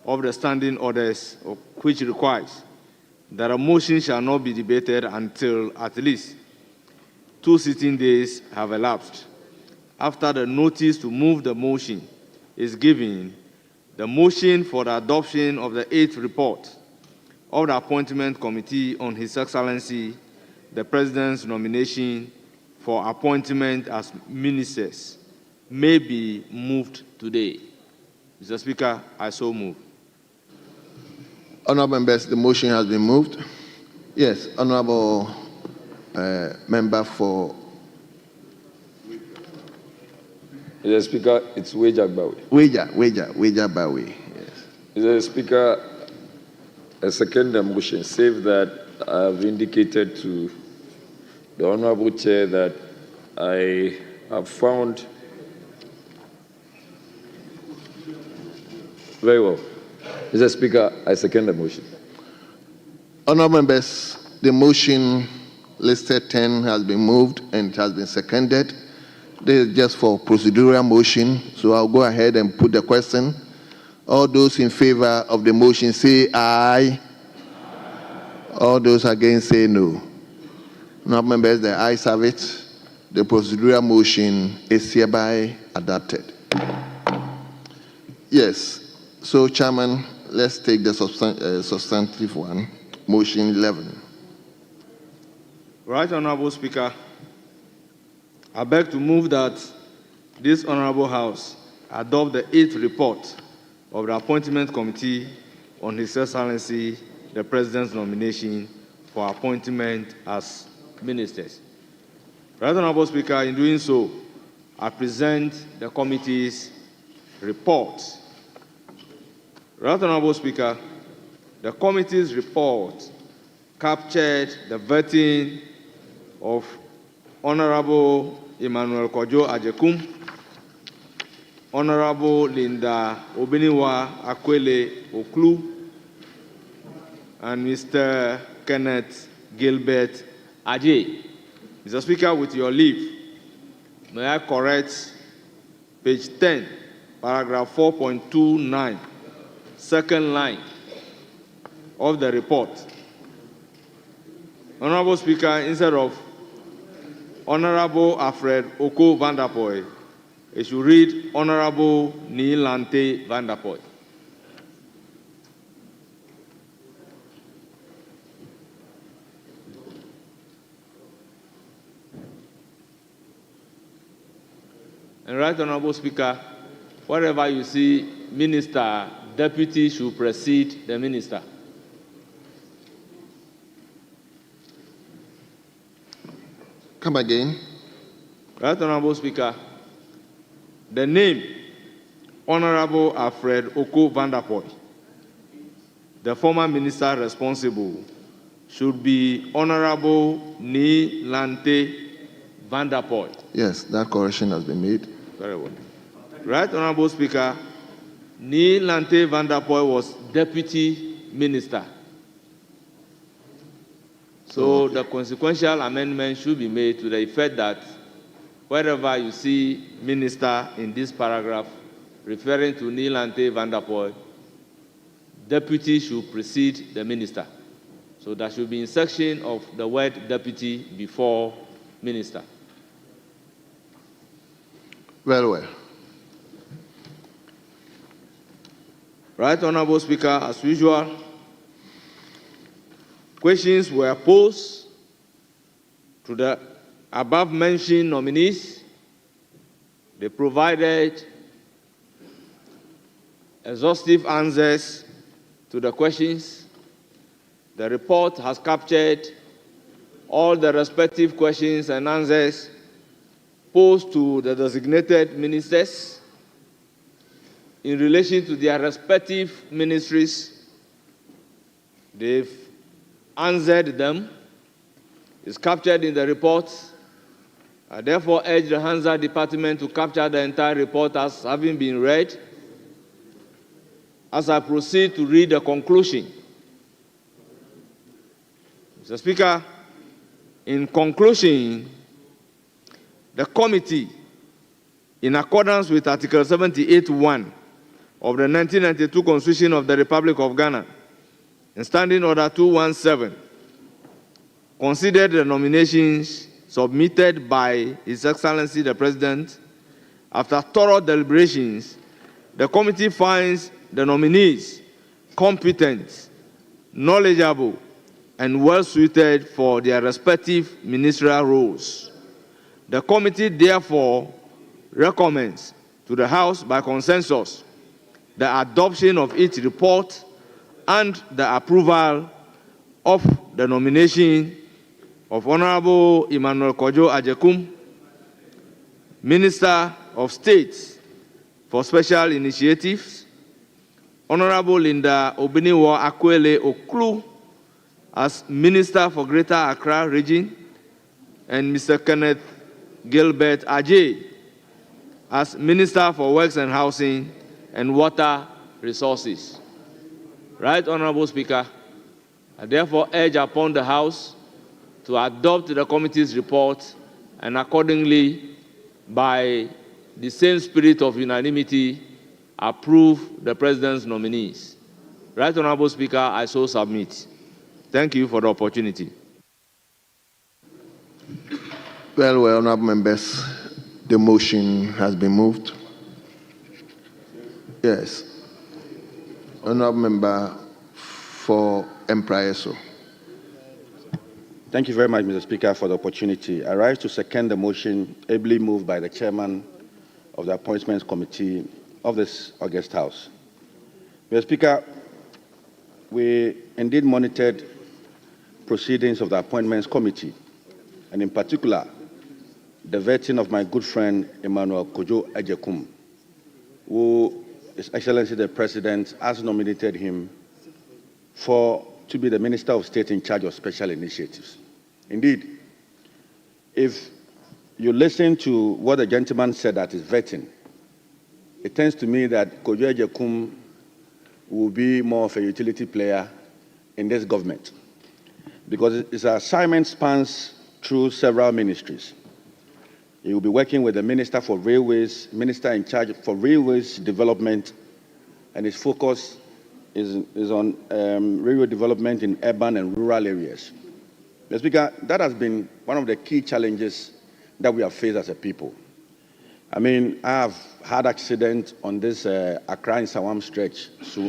of the standing orders, which requires that a motion shall not be debated until at least 2 sitting days have elapsed. After the notice to move the motion is given, the motion for the adoption of the 8th report of the Appointment Committee on His Excellency the President's nomination for appointment as ministers may be moved today. Mr. Speaker, I so move. Honorable members, the motion has been moved. Yes, honorable member for. Mr. Speaker, it's Wager Bawi. Wager Bawi. Yes. Mr. Speaker, I second the motion, save that I have indicated to the Honorable Chair that I have found. Very well. Mr. Speaker, I second the motion. Honorable members, the motion listed 10 has been moved and it has been seconded. This is just for procedural motion, so I'll go ahead and put the question. All those in favor of the motion say aye. All those against say no. Honorable members, the ayes have it. The procedural motion is hereby adopted. Yes. So, Chairman, let's take the substantive one. Motion 11. Right, Honorable Speaker, I beg to move that this Honorable House adopt the 8th report of the Appointment Committee on His Excellency the President's nomination for appointment as ministers. Right, Honorable Speaker, in doing so, I present the committee's report. Right, Honorable Speaker, the committee's report captured the vetting of Honorable Emmanuel Kojo Ajekum, Honorable Linda Obiniwa Akwele Oklu, and Mr. Kenneth Gilbert Ajay. Mr. Speaker, with your leave, may I correct page 10, paragraph 4.29, second line of the report. Honorable Speaker, instead of Honorable Alfred Oko Vanderpoy, it should read Honorable Nilante Vanderpoy. And right, Honorable Speaker, wherever you see minister, deputy should precede the minister. Come again. Right, Honorable Speaker, the name Honorable Alfred Oko Vanderpoy, the former minister responsible, should be Honorable Nilante Vanderpoy. Yes, that correction has been made. Very well. Right, Honorable Speaker, Nilante Vanderpoy was deputy minister. So the consequential amendment should be made to the effect that wherever you see minister in this paragraph referring to Nilante Vanderpoy, deputy should precede the minister. So there should be insertion of the word deputy before minister. Very well. Right, Honorable Speaker, as usual, questions were posed to the above-mentioned nominees. They provided exhaustive answers to the questions. The report has captured all the respective questions and answers posed to the designated ministers in relation to their respective ministries. They've answered them. It's captured in the report. I therefore urge the Hansa Department to capture the entire report as having been read. As I proceed to read the conclusion. Mr. Speaker, in conclusion, the committee, in accordance with Article 78(1) of the 1992 Constitution of the Republic of Ghana, and Standing Order 217, considered the nominations submitted by His Excellency the President. After thorough deliberations, the committee finds the nominees competent, knowledgeable, and well-suited for their respective ministerial roles. The committee therefore recommends to the House by consensus the adoption of its report and the approval of the nomination of Honorable Emmanuel Kojo Ajekum, Minister of State for Special Initiatives, Honorable Linda Obiniwo Akwele Oklu as Minister for Greater Accra Region, and Mr. Kenneth Gilbert Ajay as Minister for Works and Housing and Water Resources. Right, Honorable Speaker, I therefore urge upon the House to adopt the committee's report and accordingly, by the same spirit of unanimity, approve the President's nominees. Right, Honorable Speaker, I so submit. Thank you for the opportunity. Well, honorable members, the motion has been moved. Yes. Honorable member for Empraeso. Thank you very much, Mr. Speaker, for the opportunity. I rise to second the motion ably moved by the chairman of the Appointments Committee of this August House. Mr. Speaker, we indeed monitored proceedings of the Appointments Committee, and in particular, the vetting of my good friend Emmanuel Kojo Ajekum, who His Excellency the President has nominated him to be the Minister of State in charge of special initiatives. Indeed, if you listen to what the gentleman said at his vetting, it tends to me that Kojo Ajekum will be more of a utility player in this government, because his assignment spans through several ministries. He will be working with the Minister for Railways, Minister in charge for Railways Development, and his focus is on railway development in urban and rural areas. Mr. Speaker, that has been one of the key challenges that we have faced as a people. I mean, I have had accidents on this Accra and Sawam stretch, so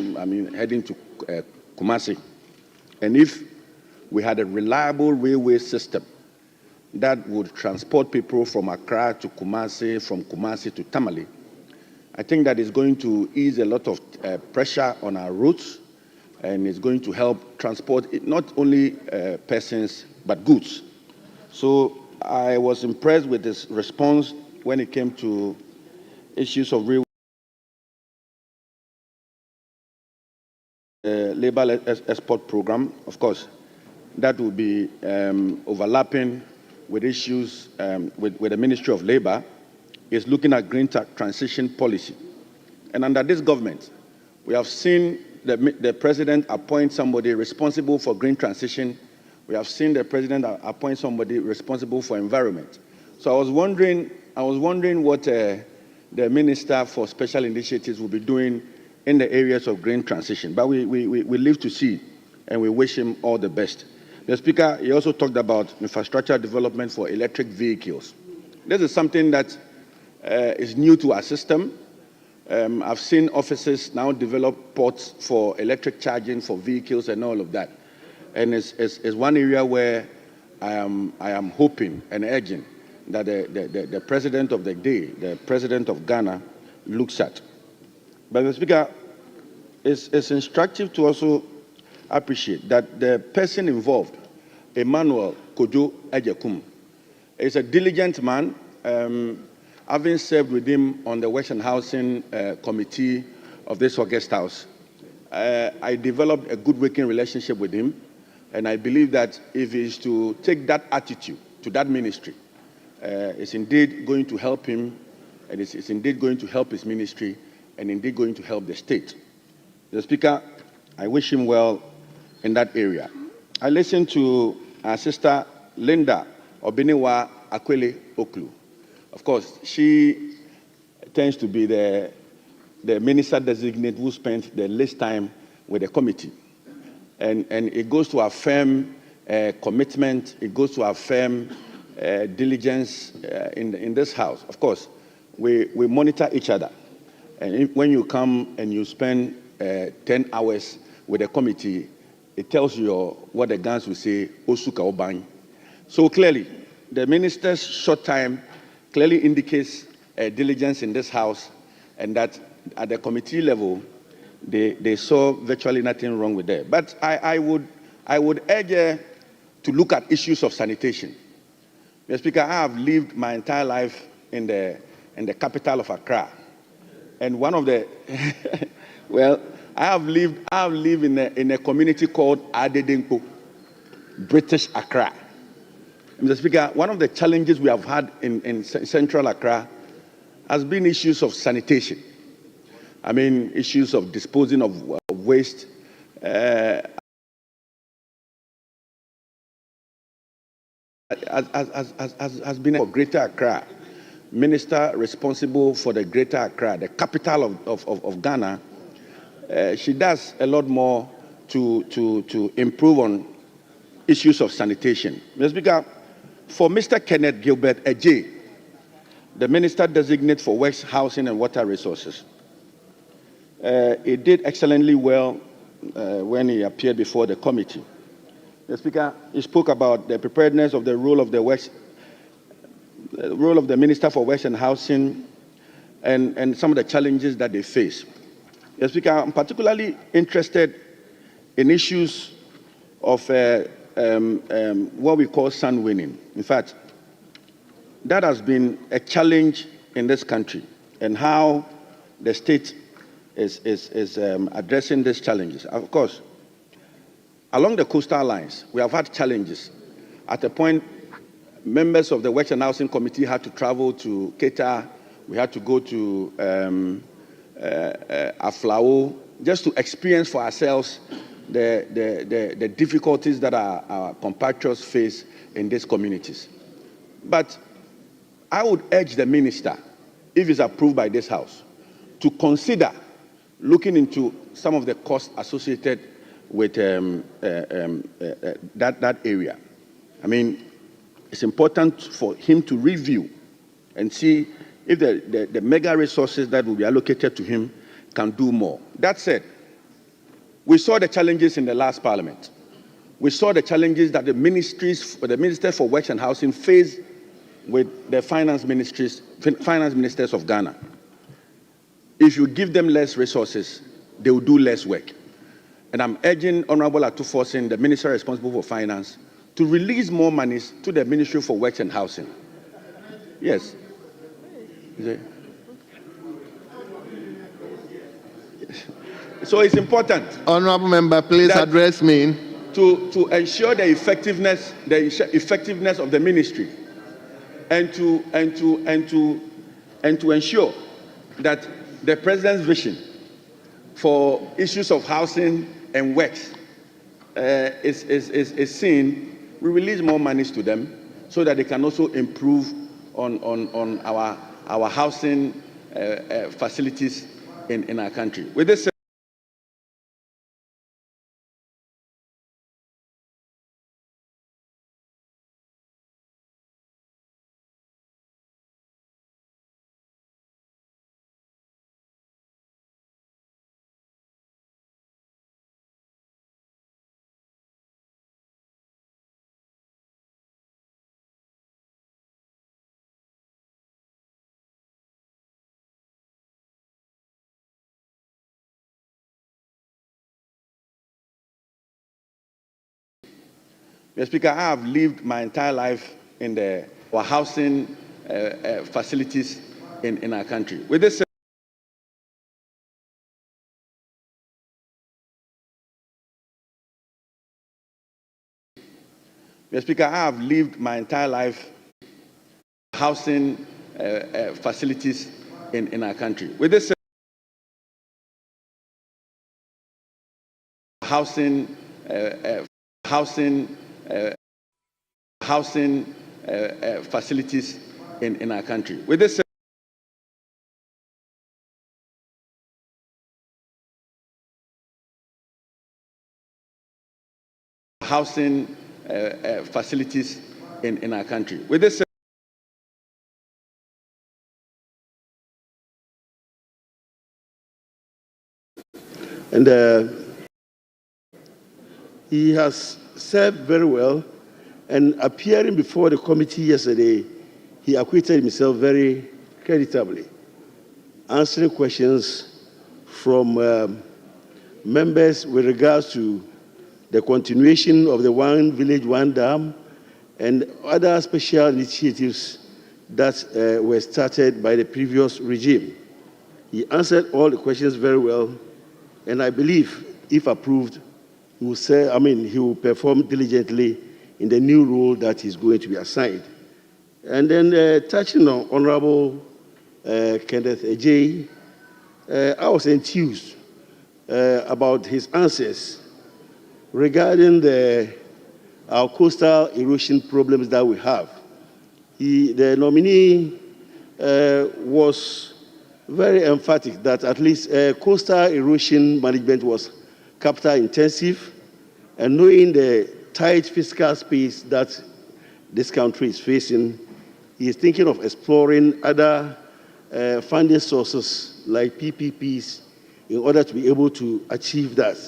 heading to Kumasi. And if we had a reliable railway system that would transport people from Accra to Kumasi, from Kumasi to Tamale, I think that is going to ease a lot of pressure on our routes, and it's going to help transport not only persons, but goods. So I was impressed with his response when it came to issues of railway labor export program. Of course, that will be overlapping with issues with the Ministry of Labor, is looking at green transition policy. And under this government, we have seen the president appoint somebody responsible for green transition. We have seen the president appoint somebody responsible for environment. So I was wondering what the Minister for Special Initiatives will be doing in the areas of green transition. But we live to see, and we wish him all the best. The Speaker, he also talked about infrastructure development for electric vehicles. This is something that is new to our system. I've seen offices now develop ports for electric charging for vehicles and all of that. And it's one area where I am hoping and urging that the president of the day, the president of Ghana, looks at. But the Speaker, it's instructive to also appreciate that the person involved, Emmanuel Kojo Ajekum, is a diligent man. Having served with him on the Works and Housing Committee of this August House, I developed a good working relationship with him, and I believe that if he is to take that attitude to that ministry, it's indeed going to help him, and it's indeed going to help his ministry, and indeed going to help the state. The Speaker, I wish him well in that area. I listened to our sister Linda Obiniwa Akwele Oklu. Of course, she tends to be the minister designate who spent the least time with the committee. And it goes to affirm commitment, it goes to affirm diligence in this house. Of course, we monitor each other. And when you come and you spend 10 hours with the committee, it tells you what the Ghanaians will say, Osuka Obany. So clearly, the minister's short time clearly indicates diligence in this House, and that at the committee level, they saw virtually nothing wrong with that. But I would urge to look at issues of sanitation. Mr. Speaker, I have lived my entire life in the capital of Accra, and one of the well, I have lived in a community called Adedenko, British Accra. Mr. Speaker, one of the challenges we have had in central Accra has been issues of sanitation. I mean, issues of disposing of waste. Has been for Greater Accra. Minister responsible for the Greater Accra, the capital of Ghana, she does a lot more to improve on issues of sanitation. Mr. Speaker, for Mr. Kenneth Gilbert Ejay, the Minister Designate for Works, Housing and Water Resources, he did excellently well when he appeared before the committee. The Speaker, he spoke about the preparedness of the role of the Minister for Works and Housing and some of the challenges that they face. The Speaker, I'm particularly interested in issues of what we call sun winning. In fact, that has been a challenge in this country, and how the state is addressing these challenges. Of course, along the coastal lines, we have had challenges. At a point, members of the Works and Housing Committee had to travel to Keta. We had to go to Aflao, just to experience for ourselves the difficulties that our compatriots face in these communities. But I would urge the minister, if it's approved by this House, to consider looking into some of the costs associated with that area. I mean, it's important for him to review and see if the mega resources that will be allocated to him can do more. That said, we saw the challenges in the last Parliament. We saw the challenges that the Minister for Works and Housing faced with the finance ministers of Ghana. If you give them less resources, they will do less work. And I'm urging Honorable Atuforsen, the Minister responsible for Finance, to release more monies to the Ministry for Works and Housing. Yes. So it's important. Honorable Member, please address me. To ensure the effectiveness of the ministry, and to ensure that the President's vision for issues of housing and works is seen. We release more monies to them so that they can also improve on our housing facilities in our country. With this, Mr. Speaker, I have lived my entire life in our housing facilities in our country. With this, Mr. Speaker, I have lived my entire life housing facilities in our country. With this, housing facilities in our country. With this, housing facilities in our country. With this, and he has served very well, and appearing before the committee yesterday, he acquitted himself very creditably, answering questions from members with regards to the continuation of the One Village, One Dam, and other special initiatives that were started by the previous regime. He answered all the questions very well, and I believe, if approved, he will perform diligently in the new role that is going to be assigned. And then touching on Honorable Kenneth Ejay, I was enthused about his answers regarding our coastal erosion problems that we have. The nominee was very emphatic that at least coastal erosion management was capital intensive, and knowing the tight fiscal space that this country is facing, he is thinking of exploring other funding sources like PPPs in order to be able to achieve that.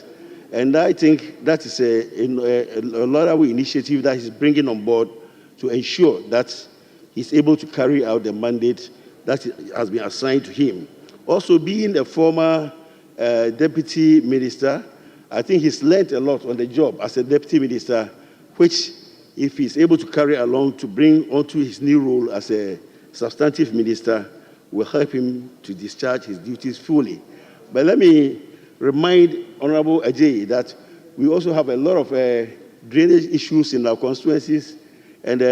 And I think that is a laudable initiative that he's bringing on board to ensure that he's able to carry out the mandate that has been assigned to him. Also, being a former deputy minister, I think he's learned a lot on the job as a deputy minister, which, if he's able to carry along to bring onto his new role as a substantive minister, will help him to discharge his duties fully. But let me remind Honorable Ajay that we also have a lot of drainage issues in our constituencies, and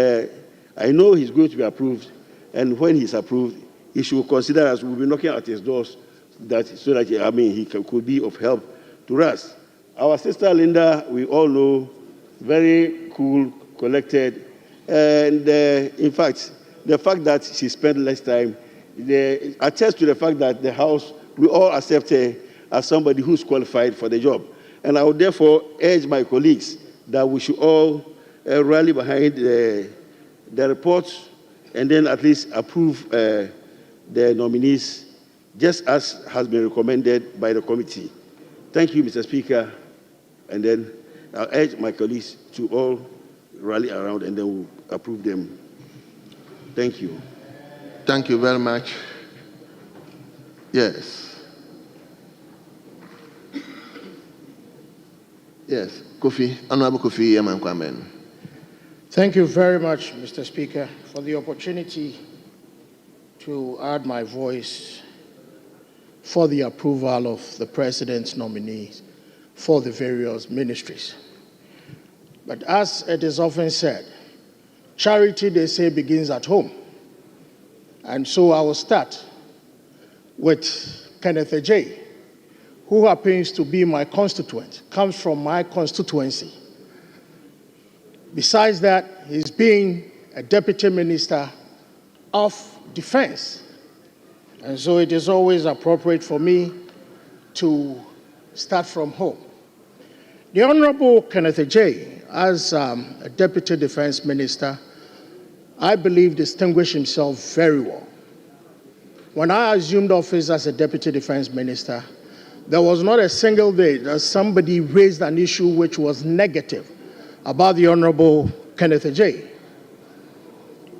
I know he's going to be approved, and when he's approved, he should consider us. We'll be knocking at his doors so that he could be of help to us. Our sister Linda, we all know, very cool, collected, and in fact, the fact that she spent less time attests to the fact that the House, we all accept her as somebody who's qualified for the job. And I would therefore urge my colleagues that we should all rally behind the report and then at least approve the nominees just as has been recommended by the committee. Thank you, Mr. Speaker. And then I'll urge my colleagues to all rally around and then we'll approve them. Thank you. Thank you very much. Yes. Yes, Kofi, Honorable Kofi Yaman-Kwame. Thank you very much, Mr. Speaker, for the opportunity to add my voice for the approval of the President's nominees for the various ministries. But as it is often said, charity, they say, begins at home. And so I will start with Kenneth Ejay, who happens to be my constituent, comes from my constituency. Besides that, he's being a deputy minister of defense. And so it is always appropriate for me to start from home. The Honorable Kenneth Ejay, as a deputy defense minister, I believe distinguished himself very well. When I assumed office as a deputy defense minister, there was not a single day that somebody raised an issue which was negative about the Honorable Kenneth Ejay.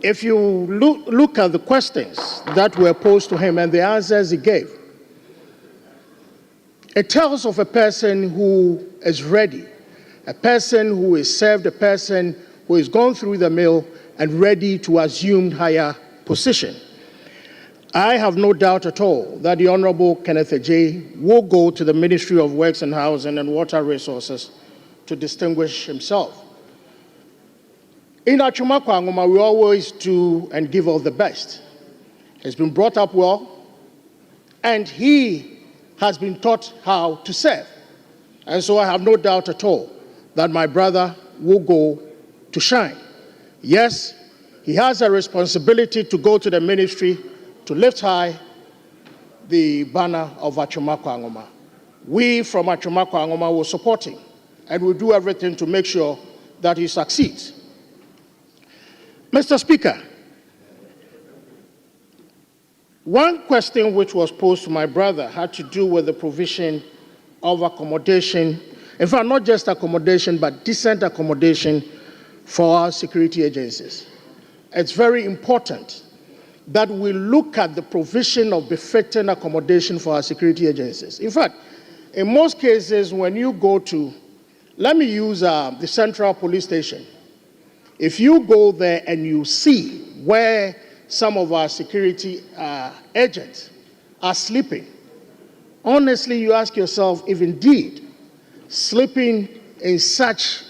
If you look at the questions that were posed to him and the answers he gave, it tells of a person who is ready, a person who is served, a person who has gone through the mill and ready to assume higher position. I have no doubt at all that the Honorable Kenneth Ejay will go to the Ministry of Works and Housing and Water Resources to distinguish himself. In Achuma Kwangoma, we always do and give all the best. He's been brought up well, and he has been taught how to serve. And so I have no doubt at all that my brother will go to shine. Yes, he has a responsibility to go to the ministry to lift high the banner of Achuma Kwangoma. We from Achuma Kwangoma will support him and will do everything to make sure that he succeeds. Mr. Speaker, one question which was posed to my brother had to do with the provision of accommodation, in fact, not just accommodation, but decent accommodation for our security agencies. It's very important that will look at the provision of befitting accommodation for our security agencies. In fact, in most cases, when you go to, let me use the Central Police Station. If you go there and you see where some of our security agents are sleeping, honestly, you ask yourself if indeed sleeping in such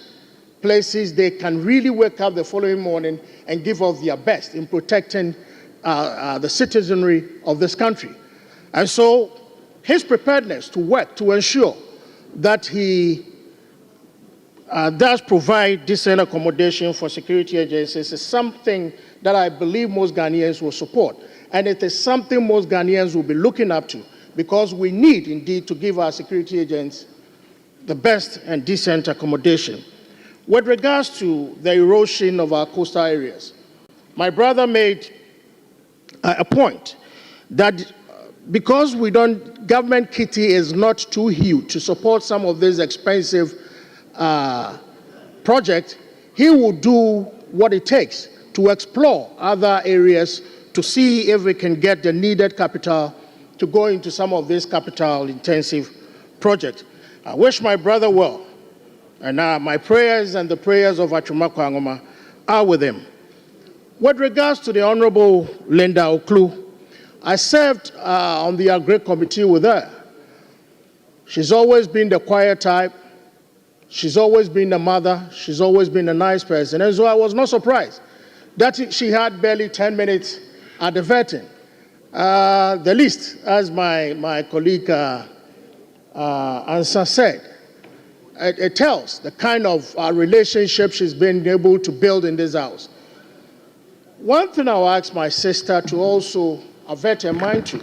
places, they can really wake up the following morning and give us their best in protecting the citizenry of this country. And so his preparedness to work to ensure that he does provide decent accommodation for security agencies is something that I believe most Ghanaians will support. And it is something most Ghanaians will be looking up to, because we need indeed to give our security agents the best and decent accommodation. With regards to the erosion of our coastal areas, my brother made a point that because government kitty is not too huge to support some of these expensive projects, he will do what it takes to explore other areas to see if we can get the needed capital to go into some of these capital-intensive projects. I wish my brother well, and my prayers and the prayers of Achuma Kwangoma are with him. With regards to the Honorable Linda Oklu, I served on the Agri Committee with her. She's always been the quiet type. She's always been a mother. She's always been a nice person. And so I was not surprised that she had barely 10 minutes at the vetting. The least, as my colleague Ansa said, it tells the kind of relationship she's been able to build in this house. One thing I'll ask my sister to also avert her mind to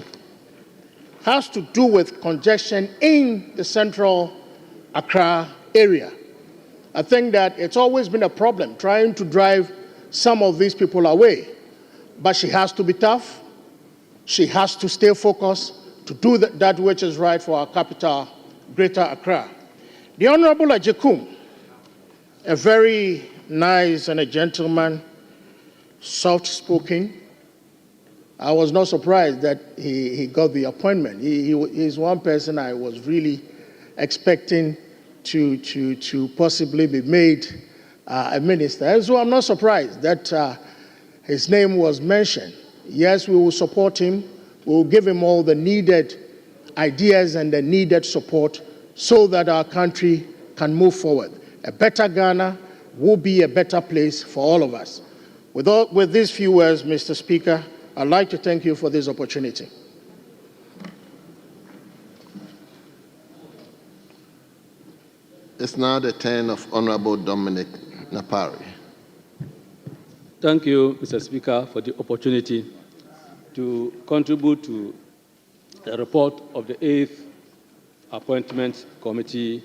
has to do with congestion in the central Accra area. I think that it's always been a problem trying to drive some of these people away. But she has to be tough. She has to stay focused to do that which is right for our capital, Greater Accra. The Honorable Ajekum, a very nice and a gentleman, soft-spoken. I was not surprised that he got the appointment. He's one person I was really expecting to possibly be made a minister. And so I'm not surprised that his name was mentioned. Yes, we will support him. We will give him all the needed ideas and the needed support so that our country can move forward. A better Ghana will be a better place for all of us. With these few words, Mr. Speaker, I'd like to thank you for this opportunity. It's now the turn of Honorable Dominic Napari. Thank you, Mr. Speaker, for the opportunity to contribute to the report of the 8th Appointment Committee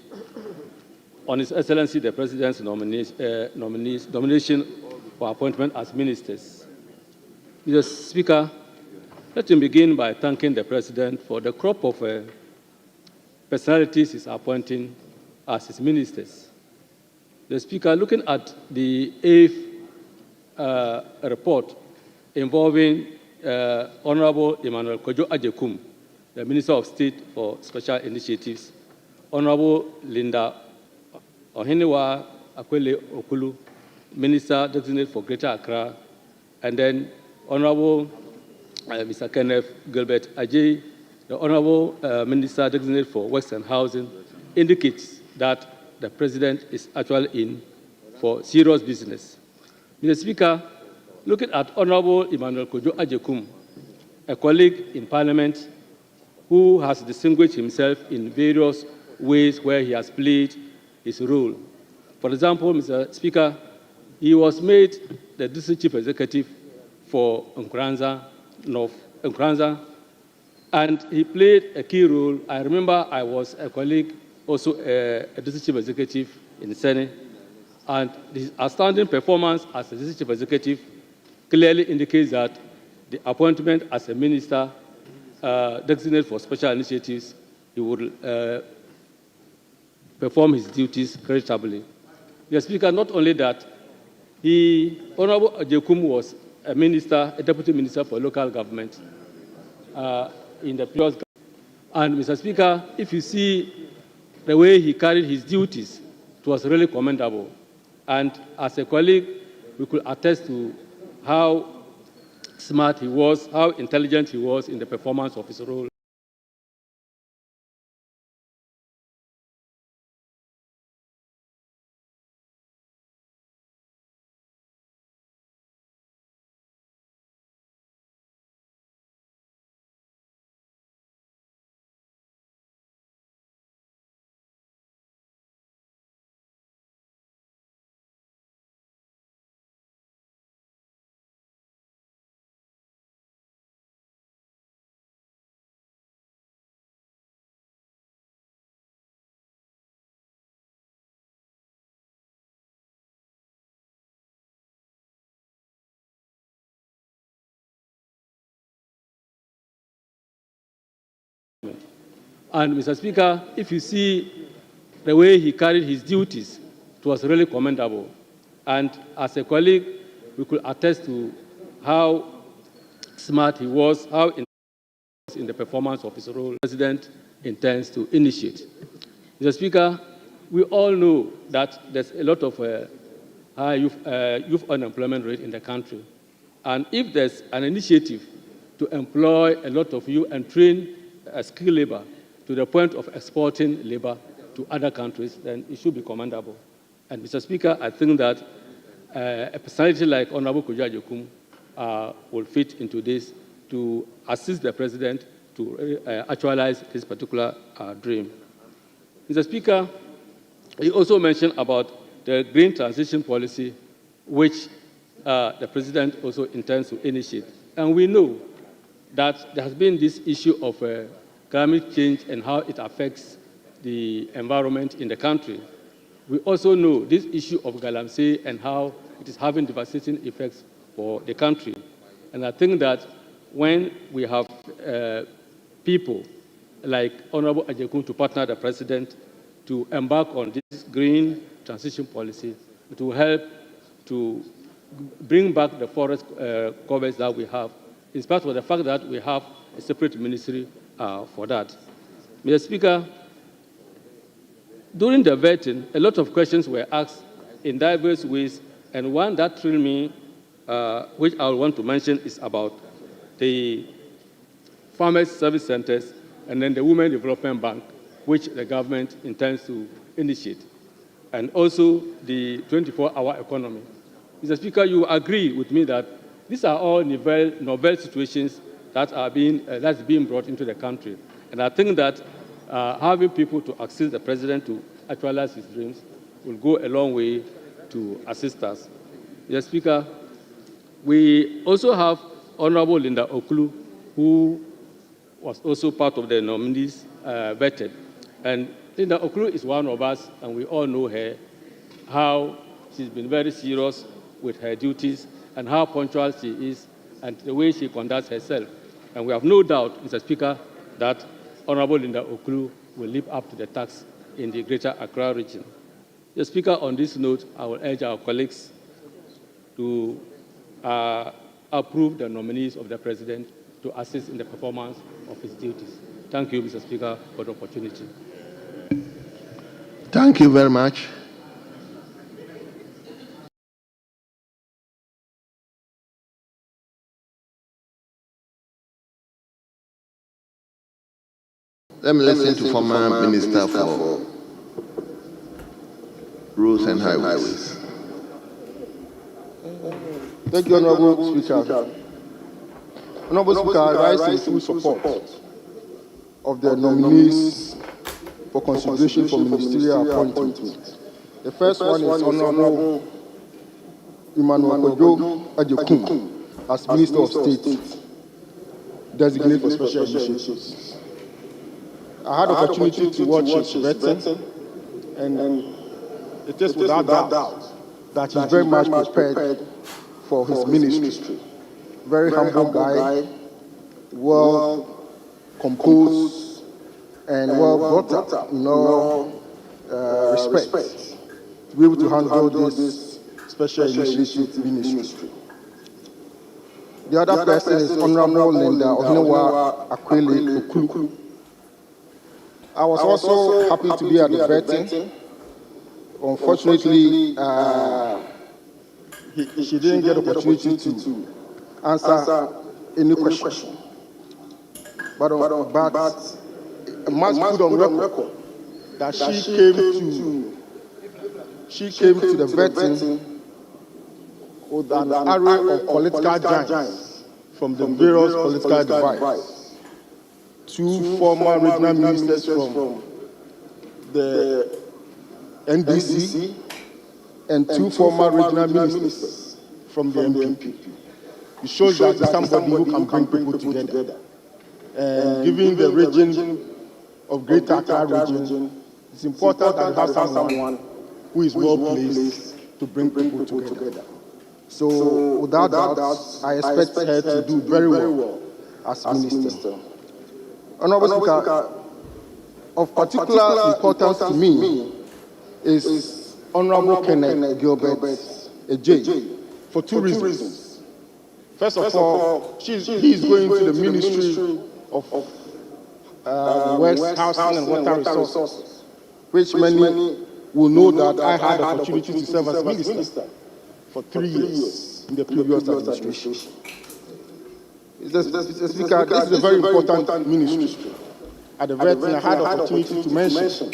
on His Excellency the President's nomination for appointment as ministers. Mr. Speaker, let me begin by thanking the President for the crop of personalities he's appointing as his ministers. The Speaker, looking at the 8th report involving Honorable Emmanuel Kojo Ajekum, the Minister of State for Special Initiatives, Honorable Linda Ohenewa Akwele Okulu, Minister Designate for Greater Accra, and then Honorable Mr. Kenneth Gilbert Ajay, the Honorable Minister Designate for Works and Housing, indicates that the President is actually in for serious business. Mr. Speaker, looking at Honorable Emmanuel Kojo Ajekum, a colleague in Parliament who has distinguished himself in various ways where he has played his role. For example, Mr. Speaker, he was made the District Chief Executive for Nkranza North, and he played a key role. I remember I was a colleague, also a District Chief Executive in the Senate, and his outstanding performance as a District Chief Executive clearly indicates that the appointment as a minister designate for special initiatives, he would perform his duties creditably. Mr. Speaker, not only that, Honorable Ajekum was a minister, a deputy minister for local government in the previous government. And Mr. Speaker, if you see the way he carried his duties, it was really commendable. And as a colleague, we could attest to how smart he was, how intelligent he was in the performance of his role. And Mr. Speaker, if you see the way he carried his duties, it was really commendable. And as a colleague, we could attest to how smart he was, how intelligent he was in the performance of his role. The President intends to initiate. Mr. Speaker, we all know that there's a lot of high youth unemployment rate in the country. And if there's an initiative to employ a lot of youth and train skilled labor to the point of exporting labor to other countries, then it should be commendable. And Mr. Speaker, I think that a personality like Honorable Kojo Agyekum will fit into this to assist the President to actualize this particular dream. Mr. Speaker, he also mentioned about the green transition policy, which the President also intends to initiate. And we know that there has been this issue of climate change and how it affects the environment in the country. We also know this issue of galamsey and how it is having devastating effects for the country. And I think that when we have people like Honorable Agyekum to partner the President to embark on this green transition policy, it will help to bring back the forest covers that we have, in spite of the fact that we have a separate ministry for that. Mr. Speaker, during the vetting, a lot of questions were asked in diverse ways, and one that thrilled me, which I want to mention, is about the farmers' service centers and then the Women Development Bank, which the government intends to initiate, and also the 24-hour economy. Mr. Speaker, you agree with me that these are all novel situations that are that's being brought into the country. And I think that having people to assist the President to actualize his dreams will go a long way to assist us. Mr. Speaker, we also have Honorable Linda Okulu, who was also part of the nominees vetted. And Linda Okulu is one of us, and we all know her, how she's been very serious with her duties and how punctual she is and the way she conducts herself. And we have no doubt, Mr. Speaker, that Honorable Linda Okulu will live up to the task in the Greater Accra region. Mr. Speaker, on this note, I will urge our colleagues to approve the nominees of the President to assist in the performance of his duties. Thank you, Mr. Speaker, for the opportunity. Thank you very much. Let me listen to former Minister for Roads and Highways. Thank you, Honorable Speaker. Honorable Speaker, I rise in full support of the nominees for consideration for ministerial appointment. The first one is Honorable Emmanuel Kojo Agyekum as Minister of State, designated for special initiatives. I had the opportunity to watch his vetting, and it is without doubt that he's very much prepared for his ministry. Very humble guy, well composed, and well brought up in all respects to be able to handle this special initiative ministry. The other person is Honorable Linda Ohinewa Akwele Okulu. I was also happy to be at the vetting. Unfortunately, she didn't get the opportunity to answer any question. But I must put on record that she came to the vetting with an array of political giants from the various political divides. 2 former regional ministers from the NDC and 2 former regional ministers from the MPP. It shows that it's somebody who can bring people together. And given the region of Greater Accra region, it's important that you have someone who is well placed to bring people together. So without doubt, I expect her to do very well as minister. Honorable Speaker, of particular importance to me is Honorable Kenneth Gilbert Ejay for 2 reasons. First of all, he is going to the Ministry of Works, Housing and Water Resources, which many will know that I had the opportunity to serve as minister for 3 years in the previous administration. Mr. Speaker, this is a very important ministry. At the vetting, I had the opportunity to mention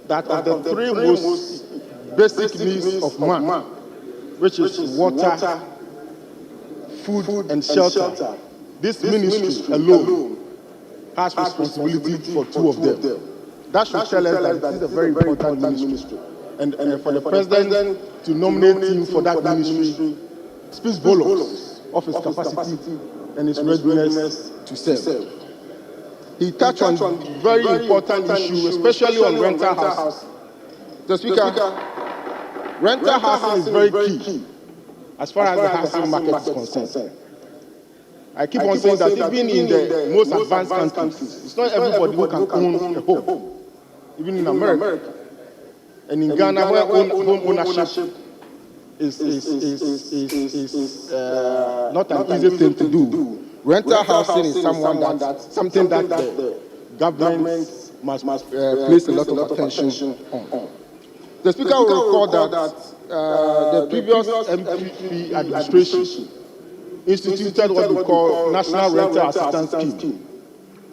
that of the 3 most basic needs of man, which is water, food, and shelter, this ministry alone has responsibility for 2 of them. That should tell us that this is a very important ministry. And for the president to nominate him for that ministry speaks volumes of his capacity and his readiness to serve. He touched on very important issues, especially on rental housing. The Speaker, rental housing is very key as far as the housing market is concerned. I keep on saying that even in the most advanced countries, it's not everybody who can own a home, even in America. And in Ghana, where home ownership is not an easy thing to do, rental housing is something that the government must place a lot of attention on. The Speaker will recall that the previous MPP administration instituted what we call National Rental Assistance Scheme,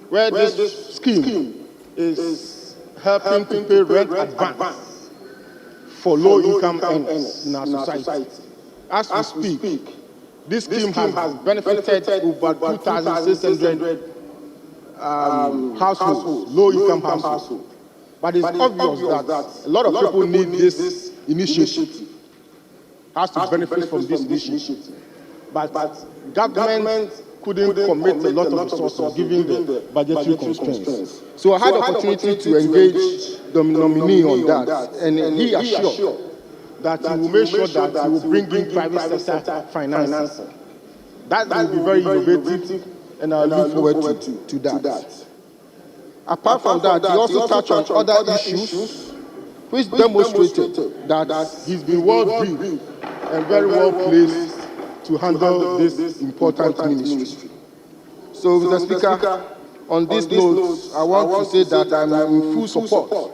where this scheme is helping to pay rent advance for low-income earners in our society. As we speak, this scheme has benefited over 2,600 households, low-income households. But it's obvious that a lot of people need this initiative, has to benefit from this initiative. But government couldn't commit a lot of resources given the budgetary constraints. So I had the opportunity to engage the nominee on that, and he assured that he will make sure that he will bring in private sector financing. That will be very innovative, and I look forward to that. Apart from that, he also touched on other issues which demonstrated that he's been well briefed and very well placed to handle this important ministry. So, Mr. Speaker, on this note, I want to say that I'm in full support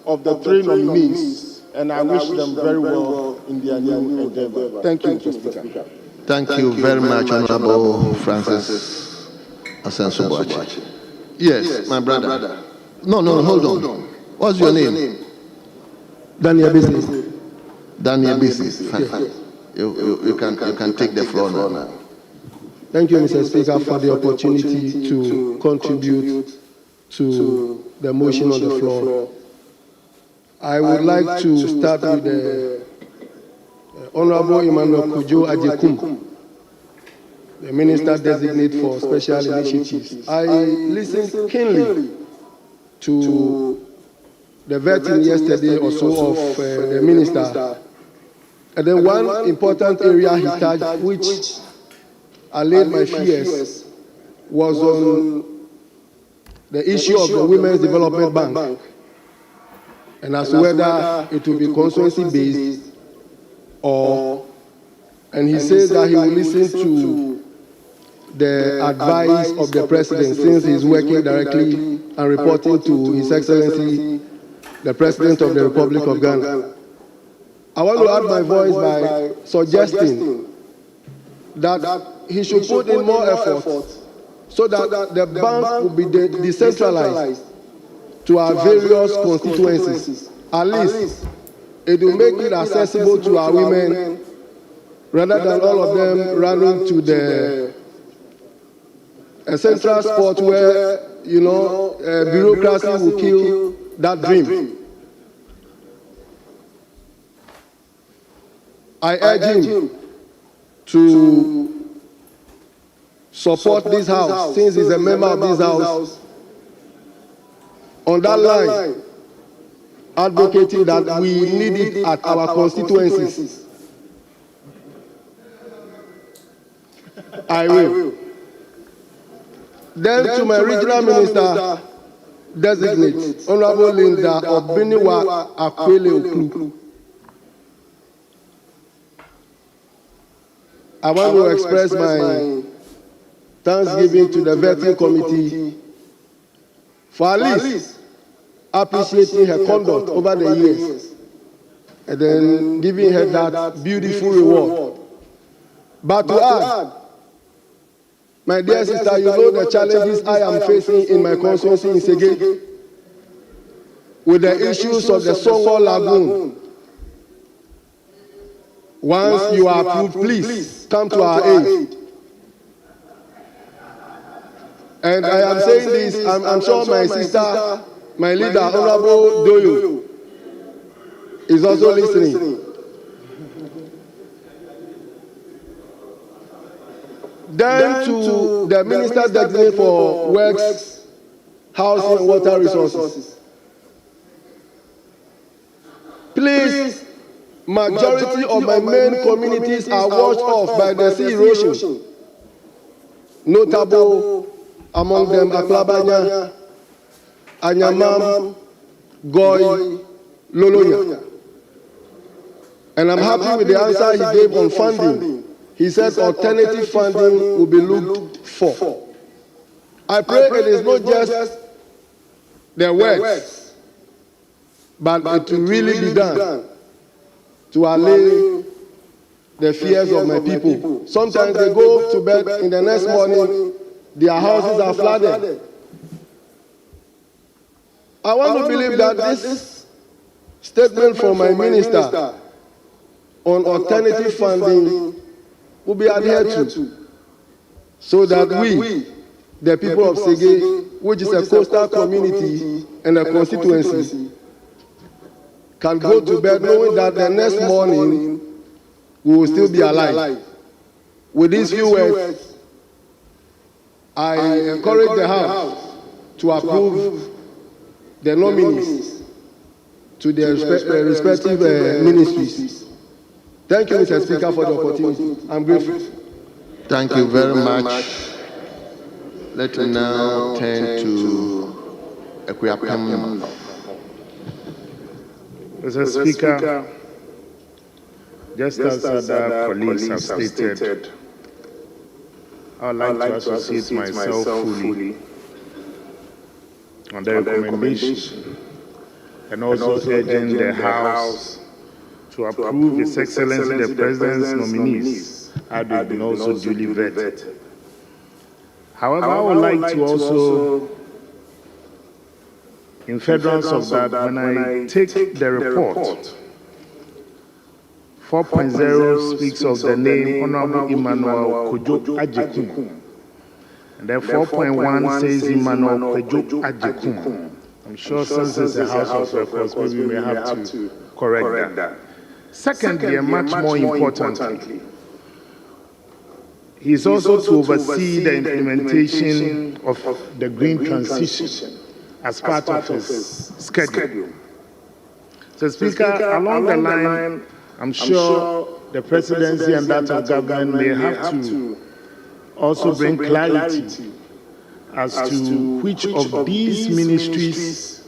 of the 3 nominees, and I wish them very well in their new endeavor. Thank you, Mr. Speaker. Thank you very much, Honorable Francis Asenso-Boakye. Yes, my brother. No, hold on. What's your name? Daniel Bisi. Daniel Bisi. Fine. You can take the floor now. Thank you, Mr. Speaker, for the opportunity to contribute to the motion on the floor. I would like to start with the Honorable Emmanuel Kujo Ajekum, the Minister Designate for Special Initiatives. I listened keenly to the vetting yesterday or so of the Minister. And then one important area he touched, which allayed my fears, was on the issue of the Women's Development Bank, and as to whether it will be constituency-based and he says that he will listen to the advice of the President, since he's working directly and reporting to His Excellency, the President of the Republic of Ghana. I want to add my voice by suggesting that he should put in more effort so that the bank will be decentralized to our various constituencies. At least it will make it accessible to our women rather than all of them running to the central spot where, bureaucracy will kill that dream. I urge him to support this house, since he's a member of this house, on that line, advocating that we need it at our constituencies. I will. Then to my regional minister designate, Honorable Linda Obiniwa Akwele Oklu. I want to express my thanksgiving to the vetting committee for at least appreciating her conduct over the years and then giving her that beautiful reward. But to add, my dear sister, you know the challenges I am facing in my constituency in Sege with the issues of the Songo Lagoon. Once you are approved, please come to our aid. And I am saying this, I'm sure my sister, my leader, Honorable Doyo, is also listening. Then to the Minister Designate for Works, Housing and Water Resources. Please, majority of my main communities are washed off by the sea erosion. Notable among them Aklabanya, Anyamam, Goy, Lolonya. And I'm happy with the answer he gave on funding. He said alternative funding will be looked for. I pray it is not just the words, but it will really be done to allay the fears of my people. Sometimes they go to bed in the next morning, their houses are flooded. I want to believe that this statement from my minister on alternative funding will be adhered to, so that we, the people of Sege, which is a coastal community and a constituency, can go to bed knowing that the next morning we will still be alive. With these few words, I encourage the House to approve the nominees to their respective ministries. Thank you, Mr. Speaker, for the opportunity. I'm grateful. Thank you very much. Let me now turn to Ekuyapem. Mr. Speaker, just as other colleagues have stated, I would like to associate myself fully on the recommendation and also urging the House to approve His Excellency the President's nominees had been also duly vetted. However, I would like to also, in furtherance of that, when I take the report, 4.0 speaks of the name Honorable Emmanuel Kojo Ajekun, and then 4.1 says Emmanuel Kojo Ajekun. I'm sure since it's a House of Records, maybe we may have to correct that. Secondly, and much more importantly, he is also to oversee the implementation of the green transition as part of his schedule. So, Speaker, along the line, I'm sure the presidency and that of government may have to also bring clarity as to which of these ministries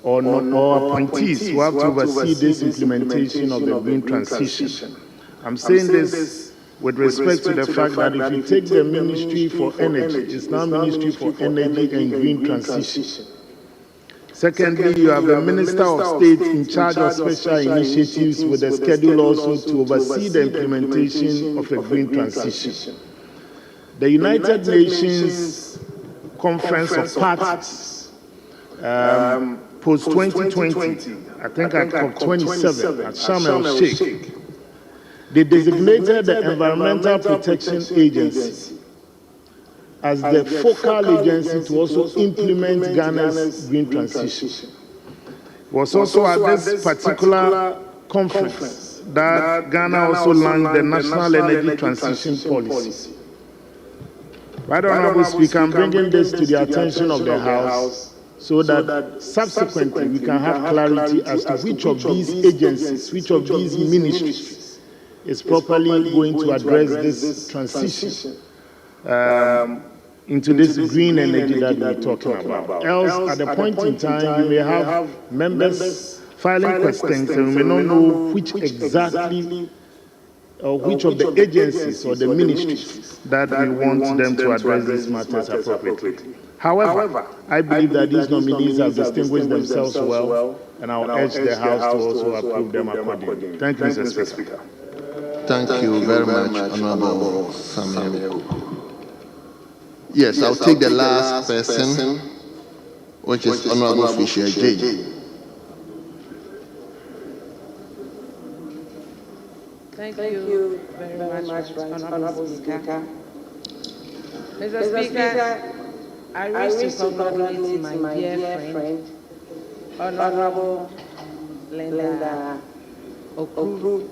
or appointees who have to oversee this implementation of the green transition. I'm saying this with respect to the fact that if you take the Ministry for Energy, it's now Ministry for Energy and Green Transition. Secondly, you have the Minister of State in charge of special initiatives with a schedule also to oversee the implementation of a green transition. The United Nations Conference of Parties, post-2020, I think at COP27 at Sharm el-Sheikh, they designated the Environmental Protection Agency as the focal agency to also implement Ghana's green transition. It was also at this particular conference that Ghana also launched the National Energy Transition Policy. Right, Honorable Speaker, I'm bringing this to the attention of the House so that subsequently we can have clarity as to which of these agencies, which of these ministries is properly going to address this transition into this green energy that we're talking about. Else, at the point in time, you may have members filing questions and we may not know which exactly or which of the agencies or the ministries that we want them to address these matters appropriately. However, I believe that these nominees have distinguished themselves well, and I'll urge the House to also approve them accordingly. Thank you, Mr. Speaker. Thank you very much, Honorable Samuel. Yes, I'll take the last person, which is Honorable Fisher J. Thank you very much, Honorable Speaker. Mr. Speaker, I wish to congratulate my dear friend, Honorable Linda Okru,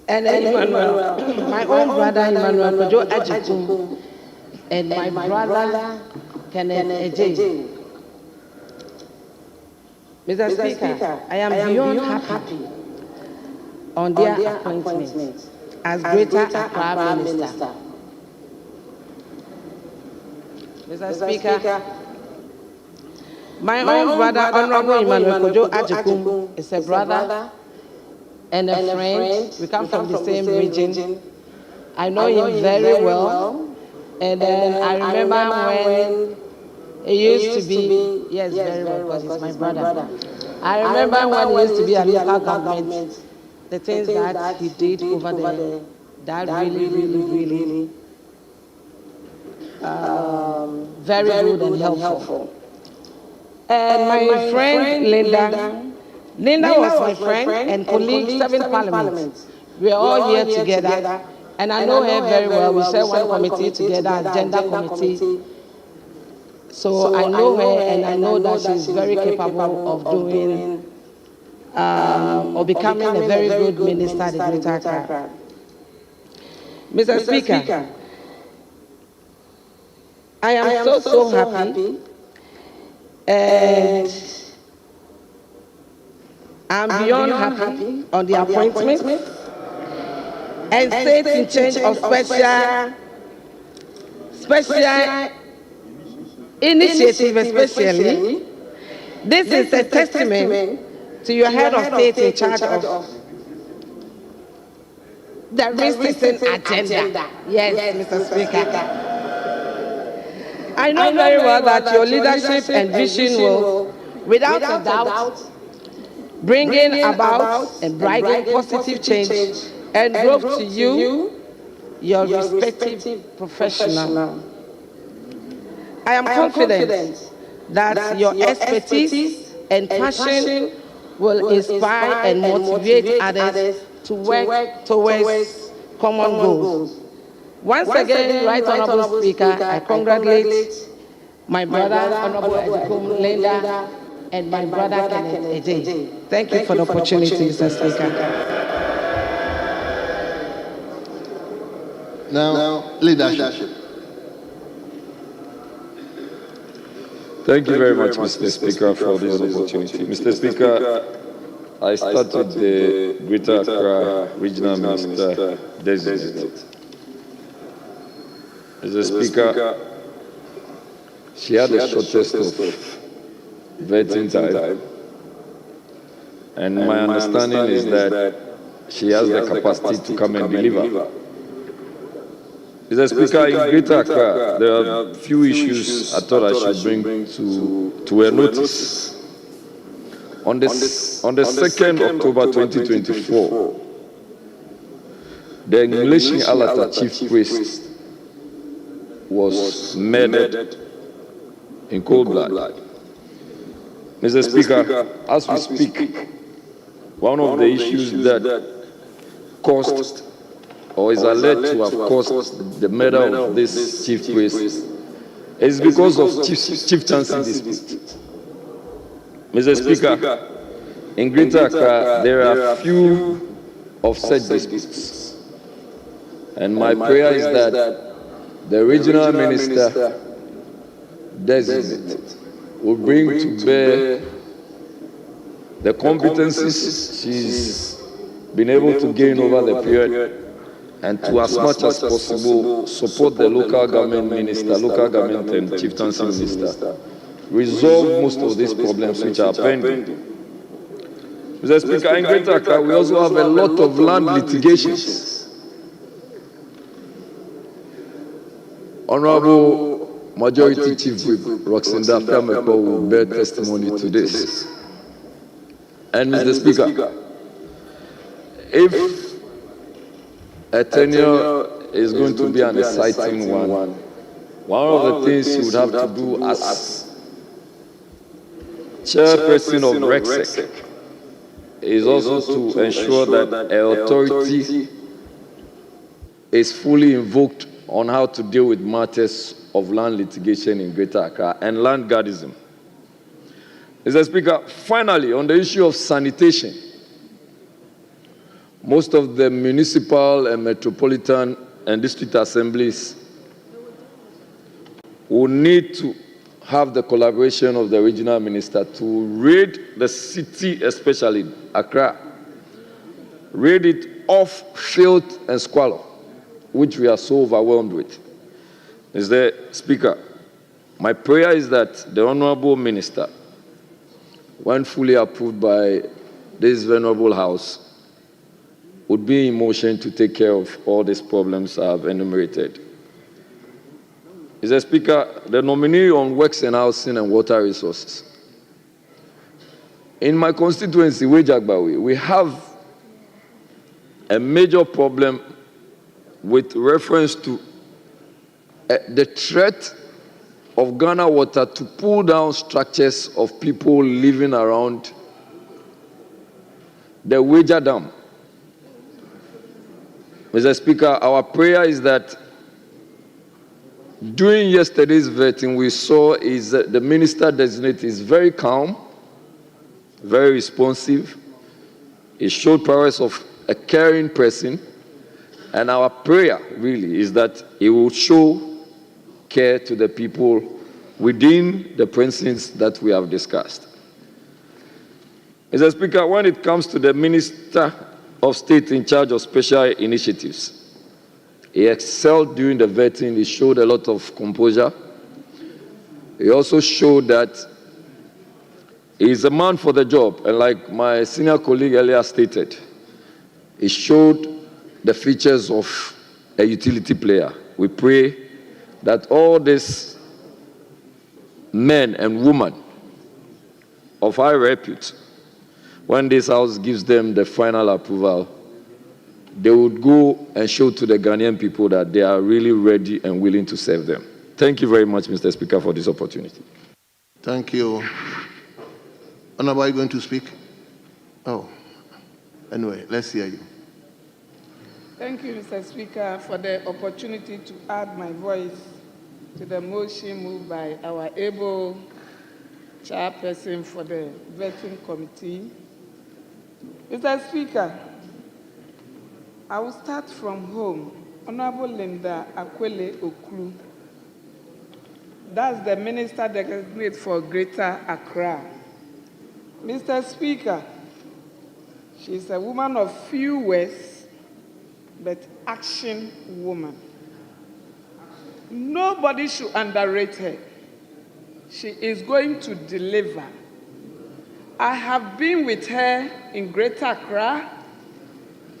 and Emmanuel, my own brother Emmanuel Kojo Ajiku, and my brother Kenneth Eje. Mr. Speaker, I am beyond happy on their appointment as Greater Accra Minister. Mr. Speaker, my own brother, Honorable Emmanuel Kojo Ajiku, is a brother and a friend. We come from the same region. I know him very well. And I remember when it used to be, yes, very well, because he's my brother. I remember when he used to be a local government, the things that he did over there, that really, very good and helpful. And my friend Linda was my friend and colleague, 7th Parliament. We are all here together, and I know her very well. We share one committee together, Gender Committee. So I know her, and I know that she's very capable of doing, or becoming a very good minister at the Greater Accra. Mr. Speaker, I am so happy, and I'm beyond happy on the appointment and state in change of special initiative, especially. This is a testament to your head of state in charge of the recent agenda. Yes, Mr. Speaker. I know very well that your leadership and vision will, without a doubt, bringing about and bringing positive change and growth to you, your respective professional. I am confident that your expertise and passion will inspire and motivate others to work towards common goals. Once again, Right Honorable Speaker, I congratulate my brother, Honorable Edikum Linda, and my brother Kenneth Eje. Thank you for the opportunity, Mr. Speaker. Now, leadership. Thank you very much, Mr. Speaker, for this opportunity. Mr. Speaker, I started the Greater Accra Regional Minister designate. Mr. Speaker, she had the shortest of vetting time, and my understanding is that she has the capacity to come and deliver. Mr. Speaker, in Greater Accra, there are few issues I thought I should bring to a notice. On the 2nd October 2024, the English Alata chief priest was murdered in cold blood. Mr. Speaker, as we speak, one of the issues that caused or is alleged to have caused the murder of this chief priest is because of chieftaincy dispute. Mr. Speaker, in Greater Accra, there are few of such disputes. And my prayer is that the regional minister designate will bring to bear the competencies she's been able to gain over the period, and to as much as possible support the local government minister, local government and chieftaincy minister, resolve most of these problems which are pending. Mr. Speaker, in Greater Accra, we also have a lot of land litigations. Honorable Majority Chief Whip Roxinda Fiamepo will bear testimony to this. And Mr. Speaker, if a tenure is going to be an exciting one of the things you would have to do as chairperson of RECSEC is also to ensure that an authority is fully invoked on how to deal with matters of land litigation in Greater Accra and land guardism. Mr. Speaker, finally, on the issue of sanitation, most of the municipal and metropolitan and district assemblies will need to have the collaboration of the regional minister to rid the city, especially Accra, rid it of filth and squalor, which we are so overwhelmed with. Mr. Speaker, my prayer is that the Honorable Minister, when fully approved by this venerable House, would be in motion to take care of all these problems I have enumerated. Mr. Speaker, the nominee on Works and Housing and Water Resources. In my constituency, Wejagbawi, we have a major problem with reference to the threat of Ghana Water to pull down structures of people living around the Weja Dam. Mr. Speaker, our prayer is that during yesterday's vetting, we saw is that the minister-designate is very calm, very responsive. He showed prowess of a caring person. And our prayer, really, is that he will show care to the people within the precincts that we have discussed. Mr. Speaker, when it comes to the Minister of State in charge of special initiatives, he excelled during the vetting. He showed a lot of composure. He also showed that he is a man for the job. And like my senior colleague earlier stated, he showed the features of a utility player. We pray that all these men and women of high repute, when this House gives them the final approval, they would go and show to the Ghanaian people that they are really ready and willing to serve them. Thank you very much, Mr. Speaker, for this opportunity. Thank you. Honorable, are you going to speak? Oh, anyway, let's hear you. Thank you, Mr. Speaker, for the opportunity to add my voice to the motion moved by our able chairperson for the vetting committee. Mr. Speaker, I will start from home. Honorable Linda Akwele Okru, that's the Minister Designate for Greater Accra. Mr. Speaker, she is a woman of few words, but action woman. Nobody should underrate her. She is going to deliver. I have been with her in Greater Accra.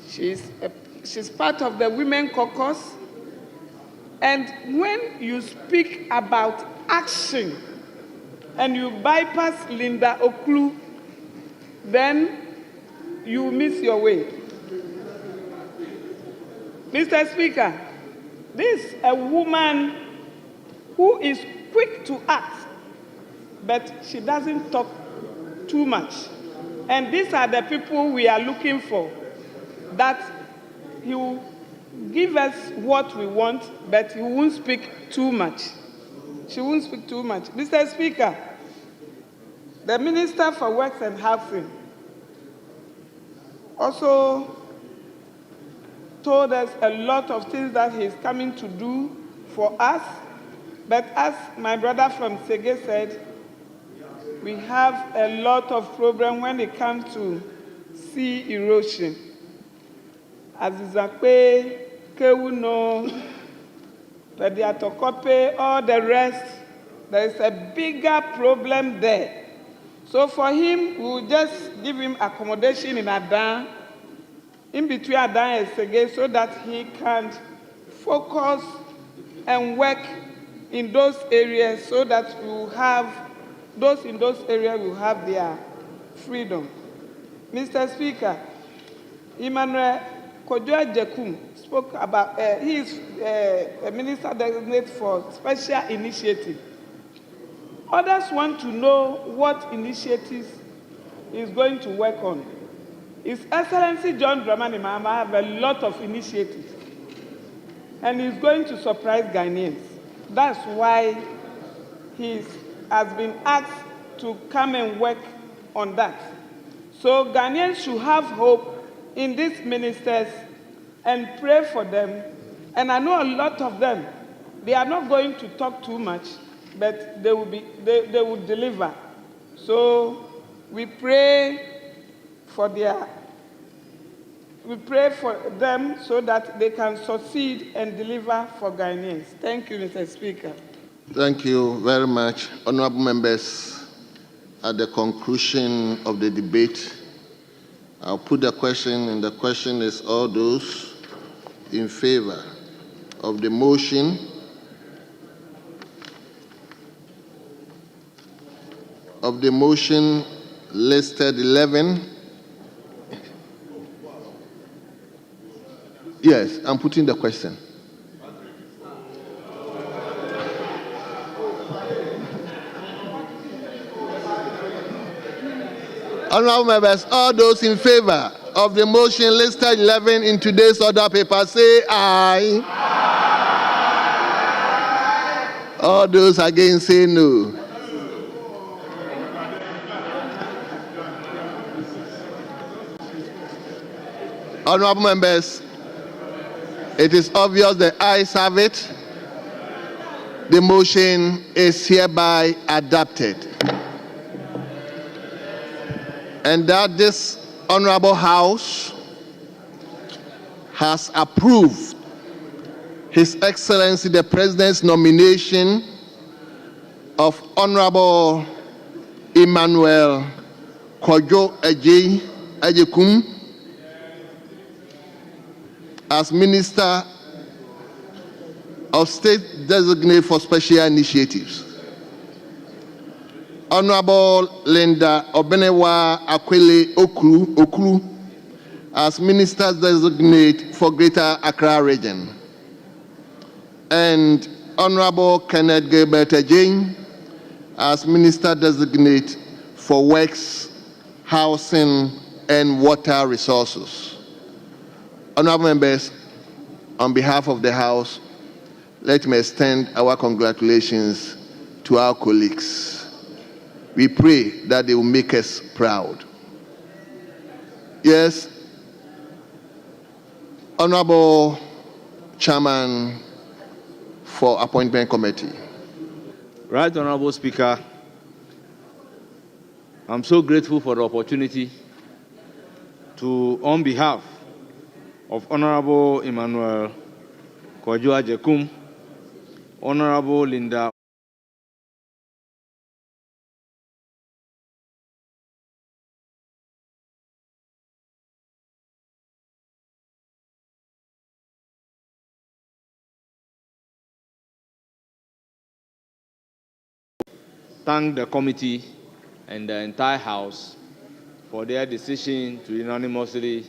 She's part of the Women Caucus. And when you speak about action and you bypass Linda Oklu, then you miss your way. Mr. Speaker, this is a woman who is quick to act, but she doesn't talk too much. And these are the people we are looking for, that he will give us what we want, but he won't speak too much. She won't speak too much. Mr. Speaker, the Minister for Works and Housing also told us a lot of things that he's coming to do for us. But as my brother from Sege said, we have a lot of problems when it comes to sea erosion. Azizakwe, Kewuno, Pediatokope, all the rest, there is a bigger problem there. So for him, we'll just give him accommodation in Adan, in between Adan and Sege, so that he can focus and work in those areas, so that we will have, those in those areas will have their freedom. Mr. Speaker, Emmanuel Kojoa Jekum spoke about, he is a minister designate for special initiative. Others want to know what initiatives he's going to work on. His Excellency John Dramani Mahama have a lot of initiatives, and he's going to surprise Ghanaians. That's why he has been asked to come and work on that. So Ghanaians should have hope in these ministers and pray for them. And I know a lot of them, they are not going to talk too much, but they will deliver. So we pray for them so that they can succeed and deliver for Ghanaians. Thank you, Mr. Speaker. Thank you very much, honorable members. At the conclusion of the debate, I'll put the question, and the question is: all those in favor of the motion listed 11. Yes, I'm putting the question. Honorable members, all those in favor of the motion listed 11 in today's order paper, say aye. Aye. All those against, say no. Honorable members, it is obvious the ayes have it. The motion is hereby adopted. And that this honorable House has approved His Excellency the President's nomination of Honorable Emmanuel Kojo Ejekum as Minister of State Designate for Special Initiatives. Honorable Linda Obenewa Akwele Okru as Minister Designate for Greater Accra Region. And Honorable Kenneth Gilbert Ejane as Minister Designate for Works, Housing, and Water Resources. Honorable members, on behalf of the House, let me extend our congratulations to our colleagues. We pray that they will make us proud. Yes, Honorable Chairman for Appointment Committee. Right, Honorable Speaker, I'm so grateful for the opportunity to, on behalf of Honorable Emmanuel Kojo Ejekum, Honorable Linda thank the committee and the entire House for their decision to unanimously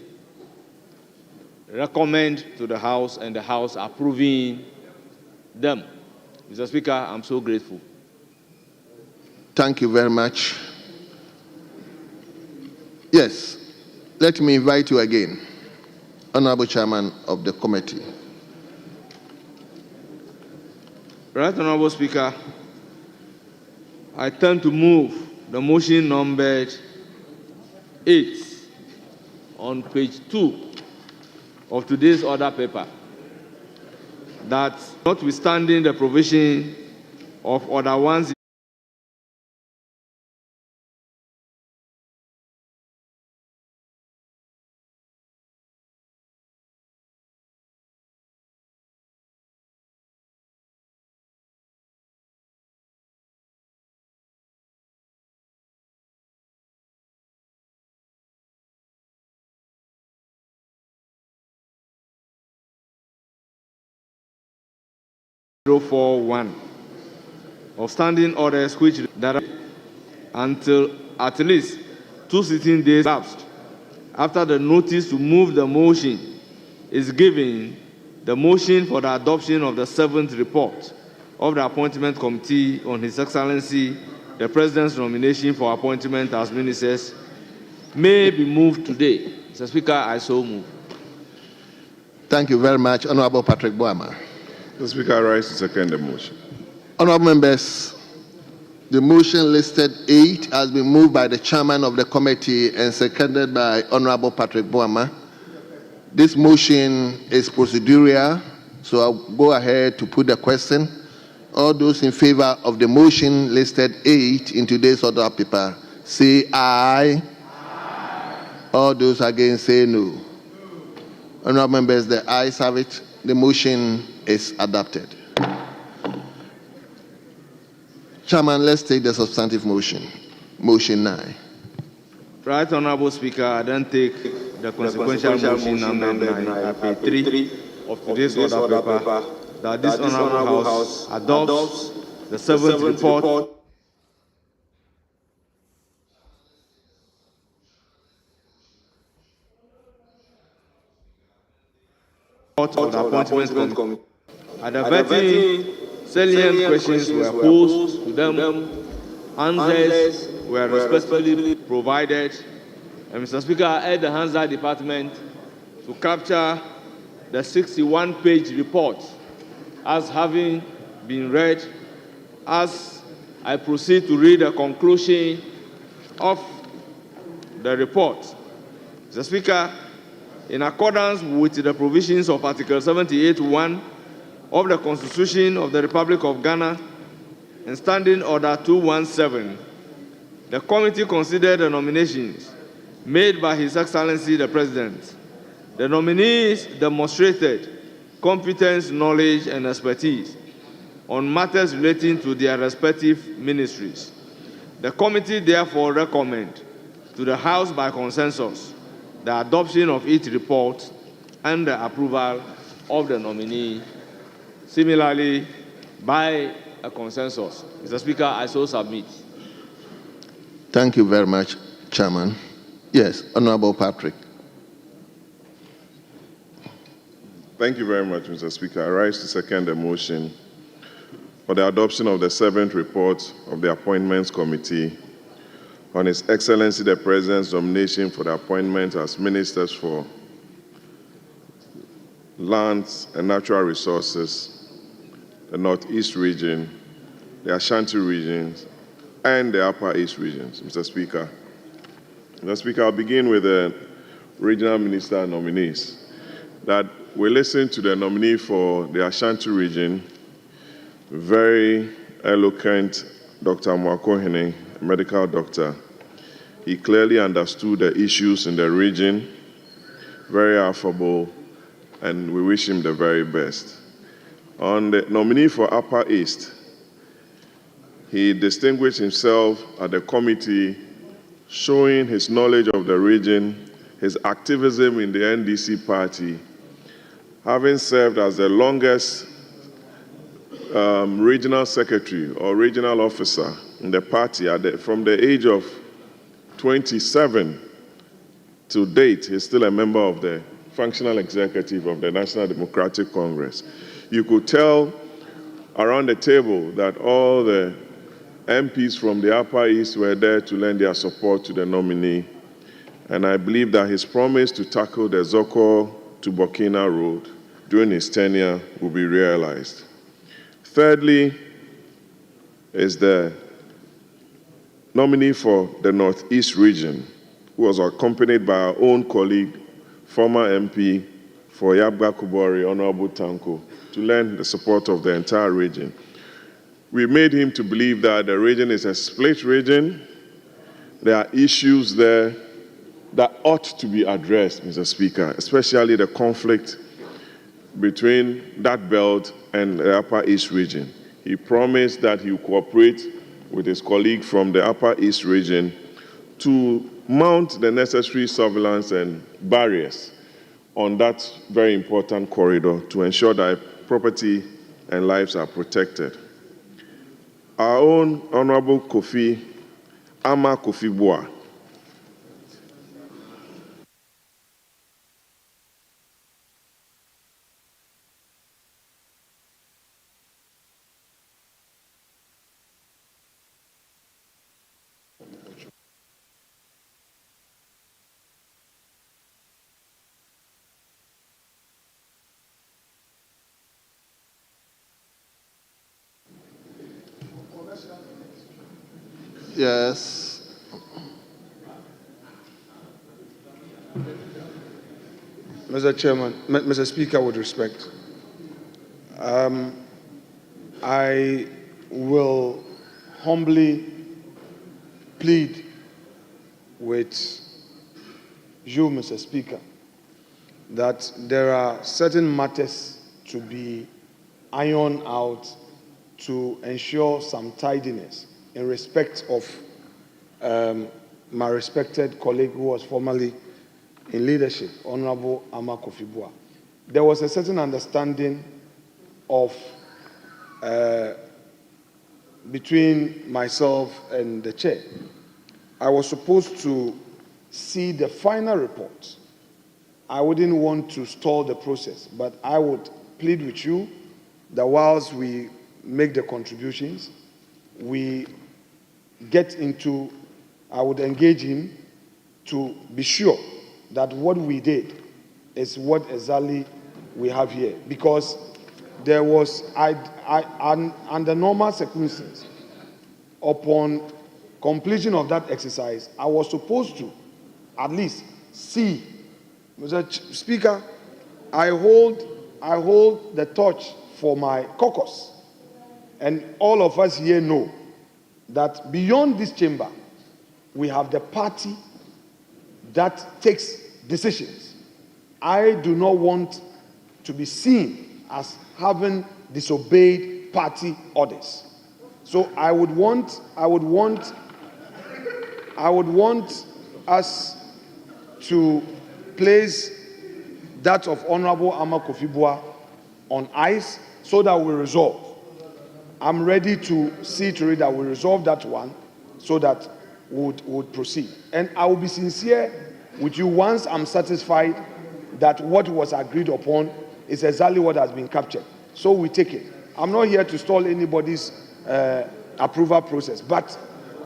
recommend to the House and the House approving them. Mr. Speaker, I'm so grateful. Thank you very much. Yes, let me invite you again, Honorable Chairman of the committee. Right, Honorable Speaker, I turn to move the motion numbered 8 on page 2 of today's order paper, that notwithstanding the provision of Order 1 041 of standing orders which that until at least 2 sitting days elapsed after the notice to move the motion is given, the motion for the adoption of the 7th report of the Appointment Committee on His Excellency the President's nomination for appointment as ministers may be moved today. Mr. Speaker, I so move. Thank you very much, Honorable Patrick Boama. Mr. Speaker, I rise to second the motion. Honorable members, the motion listed 8 has been moved by the chairman of the committee and seconded by Honorable Patrick Boama. This motion is procedural, so I'll go ahead to put the question. All those in favor of the motion listed 8 in today's order paper, say aye. All those against say no. Honorable members, the ayes have it. The motion is adopted. Chairman, let's take the substantive motion. Motion 9. Right, Honorable Speaker, I then take the consequential motion number 9, page 3 of today's order paper, that this Honorable House adopts the 7th report of the Appointment Committee. At the vetting, salient questions were posed to them, answers were respectfully provided, and Mr. Speaker, I urge the Hansard Department to capture the 61-page report as having been read, as I proceed to read the conclusion of the report. Mr. Speaker, in accordance with the provisions of Article 78(1) of the Constitution of the Republic of Ghana and Standing Order 217, the committee considered the nominations made by His Excellency the President. The nominees demonstrated competence, knowledge, and expertise on matters relating to their respective ministries. The committee therefore recommends to the House by consensus the adoption of each report and the approval of the nominee. Similarly, by a consensus. Mr. Speaker, I so submit. Thank you very much, Chairman. Yes, Honorable Patrick. Thank you very much, Mr. Speaker. I rise to second the motion for the adoption of the 7th report of the Appointments Committee on His Excellency the President's nomination for the appointment as ministers for lands and natural resources, the Northeast region, the Ashanti regions, and the Upper East regions. Mr. Speaker, I'll begin with the regional minister nominees. That we listen to the nominee for the Ashanti region, very eloquent Dr. Mwakohene, a medical doctor. He clearly understood the issues in the region, very affable, and we wish him the very best. On the nominee for Upper East, he distinguished himself at the committee, showing his knowledge of the region, his activism in the NDC party, having served as the longest regional secretary or regional officer in the party from the age of 27 to date, he's still a member of the functional executive of the National Democratic Congress. You could tell around the table that all the MPs from the Upper East were there to lend their support to the nominee. And I believe that his promise to tackle the Zoko to Burkina road during his tenure will be realized. Thirdly, is the nominee for the Northeast region, who was accompanied by our own colleague, former MP for Yabga Kubori, Honorable Tanko, to lend the support of the entire region. We made him to believe that the region is a split region. There are issues there that ought to be addressed, Mr. Speaker, especially the conflict between that belt and the Upper East region. He promised that he would cooperate with his colleague from the Upper East region to mount the necessary surveillance and barriers on that very important corridor to ensure that property and lives are protected. Our own Honorable Kofi, Ama Kofi Boa, Yes. Mr. Chairman, Mr. Speaker, with respect, I will humbly plead with you, Mr. Speaker, that there are certain matters to be ironed out to ensure some tidiness in respect of my respected colleague who was formerly in leadership, Honorable Ama Kofi Boa. There was a certain understanding of between myself and the chair. I was supposed to see the final report. I wouldn't want to stall the process, but I would plead with you that whilst we make the contributions, we get into, I would engage him to be sure that what we did is what exactly we have here. Because there was, under normal circumstances, upon completion of that exercise, I was supposed to at least see, Mr. Speaker, I hold the torch for my caucus. And all of us here know that beyond this chamber, we have the party that takes decisions. I do not want to be seen as having disobeyed party orders. So I would want us to place that of Honorable Ama Kofi Boa on ice so that we resolve. I'm ready to see to it that we resolve that one so that we would proceed. And I will be sincere with you once I'm satisfied that what was agreed upon is exactly what has been captured. So we take it. I'm not here to stall anybody's approval process, but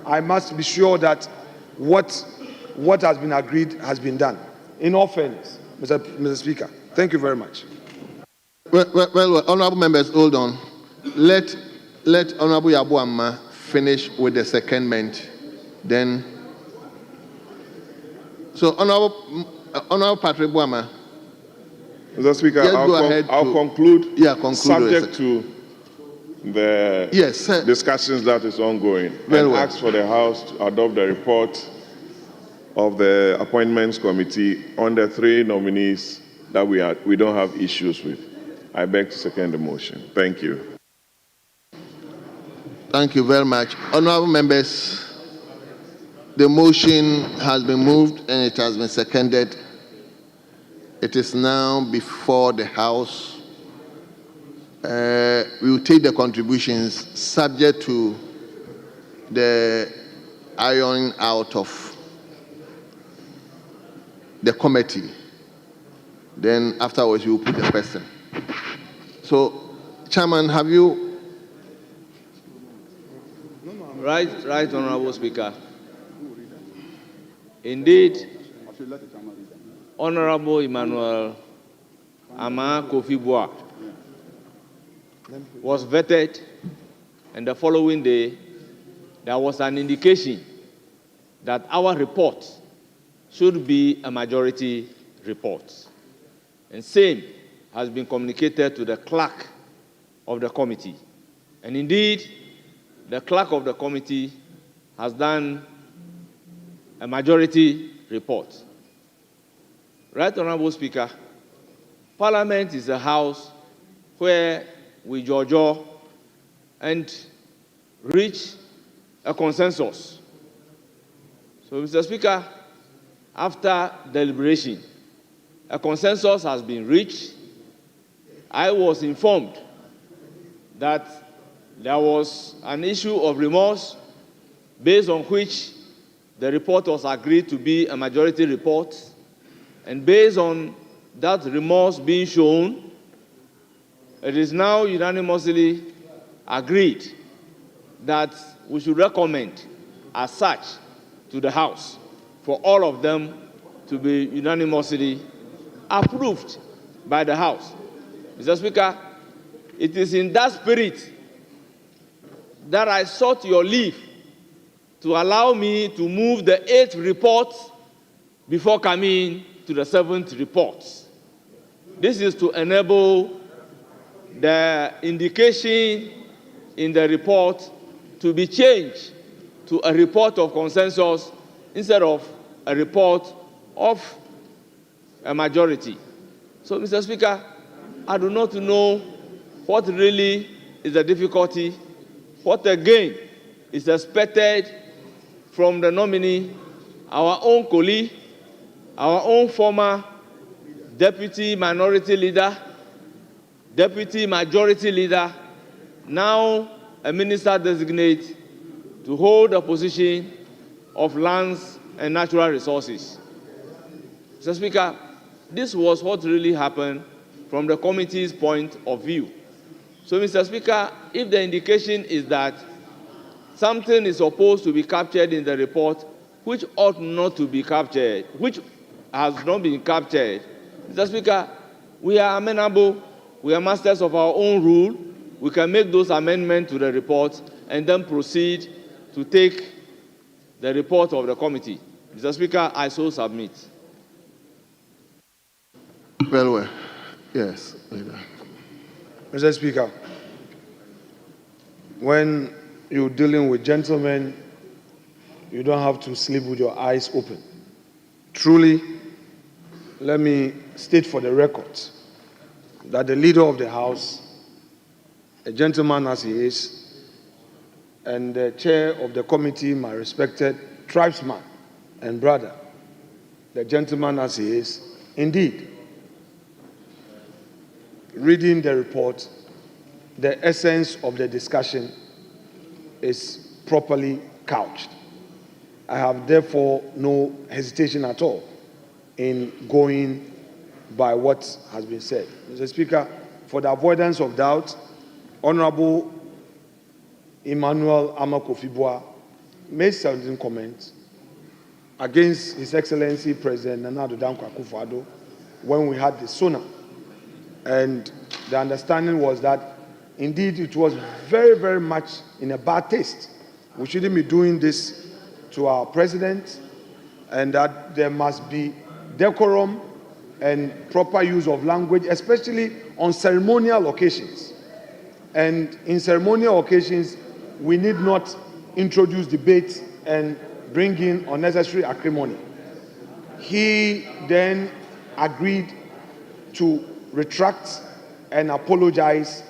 I must be sure that what has been agreed has been done. In all fairness, Mr. Speaker, thank you very much. Well, honorable members, hold on. Let Honorable Yabuama finish with the secondment. Then, so Honorable Patrick Buama. Mr. Speaker, I'll conclude, subject to the discussions that is ongoing, and ask for the House to adopt the report of the Appointments Committee on the 3 nominees that we don't have issues with. I beg to second the motion. Thank you. Thank you very much. Honorable members, the motion has been moved and it has been seconded. It is now before the House we will take the contributions subject to the ironing out of the committee. Then afterwards, we will put the question. So, Chairman, have you? Right, Honorable Speaker. Indeed, Honorable Emmanuel Ama Kofi Boa was vetted, and the following day, there was an indication that our report should be a majority report. And same has been communicated to the clerk of the committee. And indeed, the clerk of the committee has done a majority report. Right, Honorable Speaker, Parliament is a house where we judge and reach a consensus. So, Mr. Speaker, after deliberation, a consensus has been reached. I was informed that there was an issue of remorse based on which the report was agreed to be a majority report. And based on that remorse being shown, it is now unanimously agreed that we should recommend as such to the House for all of them to be unanimously approved by the House. Mr. Speaker, it is in that spirit that I sought your leave to allow me to move the 8th report before coming to the 7th report. This is to enable the indication in the report to be changed to a report of consensus instead of a report of a majority. So, Mr. Speaker, I do not know what really is the difficulty, what again is expected from the nominee, our own colleague, our own former deputy minority leader, deputy majority leader, now a minister designate, to hold a position of lands and natural resources. Mr. Speaker, this was what really happened from the committee's point of view. So, Mr. Speaker, if the indication is that something is supposed to be captured in the report which ought not to be captured, which has not been captured, Mr. Speaker, we are amenable, we are masters of our own rule, we can make those amendments to the report and then proceed to take the report of the committee. Mr. Speaker, I so submit. Well, yes, leader. Mr. Speaker, when you're dealing with gentlemen, you don't have to sleep with your eyes open. Truly, let me state for the record that the leader of the House, a gentleman as he is, and the chair of the committee, my respected tribesman and brother, the gentleman as he is, indeed, reading the report, the essence of the discussion is properly couched. I have therefore no hesitation at all in going by what has been said. Mr. Speaker, for the avoidance of doubt, Honorable Emmanuel Ama Kofi Boa made certain comments against His Excellency President Nana Addo Dankwa Akufo-Addo when we had the SONA. And the understanding was that indeed it was very, very much in a bad taste. We shouldn't be doing this to our president, and that there must be decorum and proper use of language, especially on ceremonial occasions. And in ceremonial occasions, we need not introduce debate and bring in unnecessary acrimony. He then agreed to retract and apologize,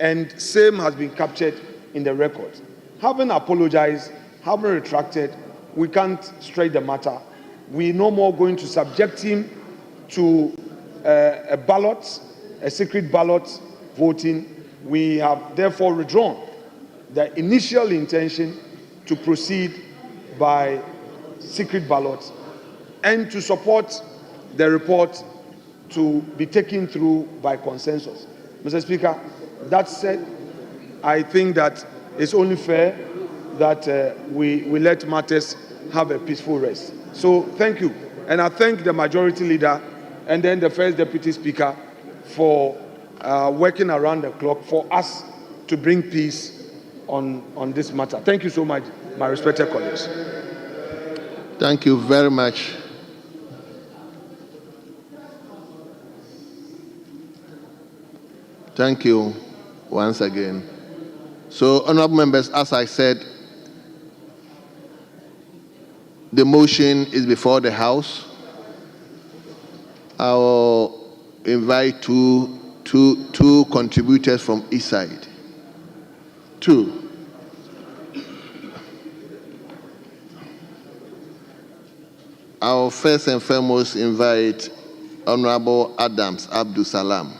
and same has been captured in the record. Having apologized, having retracted, we can't straight the matter. We're no more going to subject him to a ballot, a secret ballot, voting, we have therefore withdrawn the initial intention to proceed by secret ballot and to support the report to be taken through by consensus. Mr. Speaker, that said, I think that it's only fair that we let matters have a peaceful rest. So thank you. And I thank the majority leader and then the first deputy speaker for working around the clock for us to bring peace on this matter. Thank you so much, my respected colleagues. Thank you very much. Thank you once again. So, honorable members, as I said, the motion is before the House. I will invite two contributors from each side. Two. I will first and foremost invite Honorable Adams Abdul Salam.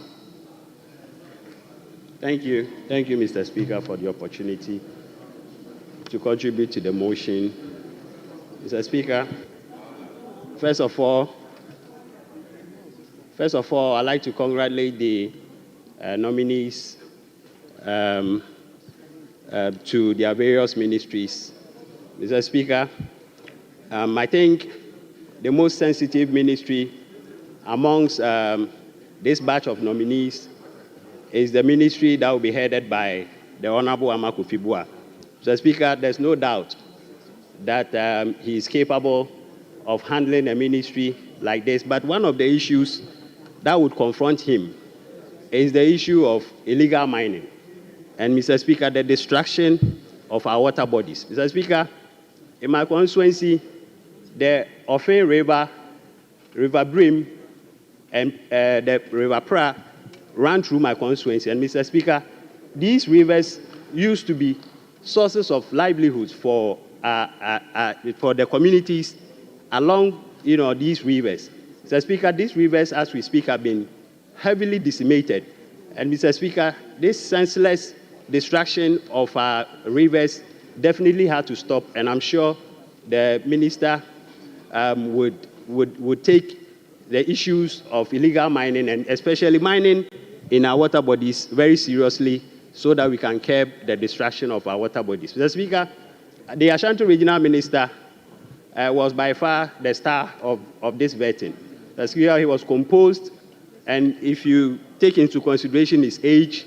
Thank you, Mr. Speaker, for the opportunity to contribute to the motion. Mr. Speaker, first of all, I'd like to congratulate the nominees to their various ministries. Mr. Speaker, I think the most sensitive ministry amongst this batch of nominees is the ministry that will be headed by the Honorable Amaku Fibua. Mr. Speaker, there's no doubt that he is capable of handling a ministry like this, but one of the issues that would confront him is the issue of illegal mining. And Mr. Speaker, the destruction of our water bodies. Mr. Speaker, in my constituency, the Ofe River, River Brim, and the River Pra ran through my constituency. And Mr. Speaker, these rivers used to be sources of livelihoods for the communities along, these rivers. Mr. Speaker, these rivers, as we speak, have been heavily decimated. And Mr. Speaker, this senseless destruction of our rivers definitely had to stop. And I'm sure the minister would take the issues of illegal mining and especially mining in our water bodies very seriously so that we can curb the destruction of our water bodies. Mr. Speaker, the Ashanti Regional Minister was by far the star of this vetting. Mr. Speaker, he was composed, and if you take into consideration his age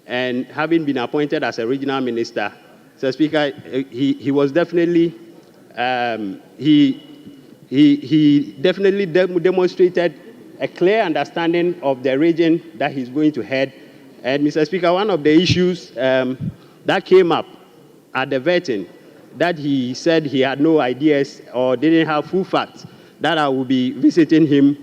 and having been appointed as a regional minister, Mr. Speaker, he was definitely, he definitely demonstrated a clear understanding of the region that he's going to head. And Mr. Speaker, one of the issues that came up at the vetting that he said he had no ideas or didn't have full facts that I will be visiting him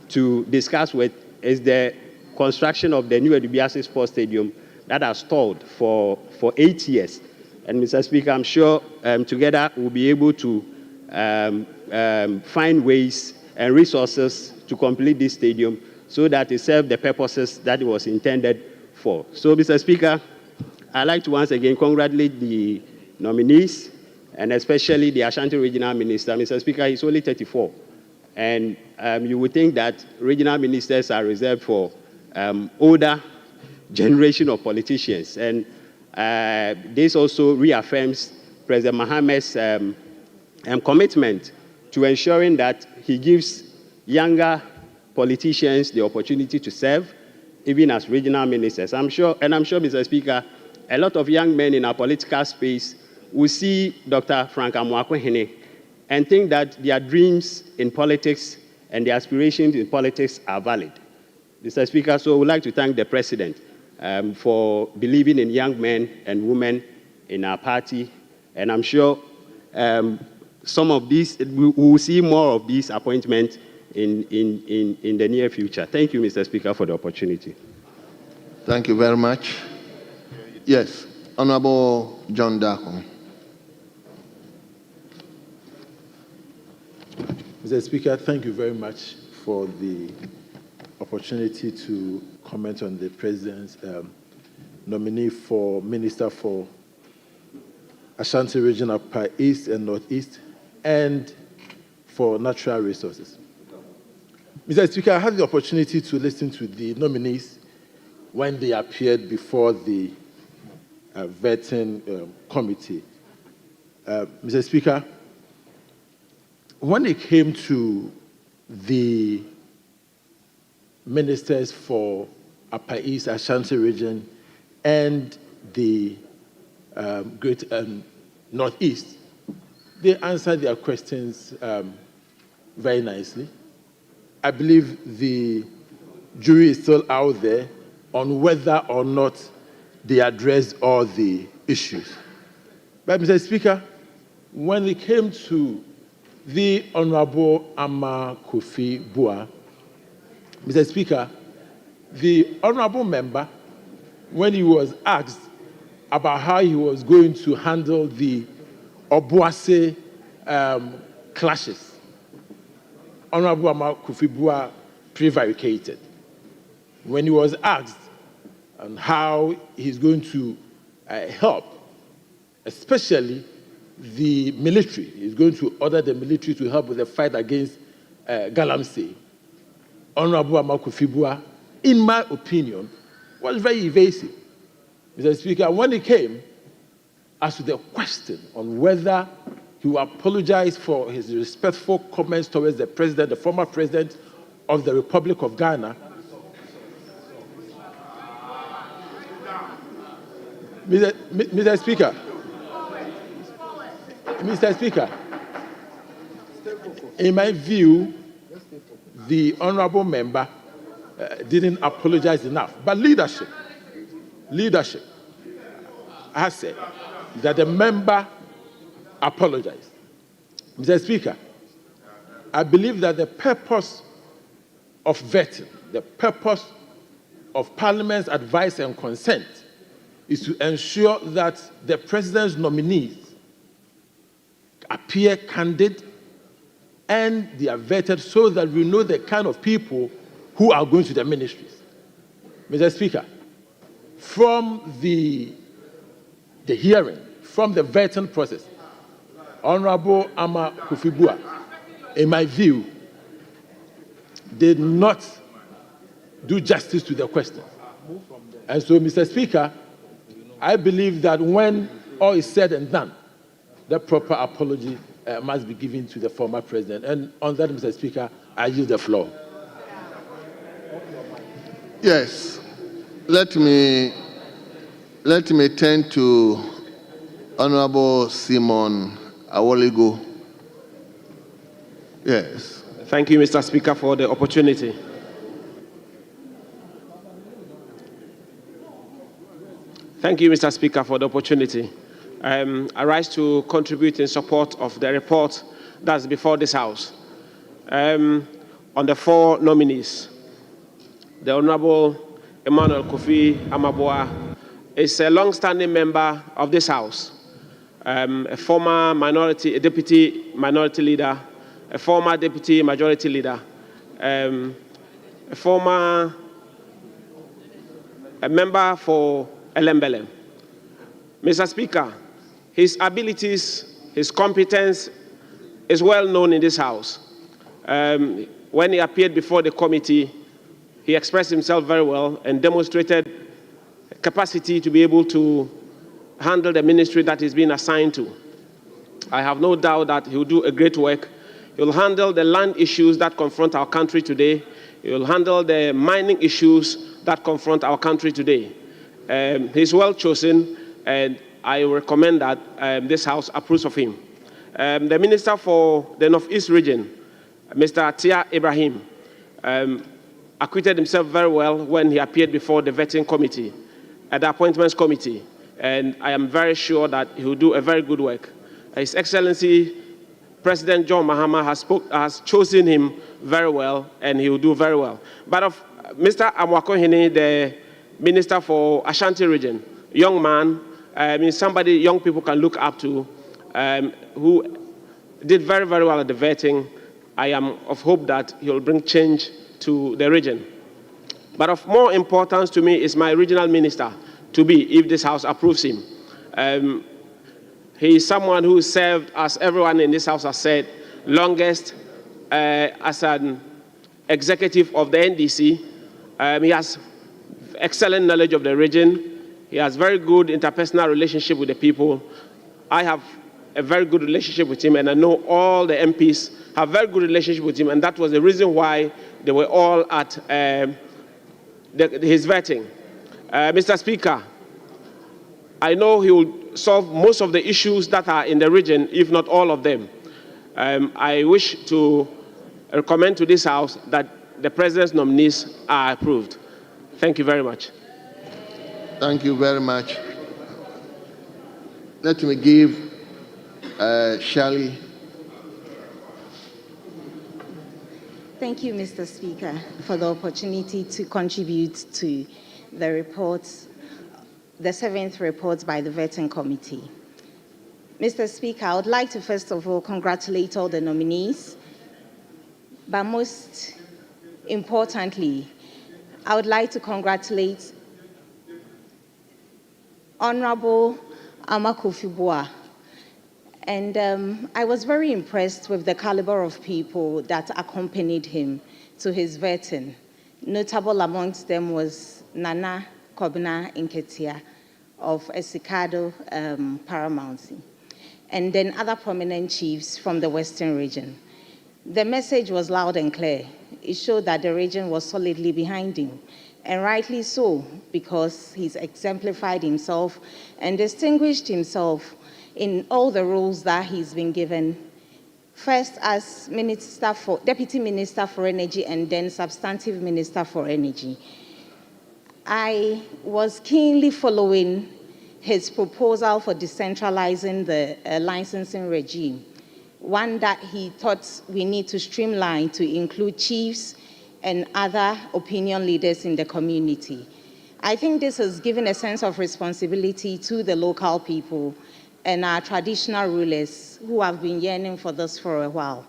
to discuss with is the construction of the new Edubiase Sports Stadium that has stalled for 8 years. And Mr. Speaker, I'm sure together we'll be able to find ways and resources to complete this stadium so that it serves the purposes that it was intended for. So, Mr. Speaker, I'd like to once again congratulate the nominees and especially the Ashanti Regional Minister. Mr. Speaker, he's only 34. And you would think that regional ministers are reserved for older generation of politicians. And this also reaffirms President Mohammed's commitment to ensuring that he gives younger politicians the opportunity to serve, even as regional ministers. I'm sure, Mr. Speaker, a lot of young men in our political space will see Dr. Frank Amoako-Hene and think that their dreams in politics and their aspirations in politics are valid. Mr. Speaker, so I would like to thank the President for believing in young men and women in our party, and I'm sure some of these, we will see more of these appointments in the near future. Thank you, Mr. Speaker, for the opportunity. Thank you very much. Yes, Honorable John Darko. Mr. Speaker, thank you very much for the opportunity to comment on the President's nominee for Minister for Ashanti Region, Upper East and Northeast, and for Natural Resources. Mr. Speaker, I had the opportunity to listen to the nominees when they appeared before the vetting committee. Mr. Speaker, when it came to the ministers for Upper East, Ashanti Region, and the Great Northeast, they answered their questions very nicely. I believe the jury is still out there on whether or not they addressed all the issues. But, Mr. Speaker, when it came to the Honorable Ama Kofi Bua, Mr. Speaker, the honorable member, when he was asked about how he was going to handle the Obuase clashes, Honorable Ama Kofi Bua prevaricated. When he was asked on how he's going to help, especially the military, he's going to order the military to help with the fight against Galamsey, Honorable Ama Kofi Bua, in my opinion, was very evasive. Mr. Speaker, when he came as to the question on whether he will apologize for his respectful comments towards the president, the former president of the Republic of Ghana, Mr. Speaker, in my view, the honorable member didn't apologize enough. But leadership has said that the member apologized. Mr. Speaker, I believe that the purpose of vetting, the purpose of Parliament's advice and consent is to ensure that the President's nominees appear candid and they are vetted so that we know the kind of people who are going to the ministries. Mr. Speaker, from the hearing, from the vetting process, Honorable Ama Kofi Bua, in my view, did not do justice to the question. And so, Mr. Speaker, I believe that when all is said and done, the proper apology must be given to the former president. And on that, Mr. Speaker, I yield the floor. Yes. Let me turn to Honorable Simon Awoligo. Yes. Thank you, Mr. Speaker, for the opportunity. Thank you, Mr. Speaker, for the opportunity. I rise to contribute in support of the report that's before this House. On the four nominees, the Honorable Emmanuel Kofi Amabua is a long-standing member of this House, a former deputy minority leader, a former deputy majority leader, a member for Elembelem. Mr. Speaker, his abilities, his competence is well known in this House. When he appeared before the committee, he expressed himself very well and demonstrated capacity to be able to handle the ministry that he's been assigned to. I have no doubt that he will do a great work. He will handle the land issues that confront our country today. He will handle the mining issues that confront our country today. He's well chosen, and I recommend that this House approves of him. The Minister for the Northeast region, Mr. Atia Ibrahim, acquitted himself very well when he appeared before the vetting committee, at the appointments committee, and I am very sure that he will do a very good work. His Excellency President John Mahama has chosen him very well, and he will do very well. But of Mr. Amwakohene, the Minister for Ashanti region, young man, somebody young people can look up to, who did very, very well at the vetting. I am of hope that he will bring change to the region. But of more importance to me is my regional minister to be, if this House approves him. He is someone who served, as everyone in this House has said, longest as an executive of the NDC. He has excellent knowledge of the region. He has very good interpersonal relationship with the people. I have a very good relationship with him, and I know all the MPs have very good relationship with him, and that was the reason why they were all at his vetting. Mr. Speaker, I know he will solve most of the issues that are in the region, if not all of them. I wish to recommend to this House that the President's nominees are approved. Thank you very much. Thank you very much. Let me give Shirley. Thank you, Mr. Speaker, for the opportunity to contribute to the reports, the 7th report by the Vetting Committee. Mr. Speaker, I would like to first of all congratulate all the nominees, but most importantly, I would like to congratulate Honorable Amakofi-Boa. And I was very impressed with the caliber of people that accompanied him to his vetting. Notable amongst them was Nana Kobina Nketia of Esikado Paramountcy, and then other prominent chiefs from the Western region. The message was loud and clear. It showed that the region was solidly behind him, and rightly so, because he's exemplified himself and distinguished himself in all the roles that he's been given, first as Deputy Minister for Energy and then Substantive Minister for Energy. I was keenly following his proposal for decentralizing the licensing regime, one that he thought we need to streamline to include chiefs and other opinion leaders in the community. I think this has given a sense of responsibility to the local people and our traditional rulers who have been yearning for this for a while.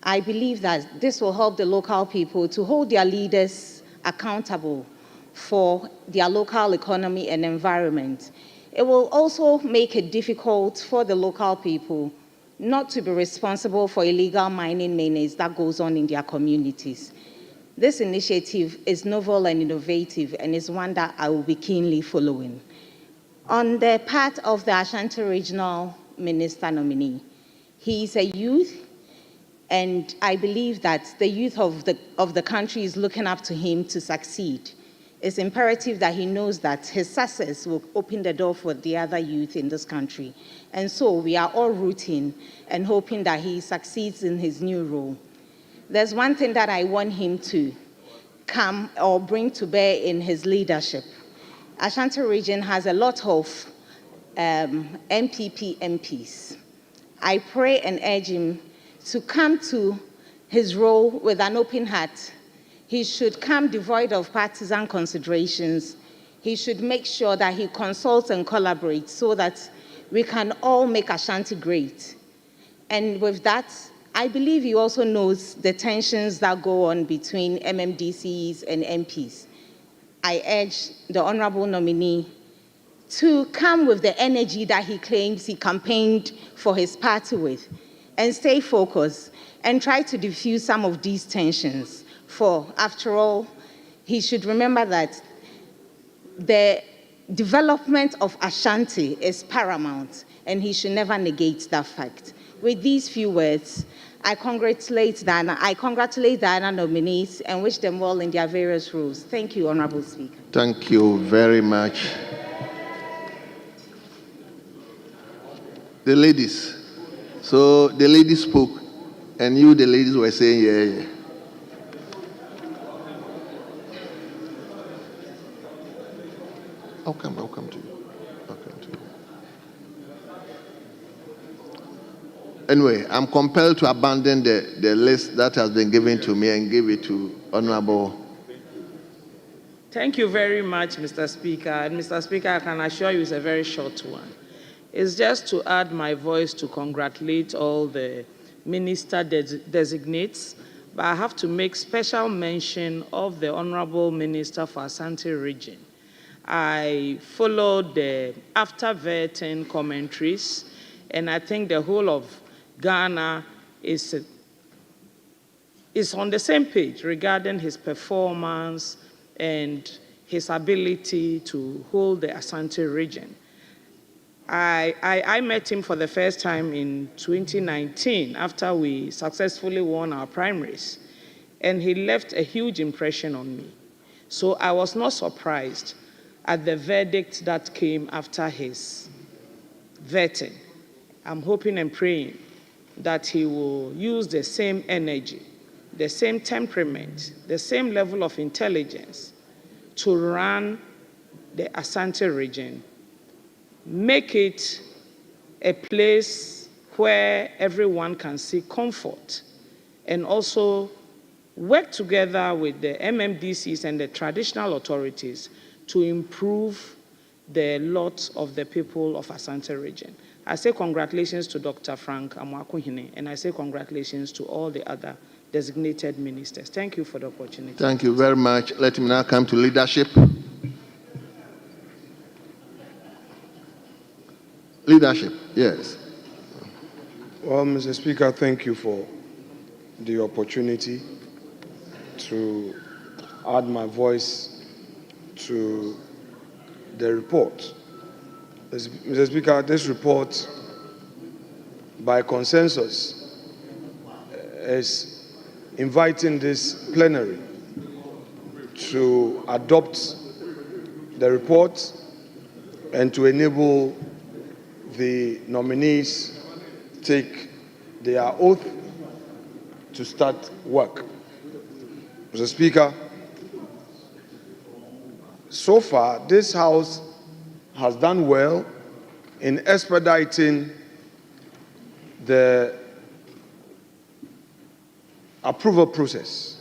I believe that this will help the local people to hold their leaders accountable for their local economy and environment. It will also make it difficult for the local people not to be responsible for illegal mining menace that goes on in their communities. This initiative is novel and innovative, and is one that I will be keenly following. On the part of the Ashanti Regional Minister nominee, he is a youth, and I believe that the youth of the country is looking up to him to succeed. It's imperative that he knows that his success will open the door for the other youth in this country. And so we are all rooting and hoping that he succeeds in his new role. There's one thing that I want him to come or bring to bear in his leadership. Ashanti region has a lot of MPP MPs. I pray and urge him to come to his role with an open heart. He should come devoid of partisan considerations. He should make sure that he consults and collaborates so that we can all make Ashanti great. And with that, I believe he also knows the tensions that go on between MMDCs and MPs. I urge the honorable nominee to come with the energy that he claims he campaigned for his party with, and stay focused and try to diffuse some of these tensions. For after all, he should remember that the development of Ashanti is paramount, and he should never negate that fact. With these few words, I congratulate the other nominees and wish them well in their various roles. Thank you, Honorable Speaker. Thank you very much. The ladies. So the ladies spoke, and you, the ladies, were saying, yeah, yeah. I'll come to you. Anyway, I'm compelled to abandon the list that has been given to me and give it to Honorable. Thank you very much, Mr. Speaker. And Mr. Speaker, I can assure you it's a very short one. It's just to add my voice to congratulate all the minister designates but I have to make special mention of the Honorable Minister for Asante Region. I followed the after vetting commentaries, and I think the whole of Ghana is on the same page regarding his performance and his ability to hold the Asante region. I met him for the first time in 2019 after we successfully won our primaries, and he left a huge impression on me. So I was not surprised at the verdict that came after his vetting. I'm hoping and praying that he will use the same energy, the same temperament, the same level of intelligence to run the Asante region, make it a place where everyone can see comfort, and also work together with the MMDCs and the traditional authorities to improve the lot of the people of Asante region. I say congratulations to Dr. Frank Amwakuhine, and I say congratulations to all the other designated ministers. Thank you for the opportunity. Thank you very much. Let him now come to leadership. Leadership, yes. Well, Mr. Speaker, thank you for the opportunity to add my voice to the report. Mr. Speaker, this report, by consensus, is inviting this plenary to adopt the report and to enable the nominees take their oath to start work. Mr. Speaker, so far, this House has done well in expediting the approval process.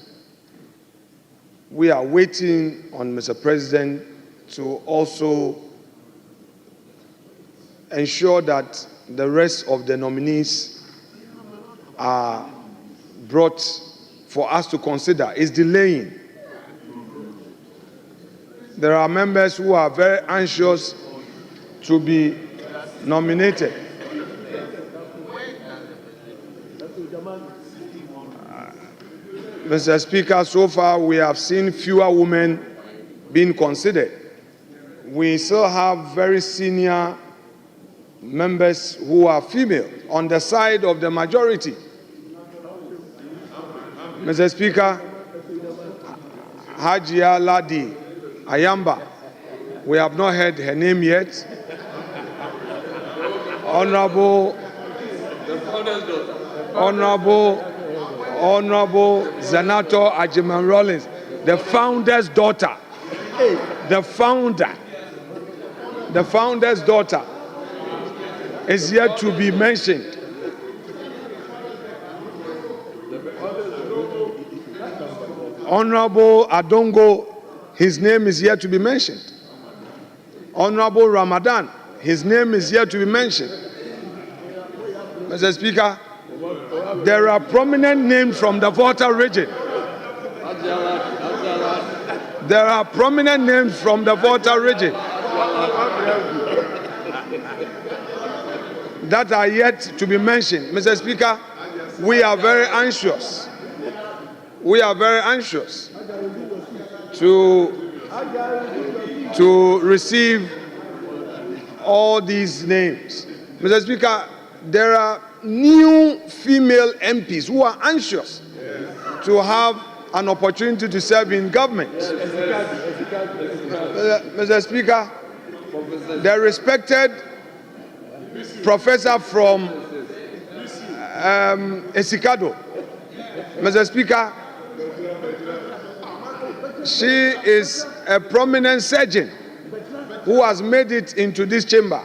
We are waiting on Mr. President to also ensure that the rest of the nominees are brought for us to consider. Is delaying. There are members who are very anxious to be nominated. Mr. Speaker, so far we have seen fewer women being considered. We still have very senior members who are female on the side of the majority. Mr. Speaker, Hajia Ladi Ayamba, we have not heard her name yet. Honorable Zanato Ajiman Rollins, the founder's daughter, the founder's daughter is yet to be mentioned. Honorable Adongo, his name is yet to be mentioned. Honorable Ramadan, his name is yet to be mentioned. Mr. Speaker, there are prominent names from the Volta region. There are prominent names from the Volta region that are yet to be mentioned. Mr. Speaker, we are very anxious. We are very anxious to receive all these names. Mr. Speaker, there are new female MPs who are anxious to have an opportunity to serve in government. Mr. Speaker, the respected professor from Esikado, Mr. Speaker, she is a prominent surgeon who has made it into this chamber.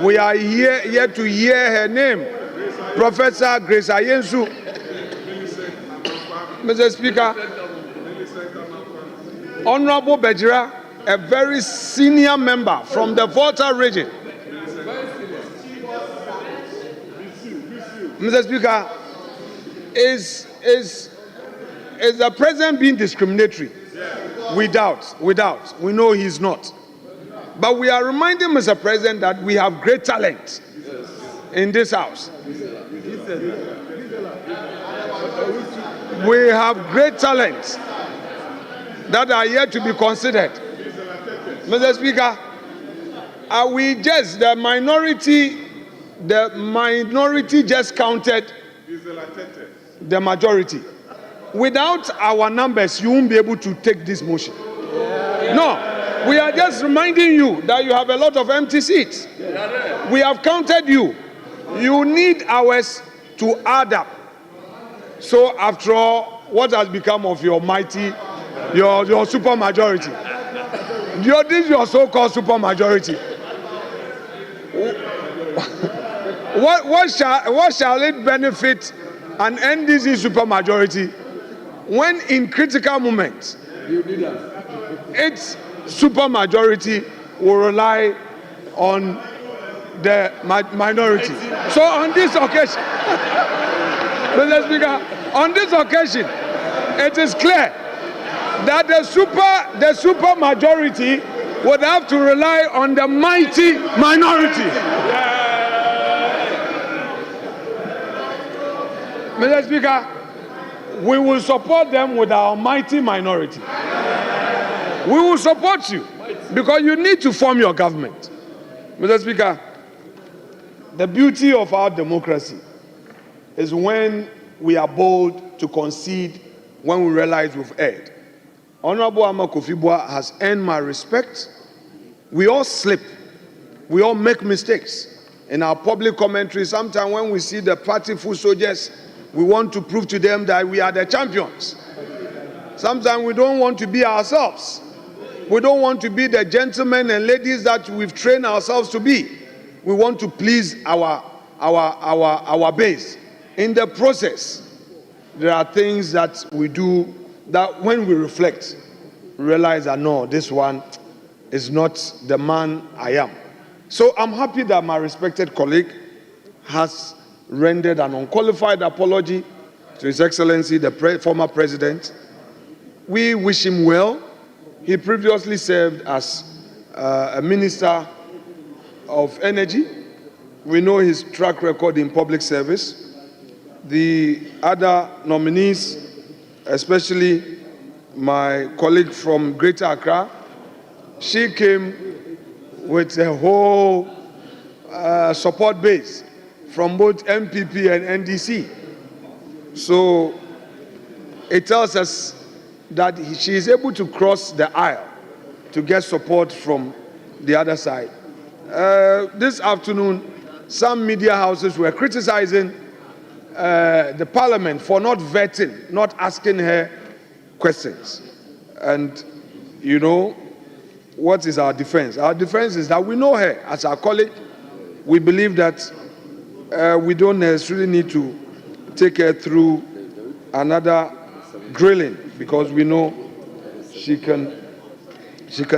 We are here to hear her name, Professor Grace Ayensu. Mr. Speaker, Honorable Bejira, a very senior member from the Volta region. Mr. Speaker, is is the president being discriminatory? We doubt. We know he's not. But we are reminding Mr. President that we have great talent in this house. We have great talents that are yet to be considered. Mr. Speaker, are we just the minority just counted the majority? Without our numbers, you won't be able to take this motion. No, we are just reminding you that you have a lot of empty seats. We have counted you. You need ours to add up. So after all, what has become of your mighty, your super majority? This is your so-called super majority. What shall it benefit an NDC super majority when in critical moments its super majority will rely on the minority? So on this occasion, Mr. Speaker, on this occasion, it is clear that the super majority would have to rely on the mighty minority. Mr. Speaker, we will support them with our mighty minority. We will support you because you need to form your government. Mr. Speaker, the beauty of our democracy is when we are bold to concede when we realize we've erred. Honorable Ama Kofi Boah has earned my respect. We all slip. We all make mistakes. In our public commentary, sometimes when we see the party full soldiers, we want to prove to them that we are the champions. Sometimes we don't want to be ourselves. We don't want to be the gentlemen and ladies that we've trained ourselves to be. We want to please our base. In the process, there are things that we do that when we reflect, we realize that no, this one is not the man I am. So I'm happy that my respected colleague has rendered an unqualified apology to His Excellency, the former president. We wish him well. He previously served as a minister of energy. We know his track record in public service. The other nominees, especially my colleague from Greater Accra, she came with a whole support base from both MPP and NDC. So it tells us that she is able to cross the aisle to get support from the other side. This afternoon, some media houses were criticizing the parliament for not vetting, not asking her questions. And you know, what is our defense? Our defense is that we know her as our colleague. We believe that we don't necessarily need to take her through another grilling because we know she can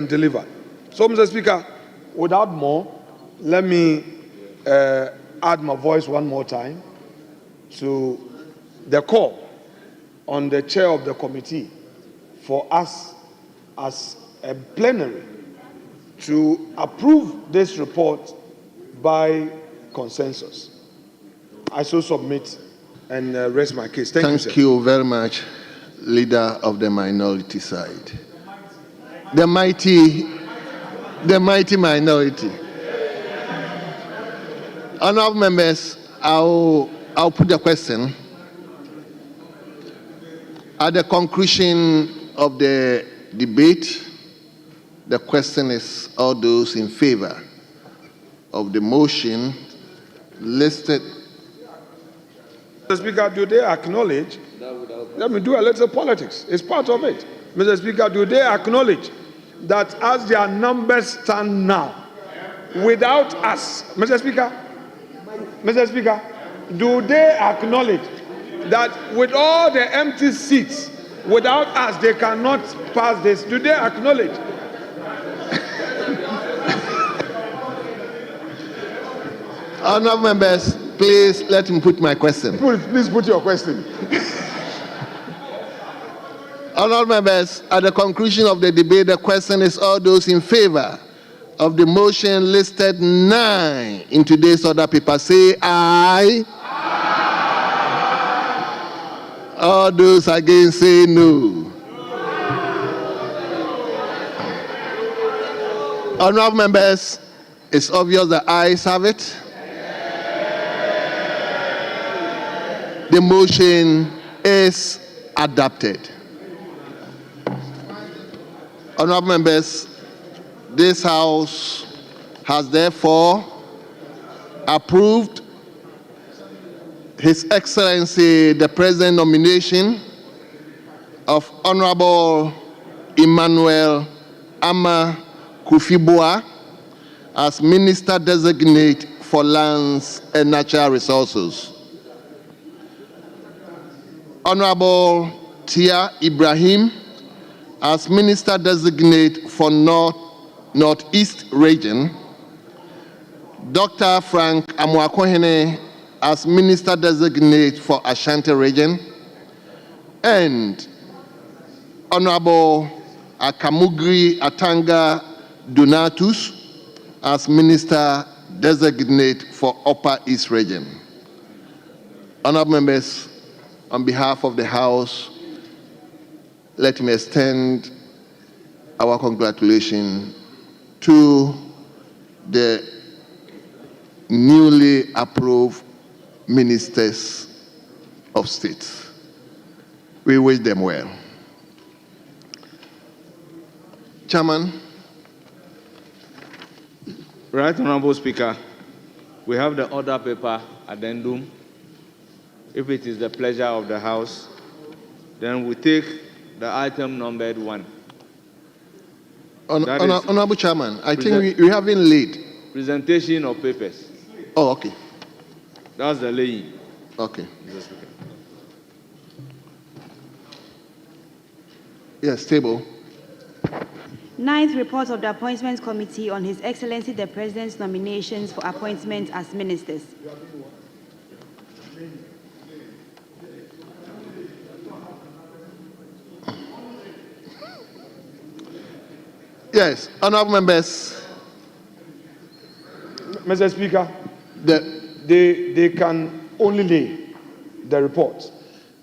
deliver. So, Mr. Speaker, without more, let me add my voice one more time to the call on the chair of the committee for us as a plenary to approve this report by consensus. I so submit and rest my case. Thank you, sir. Thank you very much, leader of the minority side. The mighty minority. Honorable members, I'll put the question. At the conclusion of the debate, the question is all those in favor of the motion listed. Mr. Speaker, do they acknowledge? Let me do a little politics. It's part of it. Mr. Speaker, do they acknowledge that as their numbers stand now, without us, Mr. Speaker, do they acknowledge that with all the empty seats, without us, they cannot pass this? Do they acknowledge? Honorable members, please let me put my question. Please put your question. Honourable members, at the conclusion of the debate, the question is all those in favour of the motion listed 9 in today's order paper say aye. Aye. All those against say no. Honourable members, it's obvious the ayes have it. The motion is adopted. Honourable members, this House has therefore approved His Excellency the President nomination of Honourable Emmanuel Ama Kufibua as Minister Designate for Lands and Natural Resources. Honourable Tia Ibrahim as Minister Designate for Northeast Region. Dr. Frank Amoakohene as Minister Designate for Ashanti Region. And Honourable Akamugri Atanga Donatus as Minister Designate for Upper East Region. Honourable members, on behalf of the House, let me extend our congratulations to the newly approved ministers of state. We wish them well. Chairman. Right Honourable Speaker, we have the order paper addendum. If it is the pleasure of the House, then we take the item numbered 1. Honourable Chairman, I think we haven't laid. Presentation of papers. Oh, okay. That's the laying. Okay. Yes, table. 9th report of the Appointments Committee on His Excellency the President's nominations for appointment as ministers. Yes, honourable members. Mr. Speaker, they can only lay the report.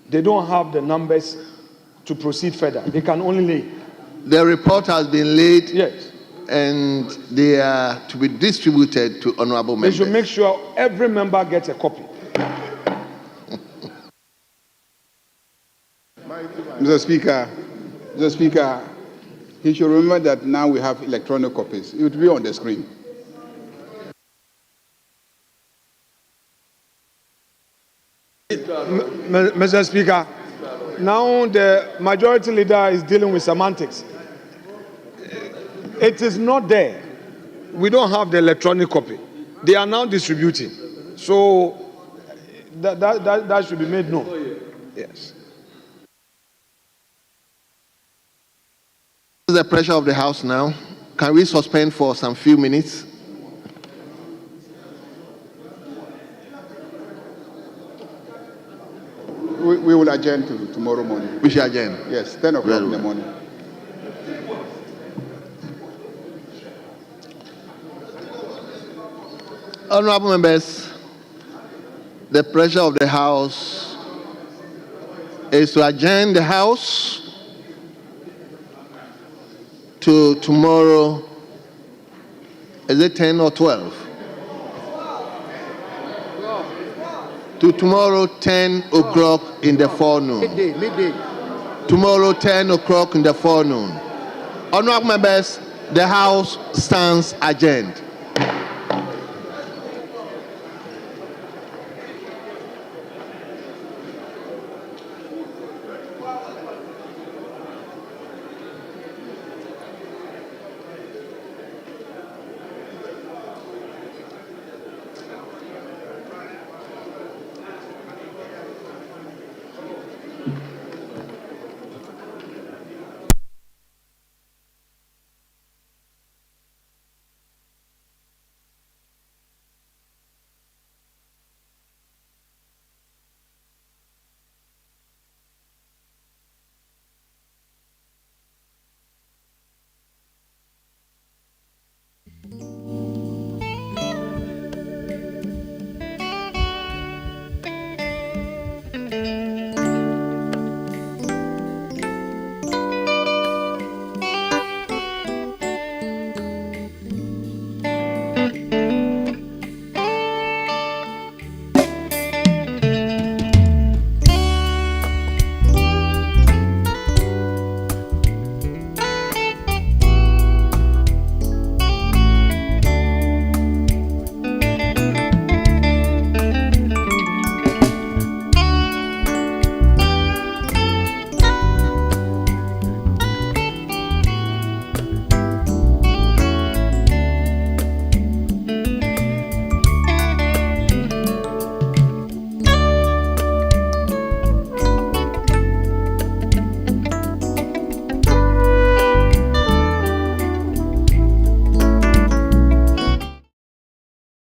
They don't have the numbers to proceed further. They can only lay. The report has been laid. Yes. And they are to be distributed to honourable members. They should make sure every member gets a copy. Mr. Speaker, he should remember that now we have electronic copies. It will be on the screen. Mr. Speaker, now the majority leader is dealing with semantics. It is not there. We don't have the electronic copy. They are now distributing. So that should be made known. Yes. The pressure of the House now. Can we suspend for some few minutes? We will adjourn to tomorrow morning. We shall adjourn. Yes, 10 o'clock in the morning. Honourable members, the pressure of the House is to adjourn the House to tomorrow. Is it 10 or 12? To tomorrow 10 o'clock in the forenoon. Midday. Tomorrow 10 o'clock in the forenoon. Honourable members, the House stands adjourned.